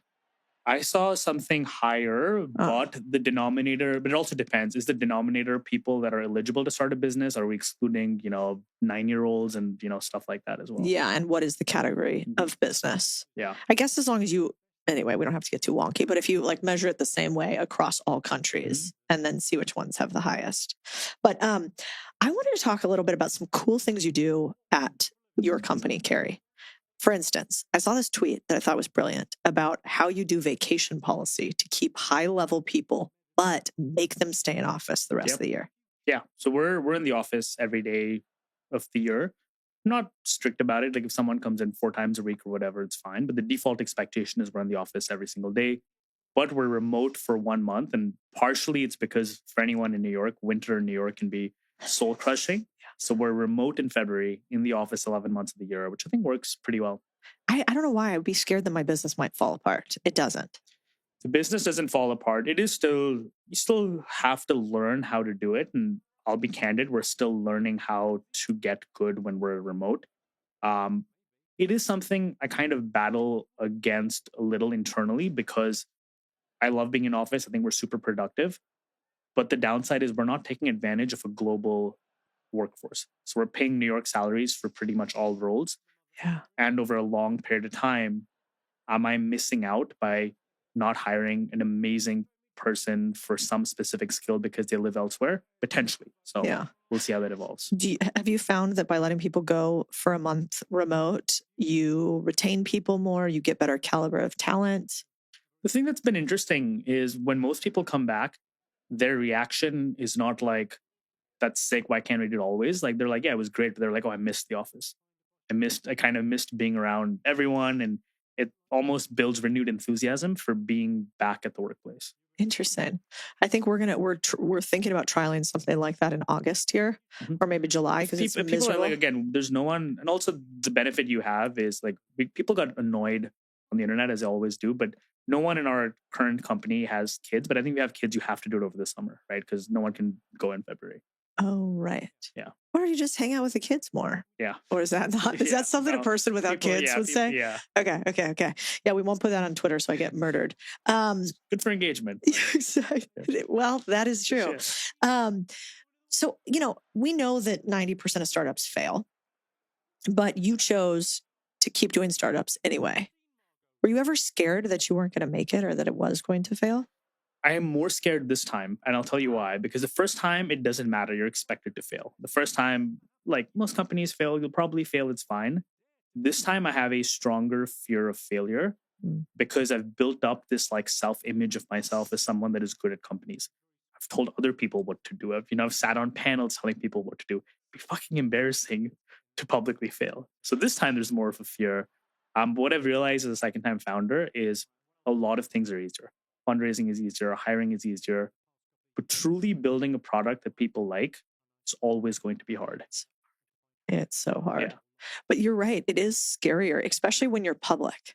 I saw something higher, but the denominator, but it also depends. Is the denominator people that are eligible to start a business? Are we excluding, 9-year-olds and, stuff like that as well? Yeah. And what is the category of business? Yeah. I guess as long as anyway, we don't have to get too wonky, but if you measure it the same way across all countries and then see which ones have the highest. But I wanted to talk a little bit about some cool things you do at your company, Carrie. For instance, I saw this tweet that I thought was brilliant about how you do vacation policy to keep high-level people, but make them stay in office the rest of the year. Yeah. So we're in the office every day of the year. I'm not strict about it. Like if someone comes in 4 times a week or whatever, it's fine. But the default expectation is we're in the office every single day. But we're remote for 1 month. And partially it's because for anyone in New York, winter in New York can be soul crushing. So we're remote in February, in the office 11 months of the year, which I think works pretty well. I don't know why I would be scared that my business might fall apart. It doesn't. the business doesn't fall apart. It is still, you still have to learn how to do it. And I'll be candid, we're still learning how to get good when we're remote. It is something I kind of battle against a little internally because I love being in office. I think we're super productive. But the downside is we're not taking advantage of a global workforce. So we're paying New York salaries for pretty much all roles. Yeah. And over a long period of time, am I missing out by not hiring an amazing person for some specific skill because they live elsewhere? Potentially. So Yeah. we'll see how that evolves. Have you found that by letting people go for a month remote, you retain people more, you get better caliber of talent? The thing that's been interesting is when most people come back, their reaction is not like, that's sick, why can't we do it always? Like, they're like, yeah, it was great. But they're like, oh, I missed the office. I kind of missed being around everyone. And it almost builds renewed enthusiasm for being back at the workplace. Interesting. I think we're thinking about trialing something like that in August here, or maybe July, because it's people miserable. are like, again, there's no one, and also the benefit you have is like people got annoyed on the internet as they always do, but no one in our current company has kids. But I think if you have kids, you have to do it over the summer, right? Because no one can go in February. Oh, right. Yeah. Or do you just hang out with the kids more? Yeah. Or is that not? Is that something a person without kids would say? Yeah. Okay. Yeah, we won't put that on Twitter, so I get murdered. Good for engagement. Exactly. Well, that is true. So, we know that 90% of startups fail, but you chose to keep doing startups anyway. Were you ever scared that you weren't going to make it or that it was going to fail? I am more scared this time, and I'll tell you why. Because the first time, it doesn't matter. You're expected to fail. The first time, like most companies fail, you'll probably fail. It's fine. This time, I have a stronger fear of failure because I've built up this like self-image of myself as someone that is good at companies. I've told other people what to do. I've sat on panels telling people what to do. It'd be fucking embarrassing to publicly fail. So this time, there's more of a fear. What I've realized as a second-time founder is a lot of things are easier. Fundraising is easier, hiring is easier, but truly building a product that people like is always going to be hard. It's so hard. Yeah. But you're right. It is scarier, especially when you're public.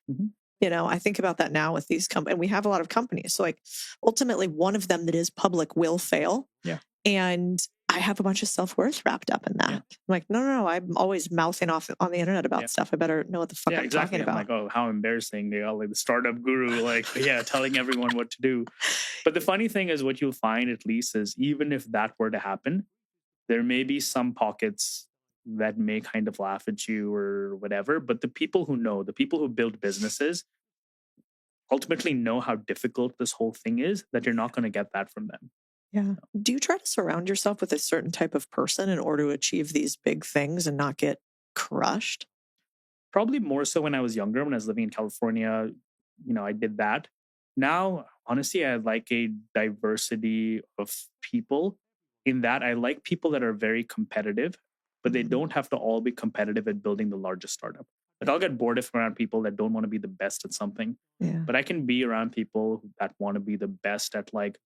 I think about that now with these companies, and we have a lot of companies. So like ultimately one of them that is public will fail. Yeah. And I have a bunch of self-worth wrapped up in that. Yeah. I'm like, no. I'm always mouthing off on the internet about stuff. I better know what the fuck I'm talking about. I'm like, oh, how embarrassing. They are like the startup guru, telling everyone what to do. But the funny thing is what you'll find at least is even if that were to happen, there may be some pockets that may kind of laugh at you or whatever. But the people who know, the people who build businesses ultimately know how difficult this whole thing is, that you're not going to get that from them. Yeah. Do you try to surround yourself with a certain type of person in order to achieve these big things and not get crushed? Probably more so when I was younger, when I was living in California, I did that. Now, honestly, I like a diversity of people in that I like people that are very competitive, but they don't have to all be competitive at building the largest startup. Like I'll get bored if I'm around people that don't want to be the best at something, but I can be around people that want to be the best at like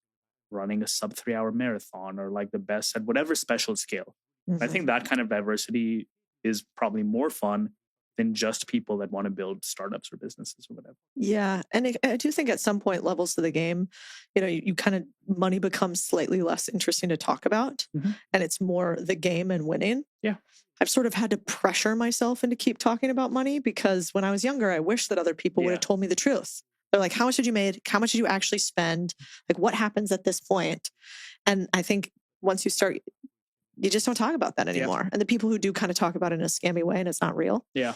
running a sub 3-hour marathon or like the best at whatever special skill. I think that kind of diversity is probably more fun than just people that want to build startups or businesses or whatever. Yeah. And I do think at some point levels to the game, you kind of, money becomes slightly less interesting to talk about and it's more the game and winning. Yeah. I've sort of had to pressure myself into keep talking about money because when I was younger, I wish that other people would have told me the truth. They're like, how much did you make? How much did you actually spend? Like, what happens at this point? And I think once you start, you just don't talk about that anymore. Yeah. And the people who do kind of talk about it in a scammy way and it's not real. Yeah.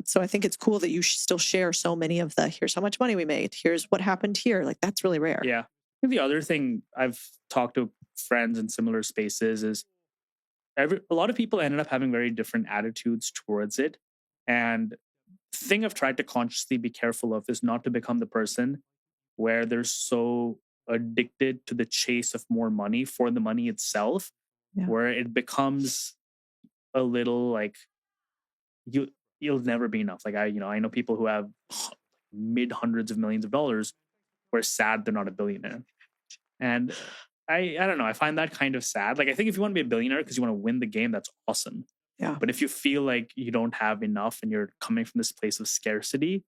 So I think it's cool that you still share so many of here's how much money we made. Here's what happened here. Like, that's really rare. Yeah. The other thing I've talked to friends in similar spaces is a lot of people ended up having very different attitudes towards it. And the thing I've tried to consciously be careful of is not to become the person where they're so addicted to the chase of more money for the money itself, where it becomes a little like you'll never be enough. Like I know people who have mid hundreds of millions of dollars who are sad they're not a billionaire. And I don't know. I find that kind of sad. Like I think if you want to be a billionaire because you want to win the game, that's awesome. Yeah. But if you feel like you don't have enough and you're coming from this place of scarcity,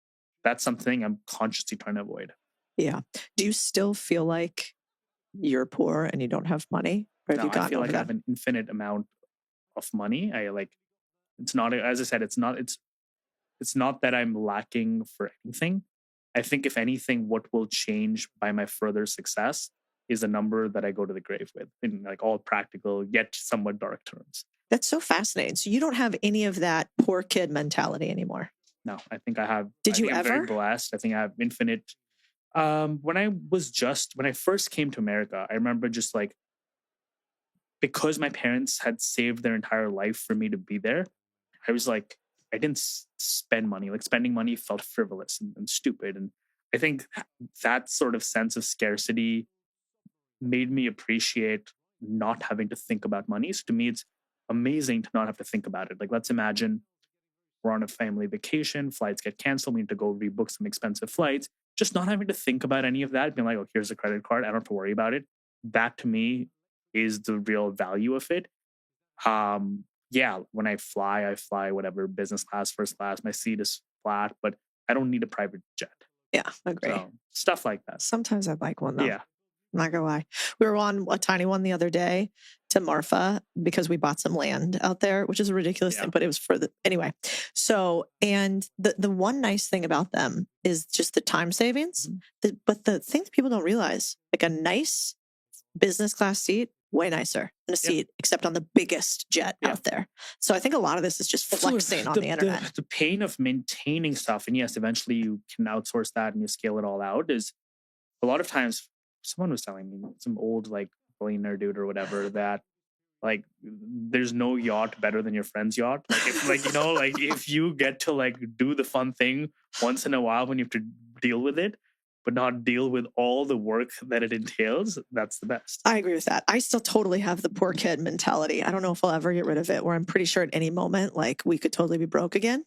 that's something I'm consciously trying to avoid. Yeah. Do you still feel like you're poor and you don't have money? Or have Now you I gotten feel over like I that? have an infinite amount of money. I like it's not as I said, it's not that I'm lacking for anything. I think if anything, what will change by my further success is a number that I go to the grave with in like all practical yet somewhat dark terms. That's so fascinating. So you don't have any of that poor kid mentality anymore. No, I think I have. Did I you think I'm very ever? blessed. I think I have infinite. When I first came to America, I remember just like because my parents had saved their entire life for me to be there. I was like, I didn't spend money. Like spending money felt frivolous and stupid. And I think that sort of sense of scarcity made me appreciate not having to think about money. So to me, it's amazing to not have to think about it. Like, let's imagine we're on a family vacation, flights get canceled, we need to go rebook some expensive flights. Just not having to think about any of that, being like, oh, here's a credit card, I don't have to worry about it. That to me is the real value of it. Yeah, when I fly whatever business class, first class. My seat is flat, but I don't need a private jet. Yeah, agree. So stuff like that. Sometimes I'd like one though. Yeah. I'm not gonna lie. We were on a tiny one the other day to Marfa because we bought some land out there, which is a ridiculous Yeah. thing, but it was for the anyway. So, and the one nice thing about them is just the time savings. But the thing that people don't realize, like a nice business class seat, way nicer than a seat, except on the biggest jet out there. So I think a lot of this is just flexing on the internet. The pain of maintaining stuff, and yes, eventually you can outsource that and you scale it all out, is a lot of times someone was telling me, some old like billionaire dude or whatever, that like there's no yacht better than your friend's yacht. Like if like like if you get to like do the fun thing once in a while when you have to deal with it, but not deal with all the work that it entails, that's the best. I agree with that. I still totally have the poor kid mentality. I don't know if I'll ever get rid of it, where I'm pretty sure at any moment, like we could totally be broke again.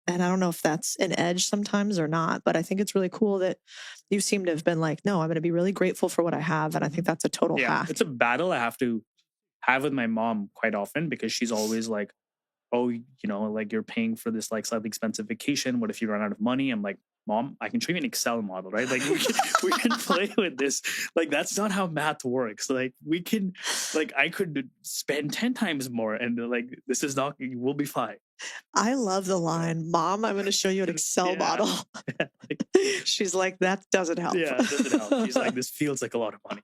And I don't know if that's an edge sometimes or not, but I think it's really cool that you seem to have been like, no, I'm going to be really grateful for what I have. And I think that's a total hack. It's a battle I have to have with my mom quite often because she's always like, oh, like you're paying for this like slightly expensive vacation. What if you run out of money? I'm like, Mom, I can show you an Excel model, right? Like we can play with this. Like that's not how math works. Like we can, like I could spend 10 times more, and like this is not. We'll be fine. I love the line, Mom, I'm going to show you an Excel model. She's like, that doesn't help. Yeah, it doesn't help. She's like, this feels like a lot of money.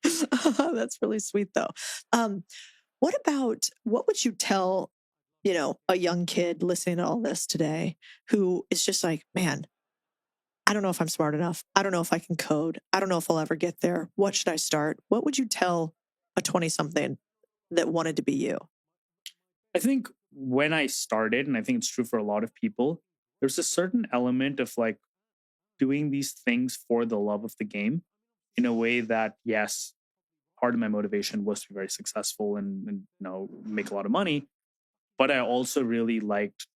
That's really sweet, though. What would you tell, a young kid listening to all this today who is just like, man, I don't know if I'm smart enough. I don't know if I can code. I don't know if I'll ever get there. What should I start? What would you tell a 20-something that wanted to be you? I think when I started, and I think it's true for a lot of people, there's a certain element of like doing these things for the love of the game in a way that, yes, part of my motivation was to be very successful and make a lot of money. But I also really liked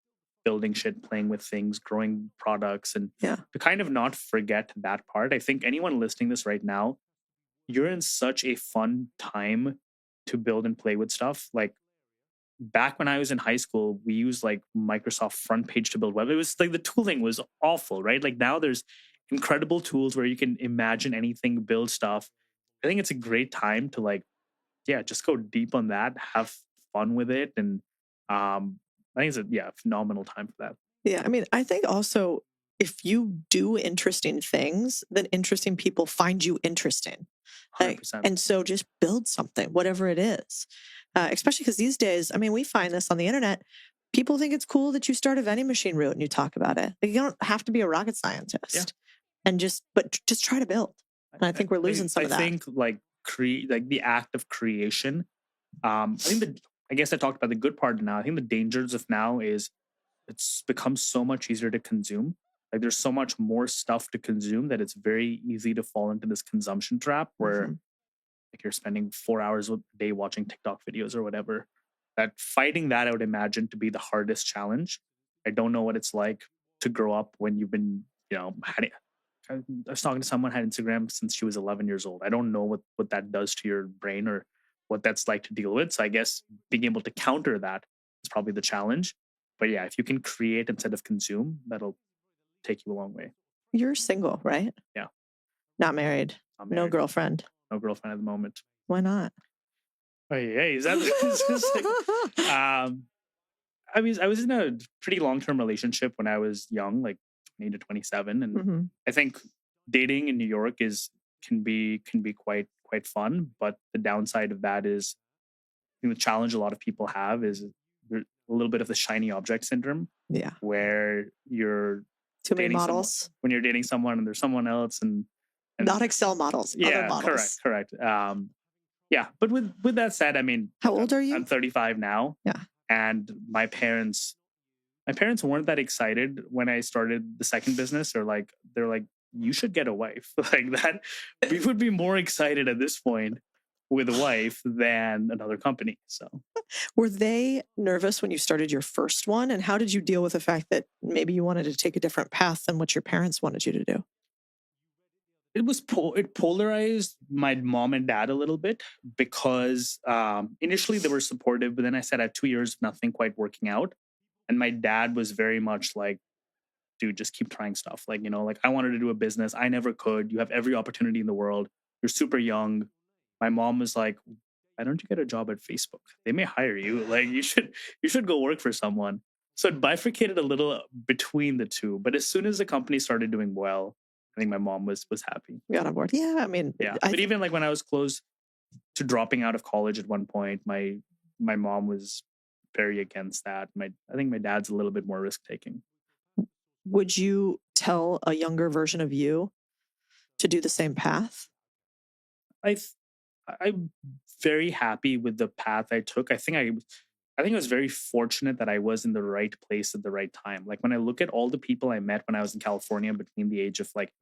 building shit, playing with things, growing products, and to kind of not forget that part. I think anyone listening to this right now, you're in such a fun time to build and play with stuff. Like back when I was in high school, we used like Microsoft Front Page to build web. It was like the tooling was awful, right? Like now there's incredible tools where you can imagine anything, build stuff. I think it's a great time to like, just go deep on that, have fun with it. And I think it's a phenomenal time for that. Yeah. I mean, I think also if you do interesting things, then interesting people find you interesting. 100%. And so just build something, whatever it is. Especially because these days, I mean, we find this on the internet. People think it's cool that you start a vending machine route and you talk about it. Like, you don't have to be a rocket scientist, but just try to build. And I think we're losing some of that. I think like the act of creation. I guess I talked about the good part now. I think the dangers of now is it's become so much easier to consume. Like there's so much more stuff to consume that it's very easy to fall into this consumption trap where like you're spending 4 hours a day watching TikTok videos or whatever. That fighting that, I would imagine, to be the hardest challenge. I don't know what it's like to grow up when you've been, I was talking to someone who had Instagram since she was 11 years old. I don't know what that does to your brain or what that's like to deal with. So I guess being able to counter that is probably the challenge. But yeah, if you can create instead of consume, that'll take you a long way. You're single, right? Yeah. Not married. Not No married. girlfriend. No girlfriend at the moment. Why not? Hey, is that I mean, I was in a pretty long-term relationship when I was young, like 20 to 27, and Mhm. I think dating in New York can be quite fun, but the downside of that is, the challenge a lot of people have is a little bit of the shiny object syndrome, Yeah. where you're Too many dating someone models. when you're dating someone and there's someone else, and Not Excel models. Other yeah, models. correct. Yeah, but with that said, I mean, How old are you? I'm 35 now. Yeah. And my parents weren't that excited when I started the second business. They're like, you should get a wife. Like that, we would be more excited at this point with a wife than another company. So Were they nervous when you started your first one? And how did you deal with the fact that maybe you wanted to take a different path than what your parents wanted you to do? it polarized my mom and dad a little bit, because initially they were supportive, but then I said I had 2 years of nothing quite working out, and my dad was very much like, dude, just keep trying stuff. Like, like I wanted to do a business. I never could. You have every opportunity in the world. You're super young. My mom was like, why don't you get a job at Facebook? They may hire you. Like you should go work for someone. So it bifurcated a little between the two. But as soon as the company started doing well, I think my mom was happy. Got on board. Yeah. I mean, Yeah. But even like when I was close to dropping out of college at one point, my mom was very against that. I think my dad's a little bit more risk taking. would you tell a younger version of you to do the same path? I'm very happy with the path I took. I think I was very fortunate that I was in the right place at the right time. Like when I look at all the people I met when I was in California between the age of like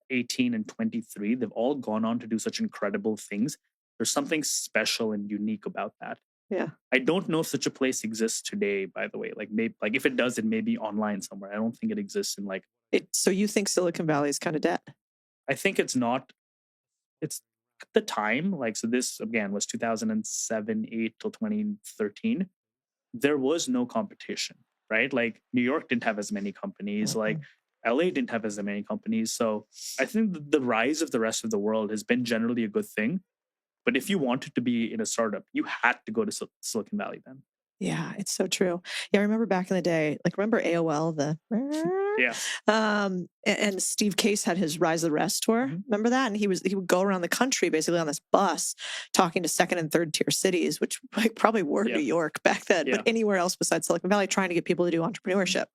18 and 23, they've all gone on to do such incredible things. There's something special and unique about that. Yeah. I don't know if such a place exists today, by the way. Like maybe, like if it does, it may be online somewhere. I don't think it exists in like So you think Silicon Valley is kind of dead? I think it's not. It's at the time, like, so this again was 2007, 8 till 2013. There was no competition, right? Like New York didn't have as many companies, like LA didn't have as many companies. So I think the rise of the rest of the world has been generally a good thing. But if you wanted to be in a startup, you had to go to Silicon Valley then. Yeah, it's so true. Yeah, I remember back in the day, like remember AOL, Yeah. And Steve Case had his Rise of the Rest tour. Mm-hmm. Remember that? And he would go around the country basically on this bus talking to second and third tier cities, which like probably were New York back then, but anywhere else besides Silicon Valley, trying to get people to do entrepreneurship.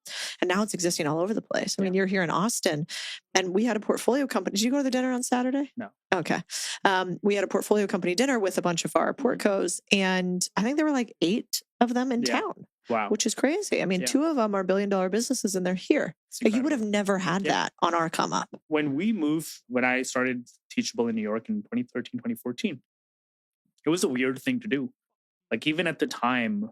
And now it's existing all over the place. I mean, you're here in Austin, and we had a portfolio company. Did you go to the dinner on Saturday? No. Okay. We had a portfolio company dinner with a bunch of our portcos, and I think there were like 8 of them in town. Wow. Which is crazy. I mean, 2 of them are billion-dollar businesses and they're here. Like you would have never had that on our come up. When I started Teachable in New York in 2013, 2014, it was a weird thing to do. Like even at the time,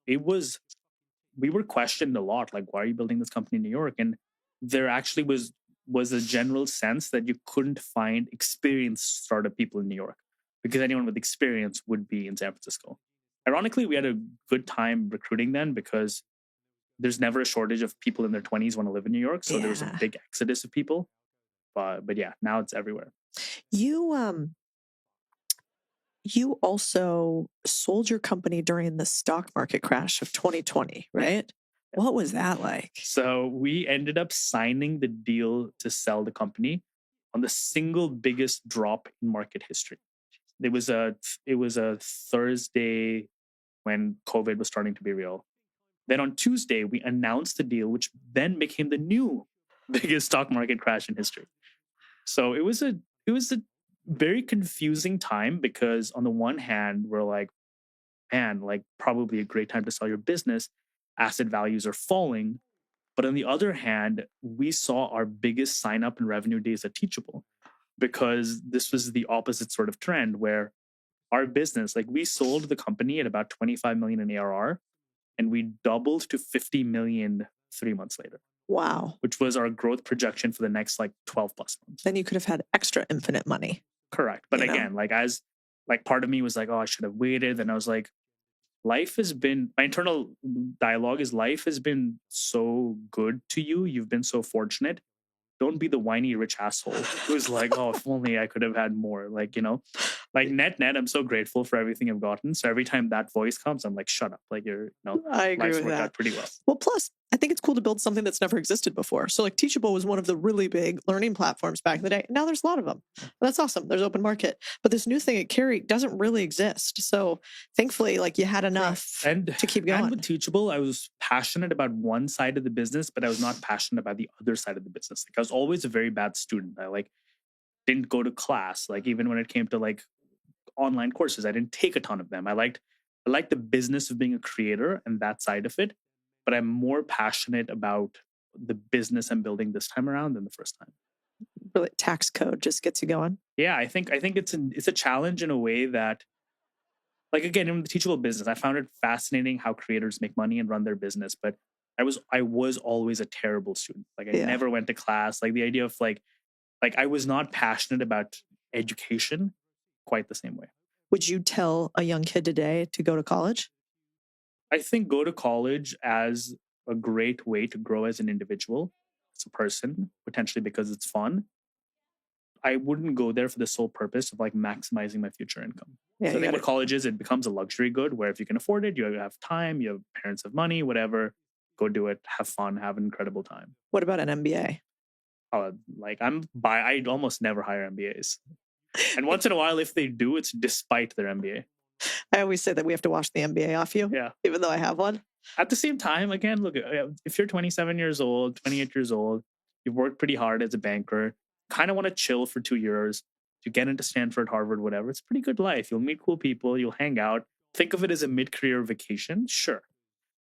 we were questioned a lot. Like, why are you building this company in New York? And there actually was a general sense that you couldn't find experienced startup people in New York, because anyone with experience would be in San Francisco. Ironically, we had a good time recruiting then, because there's never a shortage of people in their 20s want to live in New York. So there was a big exodus of people. But yeah, now it's everywhere. You also sold your company during the stock market crash of 2020, right? What was that like? So we ended up signing the deal to sell the company on the single biggest drop in market history. It was a Thursday when COVID was starting to be real. Then on Tuesday, we announced the deal, which then became the new biggest stock market crash in history. So it was a very confusing time, because on the one hand, we're like, man, like probably a great time to sell your business. Asset values are falling. But on the other hand, we saw our biggest sign up and revenue days at Teachable, because this was the opposite sort of trend where our business, like we sold the company at about 25 million in ARR, and we doubled to 50 million 3 months later. Wow. Which was our growth projection for the next like 12 plus months. Then you could have had extra infinite money. Correct. But again, like part of me was like, oh, I should have waited. And I was like, my internal dialogue is life has been so good to you. You've been so fortunate don't be the whiny rich asshole who's like, oh, if only I could have had more. Like, like net, I'm so grateful for everything I've gotten. So every time that voice comes, I'm like, shut up. Like, I agree life's with worked that. out pretty well. Well, plus, I think it's cool to build something that's never existed before. So, like, Teachable was one of the really big learning platforms back in the day. Now there's a lot of them. That's awesome. There's open market. But this new thing at Carey doesn't really exist. So, thankfully, like, you had enough to keep going. And with Teachable, I was passionate about one side of the business, but I was not passionate about the other side of the business. Like, I was always a very bad student. I didn't go to class. Like, even when it came to like online courses, I didn't take a ton of them. I liked the business of being a creator and that side of it, but I'm more passionate about the business I'm building this time around than the first time. Really, tax code just gets you going. Yeah, I think it's a challenge in a way that, like, again, in the Teachable business, I found it fascinating how creators make money and run their business, but I was always a terrible student. Like, I never went to class. Like, the idea of like I was not passionate about education quite the same way. Would you tell a young kid today to go to college? I think go to college as a great way to grow as an individual, as a person, potentially because it's fun. I wouldn't go there for the sole purpose of like maximizing my future income. Yeah, so I think what college is, it becomes a luxury good where if you can afford it, you have time, your parents have money, whatever, go do it, have fun, have an incredible time. What about an MBA? I almost never hire MBAs. And once in a while, if they do, it's despite their MBA. I always say that we have to wash the MBA off you, even though I have one. At the same time, again, look, if you're 27 years old, 28 years old, you've worked pretty hard as a banker, kind of want to chill for 2 years, to get into Stanford, Harvard, whatever, it's a pretty good life. You'll meet cool people, you'll hang out. Think of it as a mid-career vacation, sure.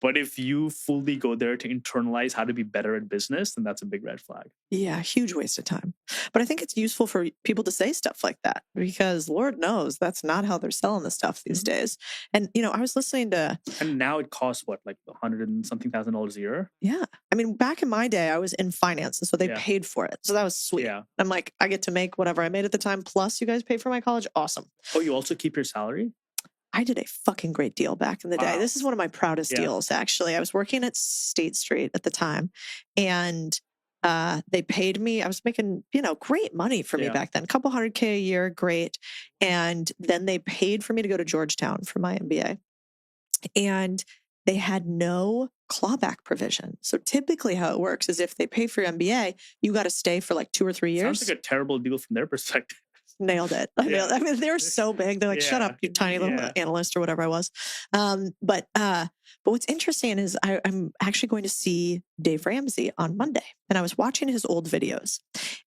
But if you fully go there to internalize how to be better at business, then that's a big red flag. Yeah, huge waste of time. But I think it's useful for people to say stuff like that because Lord knows that's not how they're selling the stuff these days. And, I was listening to... And now it costs what, like $100 and something thousand a year? Yeah. I mean, back in my day, I was in finance. And so they paid for it. So that was sweet. Yeah. I'm like, I get to make whatever I made at the time. Plus you guys pay for my college. Awesome. Oh, you also keep your salary? I did a fucking great deal back in the day. Wow. This is one of my proudest deals, actually. I was working at State Street at the time, and they paid me. I was making, great money for me back then, a couple $100K a year, great. And then they paid for me to go to Georgetown for my MBA. And they had no clawback provision. So typically how it works is if they pay for your MBA, you got to stay for like 2 or 3 years. Sounds like a terrible deal from their perspective. Nailed it. I mean, they're so big. They're like, shut up, you tiny little analyst or whatever I was. But what's interesting is I'm actually going to see Dave Ramsey on Monday. And I was watching his old videos.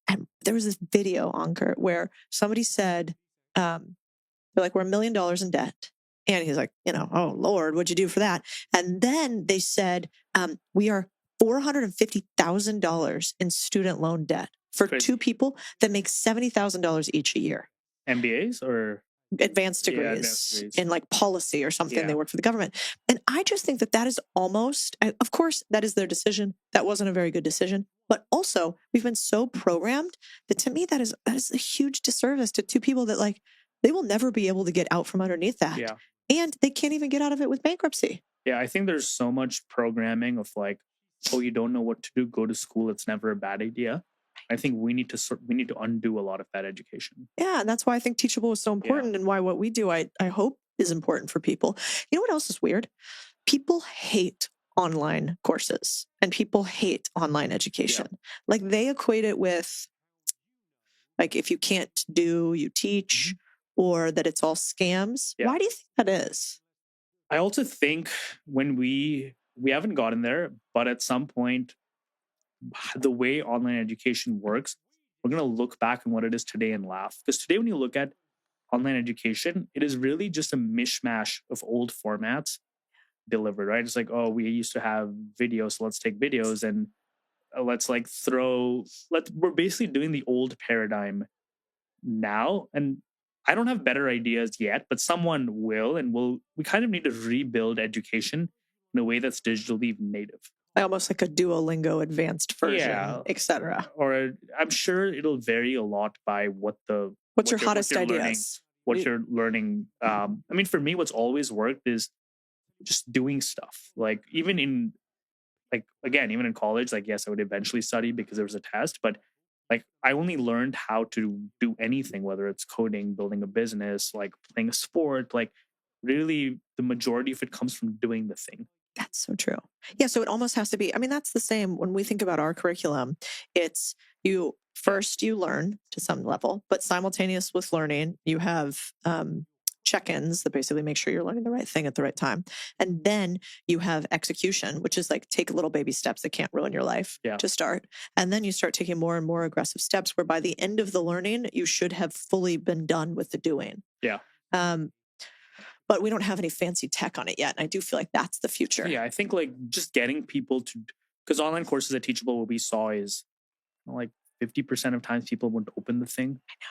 And there was this video on Kurt where somebody said, they're like, we're $1 million in debt. And he's like, oh, Lord, what'd you do for that? And then they said, we are $450,000 in student loan debt for two people that make $70,000 each a year. MBAs or advanced degrees in like policy or something. They work for the government. And I just think that is almost, of course, that is their decision. That wasn't a very good decision. But also, we've been so programmed that to me, that is a huge disservice to two people that like, they will never be able to get out from underneath that. Yeah. And they can't even get out of it with bankruptcy. Yeah, I think there's so much programming of like, oh, you don't know what to do, go to school. It's never a bad idea. I think we need to undo a lot of that education. Yeah, and that's why I think Teachable is so important and why what we do, I hope, is important for people. You know what else is weird? People hate online courses and people hate online education. Yeah. Like they equate it with like if you can't do, you teach, or that it's all scams. Yeah. Why do you think that is? I also think when we haven't gotten there, but at some point, the way online education works, we're going to look back on what it is today and laugh. Because today, when you look at online education, it is really just a mishmash of old formats delivered, right? It's like, oh, we used to have videos, so let's take videos and we're basically doing the old paradigm now. And I don't have better ideas yet, but someone will, and we kind of need to rebuild education in a way that's digitally native. Almost like a Duolingo advanced version, etc. Or I'm sure it'll vary a lot by what's your hottest ideas? What you're learning. I mean, for me, what's always worked is just doing stuff. Like even in like, again, even in college, like, yes, I would eventually study because there was a test, but like, I only learned how to do anything, whether it's coding, building a business, like playing a sport, like really the majority of it comes from doing the thing. That's so true. Yeah. So it almost has to be, I mean, that's the same when we think about our curriculum. It's you first, you learn to some level, but simultaneous with learning, you have check-ins that basically make sure you're learning the right thing at the right time. And then you have execution, which is like take little baby steps that can't ruin your life to start. And then you start taking more and more aggressive steps where by the end of the learning, you should have fully been done with the doing. Yeah. But we don't have any fancy tech on it yet. And I do feel like that's the future. Yeah, I think like just getting people to, because online courses at Teachable, what we saw is like 50% of times people wouldn't open the thing. I know.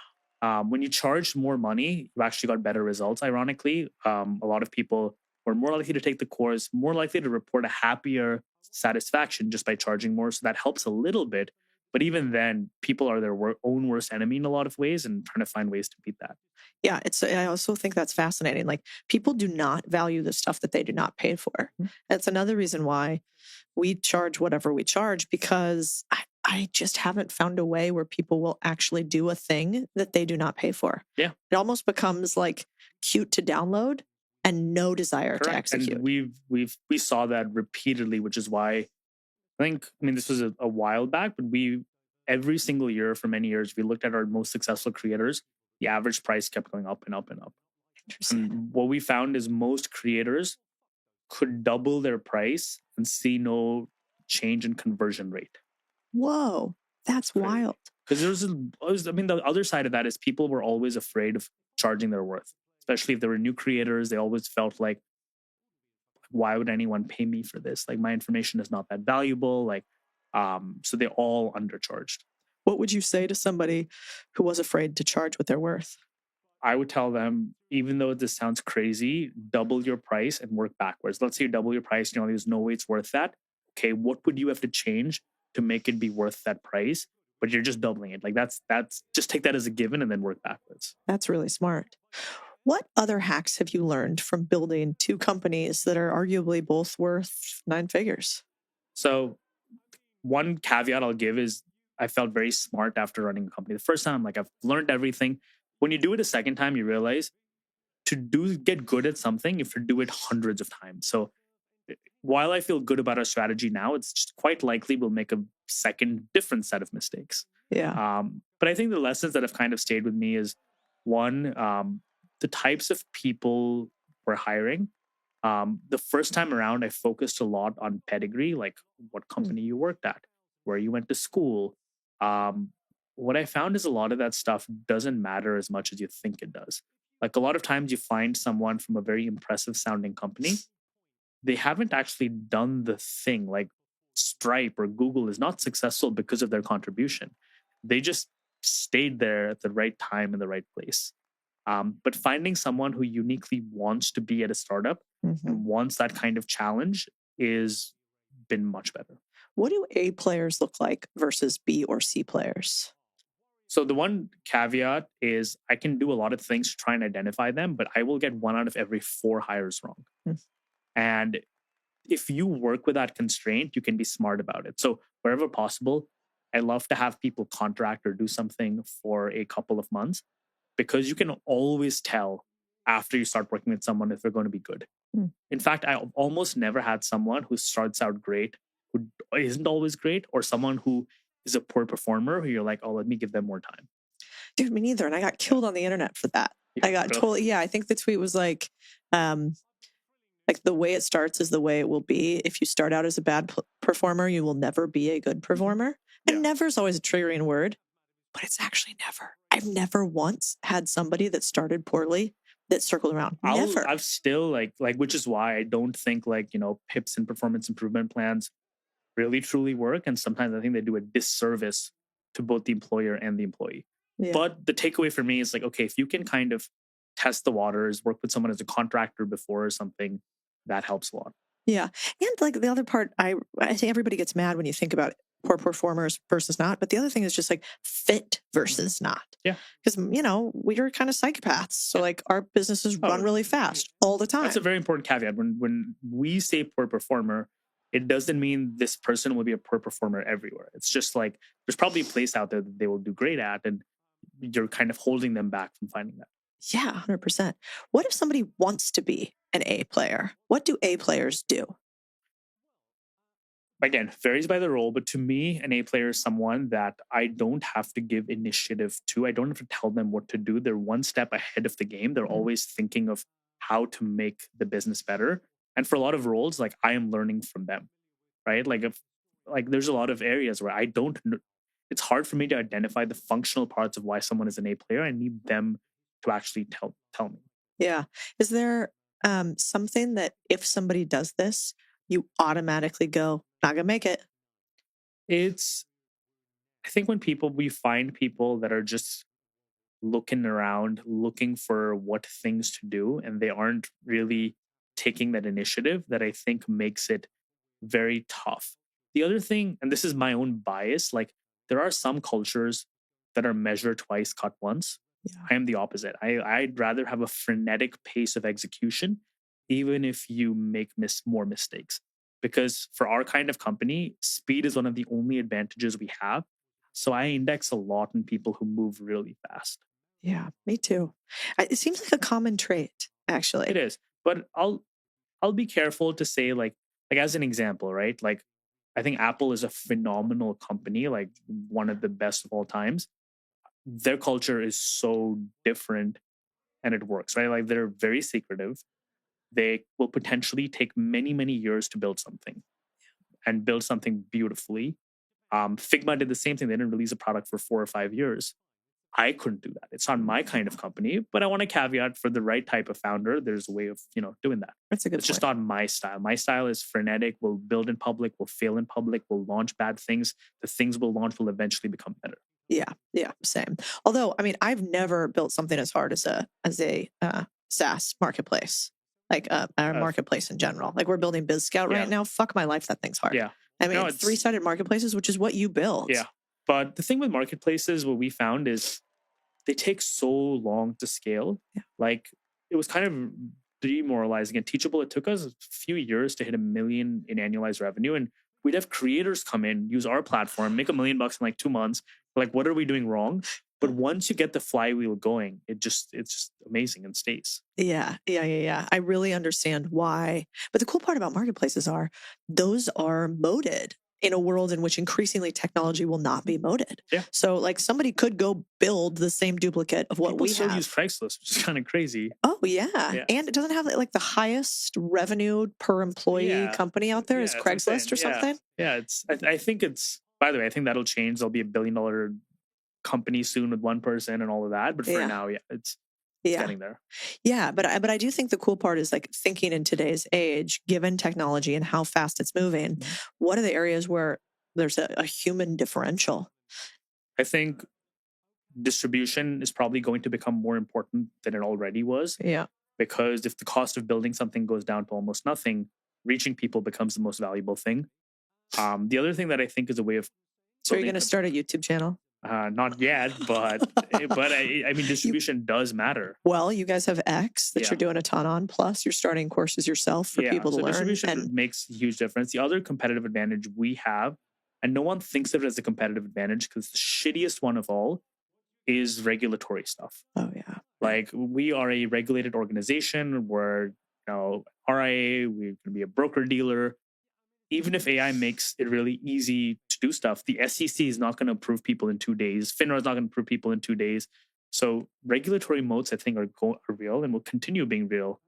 When you charged more money, you actually got better results, ironically. A lot of people were more likely to take the course, more likely to report a happier satisfaction just by charging more. So that helps a little bit. But even then, people are their own worst enemy in a lot of ways and trying to find ways to beat that. Yeah, I also think that's fascinating. Like people do not value the stuff that they do not pay for. Mm-hmm. That's another reason why we charge whatever we charge, because I just haven't found a way where people will actually do a thing that they do not pay for. Yeah. It almost becomes like cute to download and no desire to execute. And we saw that repeatedly, which is why I mean, this was a while back, but every single year for many years, we looked at our most successful creators. The average price kept going up and up and up. Interesting. And what we found is most creators could double their price and see no change in conversion rate. Whoa, that's wild. Because I mean, the other side of that is people were always afraid of charging their worth, especially if there were new creators. They always felt like, why would anyone pay me for this? Like my information is not that valuable. Like, so they all undercharged. What would you say to somebody who was afraid to charge what they're worth? I would tell them, even though this sounds crazy, double your price and work backwards. Let's say you double your price, there's no way it's worth that. Okay, what would you have to change to make it be worth that price? But you're just doubling it. Like that's just take that as a given and then work backwards. That's really smart. What other hacks have you learned from building two companies that are arguably both worth 9 figures? So one caveat I'll give is I felt very smart after running a company. The first time, like I've learned everything. When you do it a second time, you realize to get good at something, you have to do it hundreds of times. So while I feel good about our strategy now, it's just quite likely we'll make a second different set of mistakes. Yeah. But I think the lessons that have kind of stayed with me is one, the types of people we're hiring. The first time around, I focused a lot on pedigree, like what company you worked at, where you went to school. What I found is a lot of that stuff doesn't matter as much as you think it does. Like a lot of times you find someone from a very impressive sounding company, they haven't actually done the thing. Like Stripe or Google is not successful because of their contribution. They just stayed there at the right time in the right place. But finding someone who uniquely wants to be at a startup and wants that kind of challenge is been much better. What do A players look like versus B or C players? So the one caveat is I can do a lot of things to try and identify them, but I will get 1 out of every 4 hires wrong. And if you work with that constraint, you can be smart about it. So wherever possible, I love to have people contract or do something for a couple of months, because you can always tell after you start working with someone if they're going to be good. In fact, I almost never had someone who starts out great, who isn't always great, or someone who is a poor performer who you're like, oh, let me give them more time. Dude, me neither. And I got killed on the internet for that. Yeah, I got totally, I think the tweet was like the way it starts is the way it will be. If you start out as a bad performer, you will never be a good performer. And never is always a triggering word, but it's actually never. I've never once had somebody that started poorly that circled around. Never. I've still like, which is why I don't think PIPs and performance improvement plans really truly work. And sometimes I think they do a disservice to both the employer and the employee. Yeah. But the takeaway for me is like, okay, if you can kind of test the waters, work with someone as a contractor before or something, that helps a lot. Yeah. And like the other part, I think everybody gets mad when you think about poor performers versus not. But the other thing is just like fit versus not. Yeah. Because, we're kind of psychopaths. So like our businesses run really fast all the time. That's a very important caveat. When we say poor performer, it doesn't mean this person will be a poor performer everywhere. It's just like there's probably a place out there that they will do great at, and you're kind of holding them back from finding that. Yeah, 100%. What if somebody wants to be an A player? What do A players do? Again, varies by the role, but to me, an A player is someone that I don't have to give initiative to. I don't have to tell them what to do. They're one step ahead of the game. They're always thinking of how to make the business better. And for a lot of roles, like I am learning from them, right? Like if there's a lot of areas where I don't know. It's hard for me to identify the functional parts of why someone is an A player. I need them to actually tell me. Yeah. Is there something that if somebody does this, you automatically go, not gonna make it? I think when we find people that are just looking around, looking for what things to do, and they aren't really taking that initiative, that I think makes it very tough. The other thing, and this is my own bias, like there are some cultures that are measure twice, cut once. Yeah. I am the opposite. I'd rather have a frenetic pace of execution, even if you make more mistakes. Because for our kind of company, speed is one of the only advantages we have. So I index a lot in people who move really fast. Yeah, me too. It seems like a common trait, actually. It is. But I'll be careful to say like as an example, right? Like I think Apple is a phenomenal company, like one of the best of all times. Their culture is so different and it works, right? Like they're very secretive. They will potentially take many, many years to build something and build something beautifully. Figma did the same thing. They didn't release a product for 4 or 5 years. I couldn't do that. It's not my kind of company, but I want to caveat for the right type of founder, there's a way of, doing that. That's a good It's just not my style. My style is frenetic. We'll build in public. We'll fail in public. We'll launch bad things. The things we'll launch will eventually become better. Yeah, same. Although, I mean, I've never built something as hard as a SaaS marketplace, like our marketplace in general. Like we're building BizScout right now. Fuck my life, that thing's hard. Yeah. I mean, it's 3-sided marketplaces, which is what you build. Yeah. But the thing with marketplaces, what we found is they take so long to scale. Yeah. Like it was kind of demoralizing and Teachable. It took us a few years to hit $1 million in annualized revenue. And we'd have creators come in, use our platform, make $1 million in like 2 months. We're like, what are we doing wrong? But once you get the flywheel going, it's just amazing and stays. Yeah. I really understand why. But the cool part about marketplaces are those are moated in a world in which increasingly technology will not be moated. Yeah. So like somebody could go build the same duplicate of what People we still have. use Craigslist, which is kind of crazy. Oh yeah. And it doesn't have like the highest revenue per employee company out there is Craigslist or something. Yeah. I think it's, by the way, I think that'll change. There'll be $1 billion company soon with one person and all of that. But for now, it's getting there. Yeah, but I do think the cool part is like thinking in today's age, given technology and how fast it's moving, what are the areas where there's a human differential? I think distribution is probably going to become more important than it already was. Yeah. Because if the cost of building something goes down to almost nothing, reaching people becomes the most valuable thing. The other thing that I think is a way of... So you're going to start a YouTube channel? Not yet, but I mean, distribution does matter. Well, you guys have X that you're doing a ton on. Plus, you're starting courses yourself for people to learn. Distribution makes a huge difference. The other competitive advantage we have, and no one thinks of it as a competitive advantage because the shittiest one of all is regulatory stuff. Oh yeah, like we are a regulated organization. We're RIA. We're going to be a broker dealer. Even if AI makes it really easy to do stuff, the SEC is not going to approve people in 2 days. FINRA is not going to approve people in 2 days. So regulatory moats, I think, are real and will continue being real,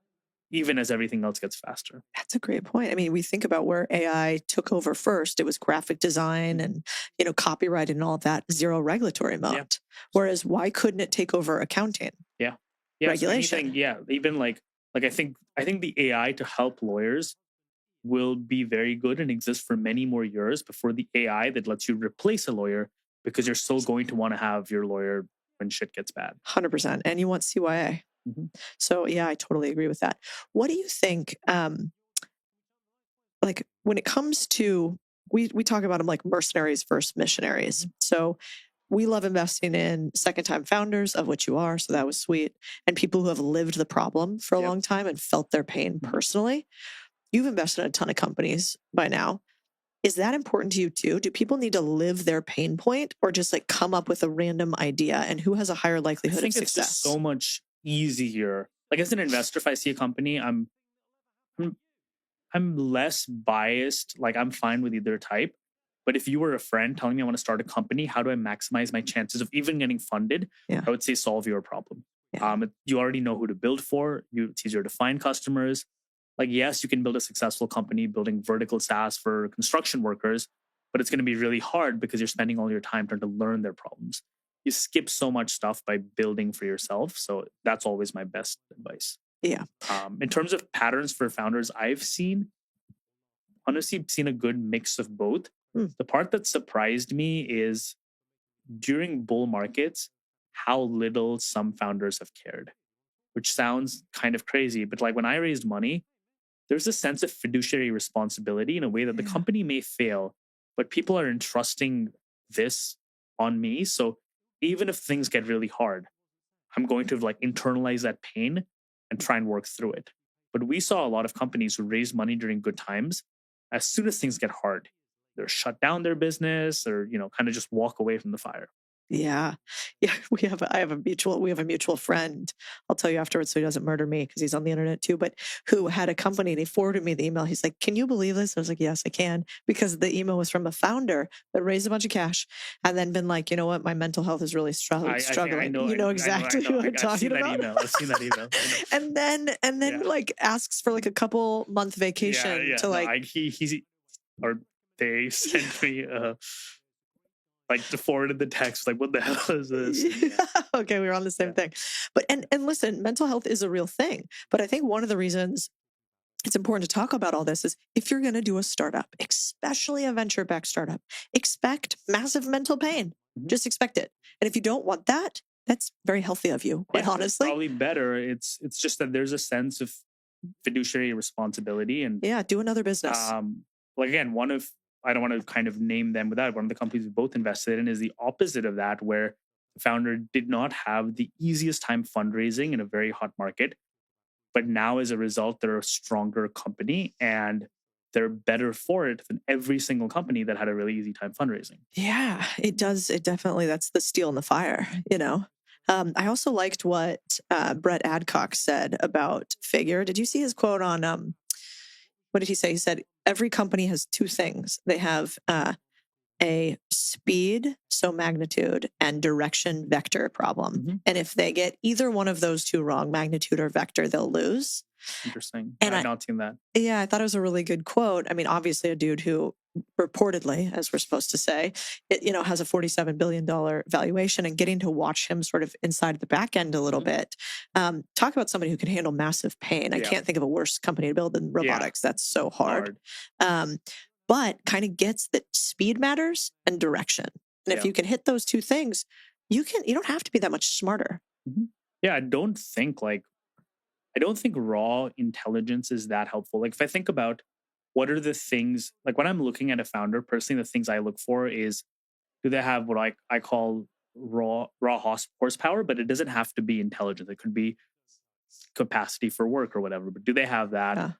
even as everything else gets faster. That's a great point. I mean, we think about where AI took over first. It was graphic design and copyright and all of that. Zero regulatory moat. Yeah. Whereas, why couldn't it take over accounting? Yeah. Regulation. So even like I think the AI to help lawyers will be very good and exist for many more years before the AI that lets you replace a lawyer, because you're still going to want to have your lawyer when shit gets bad. 100%. And you want CYA. Mm-hmm. So yeah, I totally agree with that. What do you think, like when it comes to, we talk about them like mercenaries versus missionaries. So we love investing in second-time founders, of which you are, so that was sweet, and people who have lived the problem for a long time and felt their pain personally. you've invested in a ton of companies by now. Is that important to you too? Do people need to live their pain point or just like come up with a random idea, and who has a higher I likelihood think of it's success? just so much easier. Like as an investor, if I see a company, I'm less biased. Like I'm fine with either type. But if you were a friend telling me I want to start a company, how do I maximize my chances of even getting funded? Yeah. I would say solve your problem. Yeah. You already know who to build for. It's easier to find customers. Like, yes, you can build a successful company building vertical SaaS for construction workers, but it's going to be really hard because you're spending all your time trying to learn their problems. You skip so much stuff by building for yourself. So that's always my best advice. Yeah. In terms of patterns for founders, I've honestly seen a good mix of both. The part that surprised me is during bull markets, how little some founders have cared, which sounds kind of crazy. But like when I raised money, there's a sense of fiduciary responsibility in a way that the company may fail, but people are entrusting this on me. So even if things get really hard, I'm going to like internalize that pain and try and work through it. But we saw a lot of companies who raise money during good times. As soon as things get hard, they're shut down their business or, kind of just walk away from the fire. Yeah. We have a mutual friend. I'll tell you afterwards so he doesn't murder me because he's on the internet too, but who had a company and he forwarded me the email. He's like, "Can you believe this?" I was like, "Yes, I can," because the email was from a founder that raised a bunch of cash and then been like, "You know what? My mental health is really struggling." You know exactly who I'm talking about. I've seen that email. And then like asks for like a couple month vacation to like they sent me like forwarded the text, like, what the hell is this? Okay, we were on the same thing. But and listen, mental health is a real thing. But I think one of the reasons it's important to talk about all this is if you're going to do a startup, especially a venture-backed startup, expect massive mental pain. Just expect it. And if you don't want that, that's very healthy of you, quite honestly. Probably better. It's just that there's a sense of fiduciary responsibility and do another business. Like again, I don't want to kind of name them without one of the companies we both invested in is the opposite of that, where the founder did not have the easiest time fundraising in a very hot market. But now as a result, they're a stronger company and they're better for it than every single company that had a really easy time fundraising. Yeah, it does. It definitely, that's the steel in the fire, I also liked what Brett Adcock said about Figure. Did you see his quote on, what did he say? He said, every company has two things. They have a speed, so magnitude, and direction vector problem. And if they get either one of those two wrong, magnitude or vector, they'll lose. Interesting. And I've not seen that. Yeah, I thought it was a really good quote. I mean, obviously a dude who reportedly, as we're supposed to say, has a $47 billion valuation, and getting to watch him sort of inside the back end a little bit. Talk about somebody who can handle massive pain. I can't think of a worse company to build than robotics. That's so hard. But kind of gets that speed matters and direction. And if you can hit those two things, you don't have to be that much smarter. Yeah, I don't think raw intelligence is that helpful. Like if I think about what are the things, like when I'm looking at a founder, personally, the things I look for is, do they have what I call raw horsepower, but it doesn't have to be intelligence. It could be capacity for work or whatever, but do they have that? Yeah.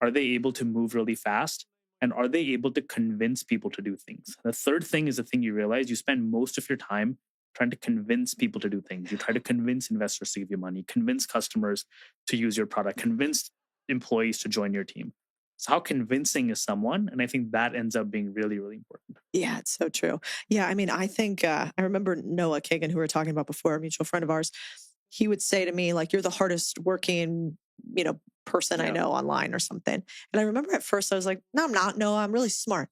Are they able to move really fast? And are they able to convince people to do things? The third thing is the thing you realize you spend most of your time trying to convince people to do things. You try to convince investors to give you money, convince customers to use your product, convince employees to join your team. So how convincing is someone? And I think that ends up being really, really important. Yeah, it's so true. Yeah, I mean, I think I remember Noah Kagan, who we were talking about before, a mutual friend of ours. He would say to me, like, "You're the hardest working, person I know online," or something. And I remember at first I was like, "No, I'm not. No, I'm really smart."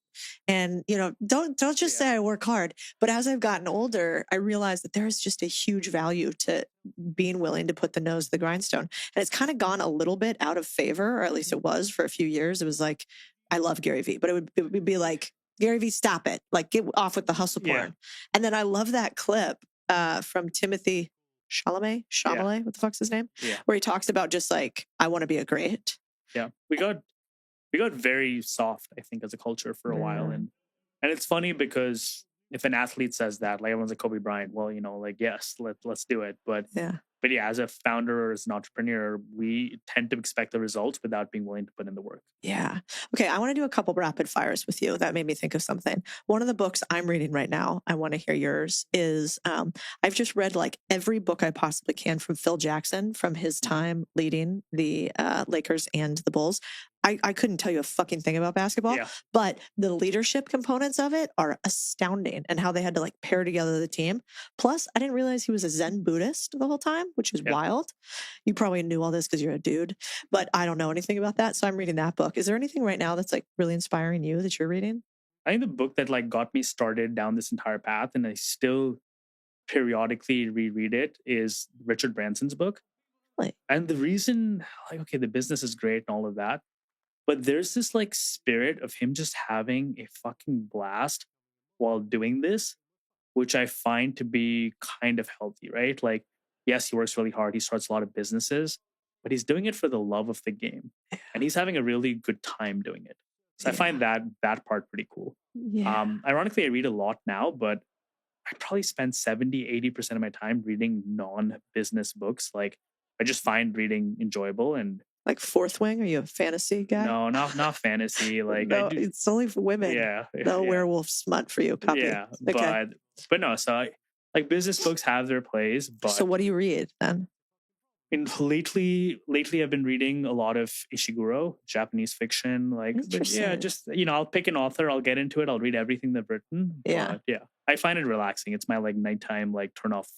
And don't just say I work hard. But as I've gotten older, I realized that there is just a huge value to being willing to put the nose to the grindstone. And it's kind of gone a little bit out of favor, or at least it was for a few years. It was like, I love Gary Vee, but it would be like, Gary Vee, stop it. Like, get off with the hustle porn. And then I love that clip from Timothy Chalamet, what the fuck's his name? Where he talks about just like, I want to be a great. Yeah. We got very soft, I think, as a culture for a while. And it's funny because if an athlete says that, like everyone's like Kobe Bryant, well, like, yes, let's do it. But but yeah, as a founder or as an entrepreneur, we tend to expect the results without being willing to put in the work. Yeah. Okay. I want to do a couple rapid fires with you. That made me think of something. One of the books I'm reading right now, I want to hear yours, is I've just read like every book I possibly can from Phil Jackson from his time leading the Lakers and the Bulls. I couldn't tell you a fucking thing about basketball, Yeah. but the leadership components of it are astounding and how they had to like pair together the team. Plus, I didn't realize he was a Zen Buddhist the whole time, which is wild. You probably knew all this because you're a dude, but I don't know anything about that. So I'm reading that book. Is there anything right now that's like really inspiring you that you're reading? I think the book that like got me started down this entire path, and I still periodically reread it, is Richard Branson's book. Like, And the reason, like, okay, the business is great and all of that, but there's this like spirit of him just having a fucking blast while doing this, which I find to be kind of healthy, right? Like, yes, he works really hard. He starts a lot of businesses, but he's doing it for the love of the game. And he's having a really good time doing it. So I find that part pretty cool. yeah. Ironically, I read a lot now, but I probably spend 70-80% of my time reading non-business books. Like, I just find reading enjoyable. And Like Fourth Wing? Are you a fantasy guy? no, not fantasy. Like, no, it's only for women. yeah, No werewolf smut for you. Copy. yeah, Okay. but no. So like business books have their place, but So what do you read then? lately I've been reading a lot of Ishiguro, Japanese fiction. Like, but yeah, Interesting. just I'll pick an author, I'll get into it, I'll read everything they've written. Yeah. But yeah, I find it relaxing. It's my like nighttime like turn off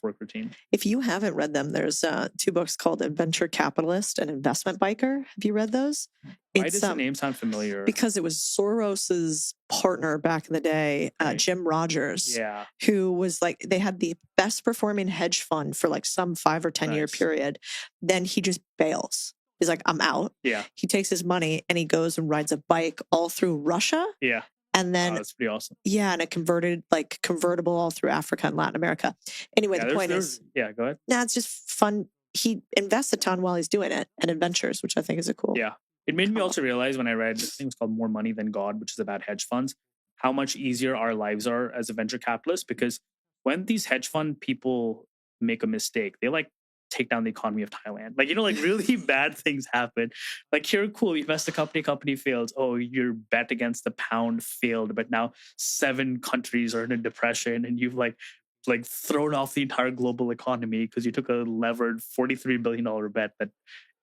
work routine. If you haven't read them, there's two books called Adventure Capitalist and Investment Biker. Have you read those? Why does the name sound familiar? Because it was Soros's partner back in the day, Jim Rogers, Yeah. who was like, they had the best performing hedge fund for like some 5 or 10 year period. Then he just bails. He's like, I'm out. Yeah. He takes his money and he goes and rides a bike all through Russia. Yeah. And then, that's pretty awesome. yeah, and it convertible all through Africa and Latin America. Anyway, the point is, yeah, go ahead. nah, it's just fun. He invests a ton while he's doing it and adventures, which I think is a cool. Yeah. It made me also realize when I read, I think it was called More Money Than God, which is about hedge funds, how much easier our lives are as a venture capitalist. Because when these hedge fund people make a mistake, they like take down the economy of Thailand. Like, like really bad things happen. Like, here, cool, you invest a company fails. Oh, your bet against the pound failed, but now 7 countries are in a depression and you've like thrown off the entire global economy because you took a levered $43 billion bet that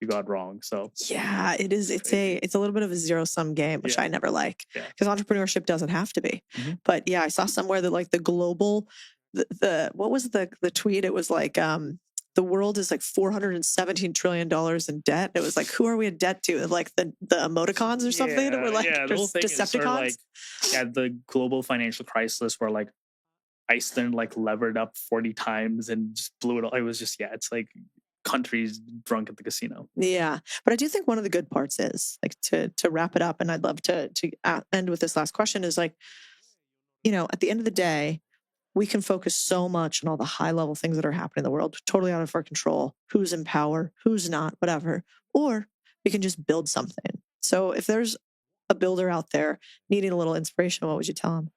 you got wrong. So yeah, it is. It's a little bit of a zero-sum game, which I never like, because entrepreneurship doesn't have to be. Mm-hmm. But yeah, I saw somewhere that like the global, what was the tweet? It was like the world is like $417 trillion in debt. It was like, who are we in debt to? Like the emoticons or something? Yeah, or like the whole thing Decepticons? is sort of like, the global financial crisis where like Iceland like levered up 40 times and just blew it all. It was just, it's like countries drunk at the casino. Yeah. But I do think one of the good parts is like to wrap it up. And I'd love to end with this last question is like, at the end of the day, we can focus so much on all the high level things that are happening in the world, totally out of our control, who's in power, who's not, whatever, or we can just build something. So if there's a builder out there needing a little inspiration, what would you tell them?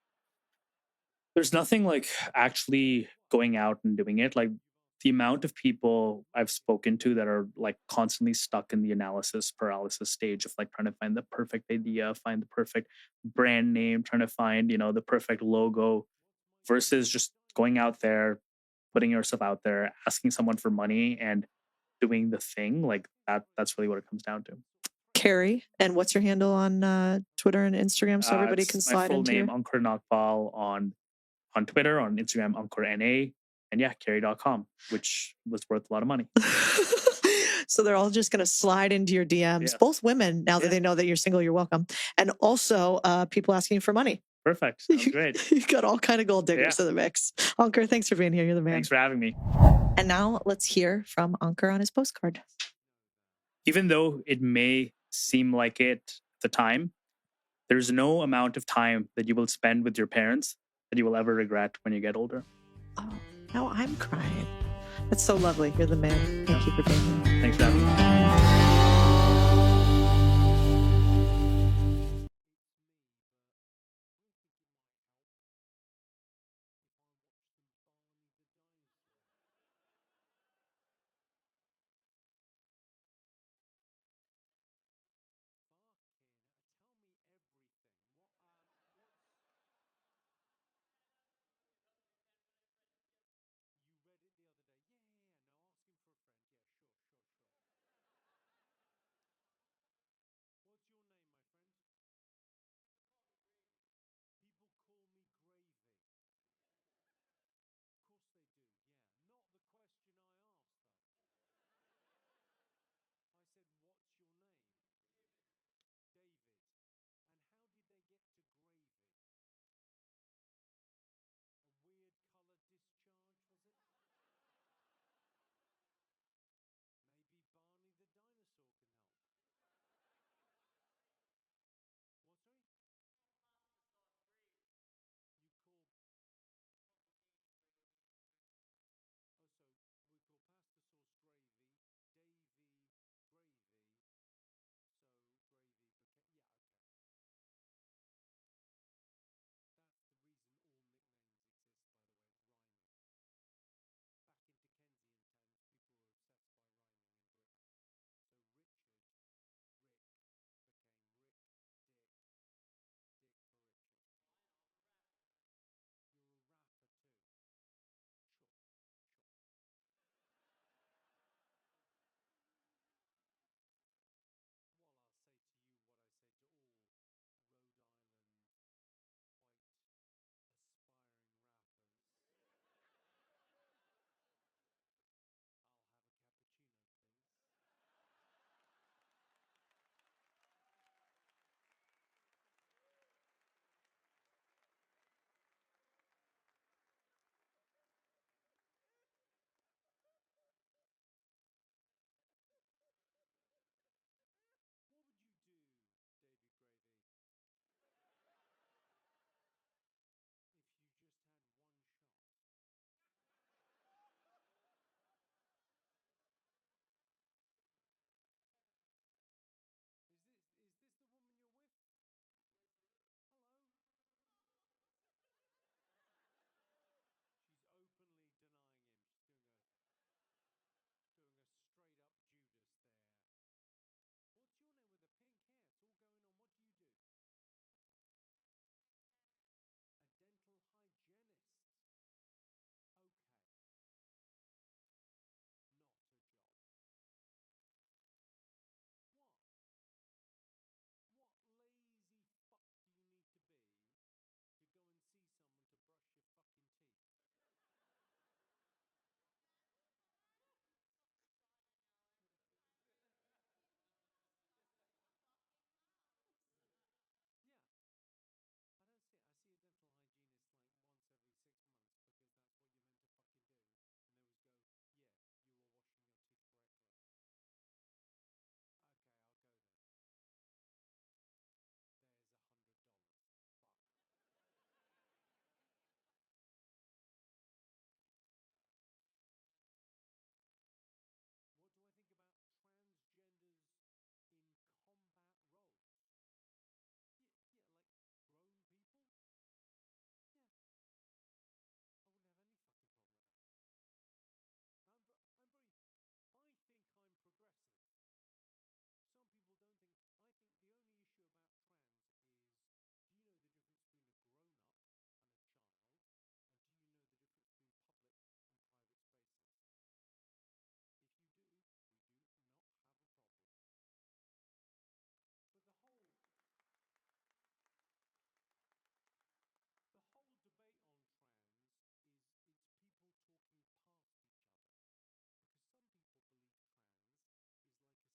There's nothing like actually going out and doing it. Like the amount of people I've spoken to that are like constantly stuck in the analysis paralysis stage of like trying to find the perfect idea, find the perfect brand name, trying to find, the perfect logo, versus just going out there, putting yourself out there, asking someone for money and doing the thing. Like that's really what it comes down to. Carrie, and what's your handle on Twitter and Instagram so everybody can slide into? My full name, Ankur Nagpal, on Twitter, on Instagram, AnkurNA, and Carrie.com, which was worth a lot of money. So they're all just going to slide into your DMs, both women, now that they know that you're single, you're welcome. And also people asking you for money. Perfect. Sounds great. You got all kind of gold diggers in the mix. Ankur, thanks for being here. You're the man. Thanks for having me. And now let's hear from Ankur on his postcard. Even though it may seem like it at the time, there's no amount of time that you will spend with your parents that you will ever regret when you get older. Oh, now I'm crying. That's so lovely. You're the man. Thank you for being here. Thanks for having me.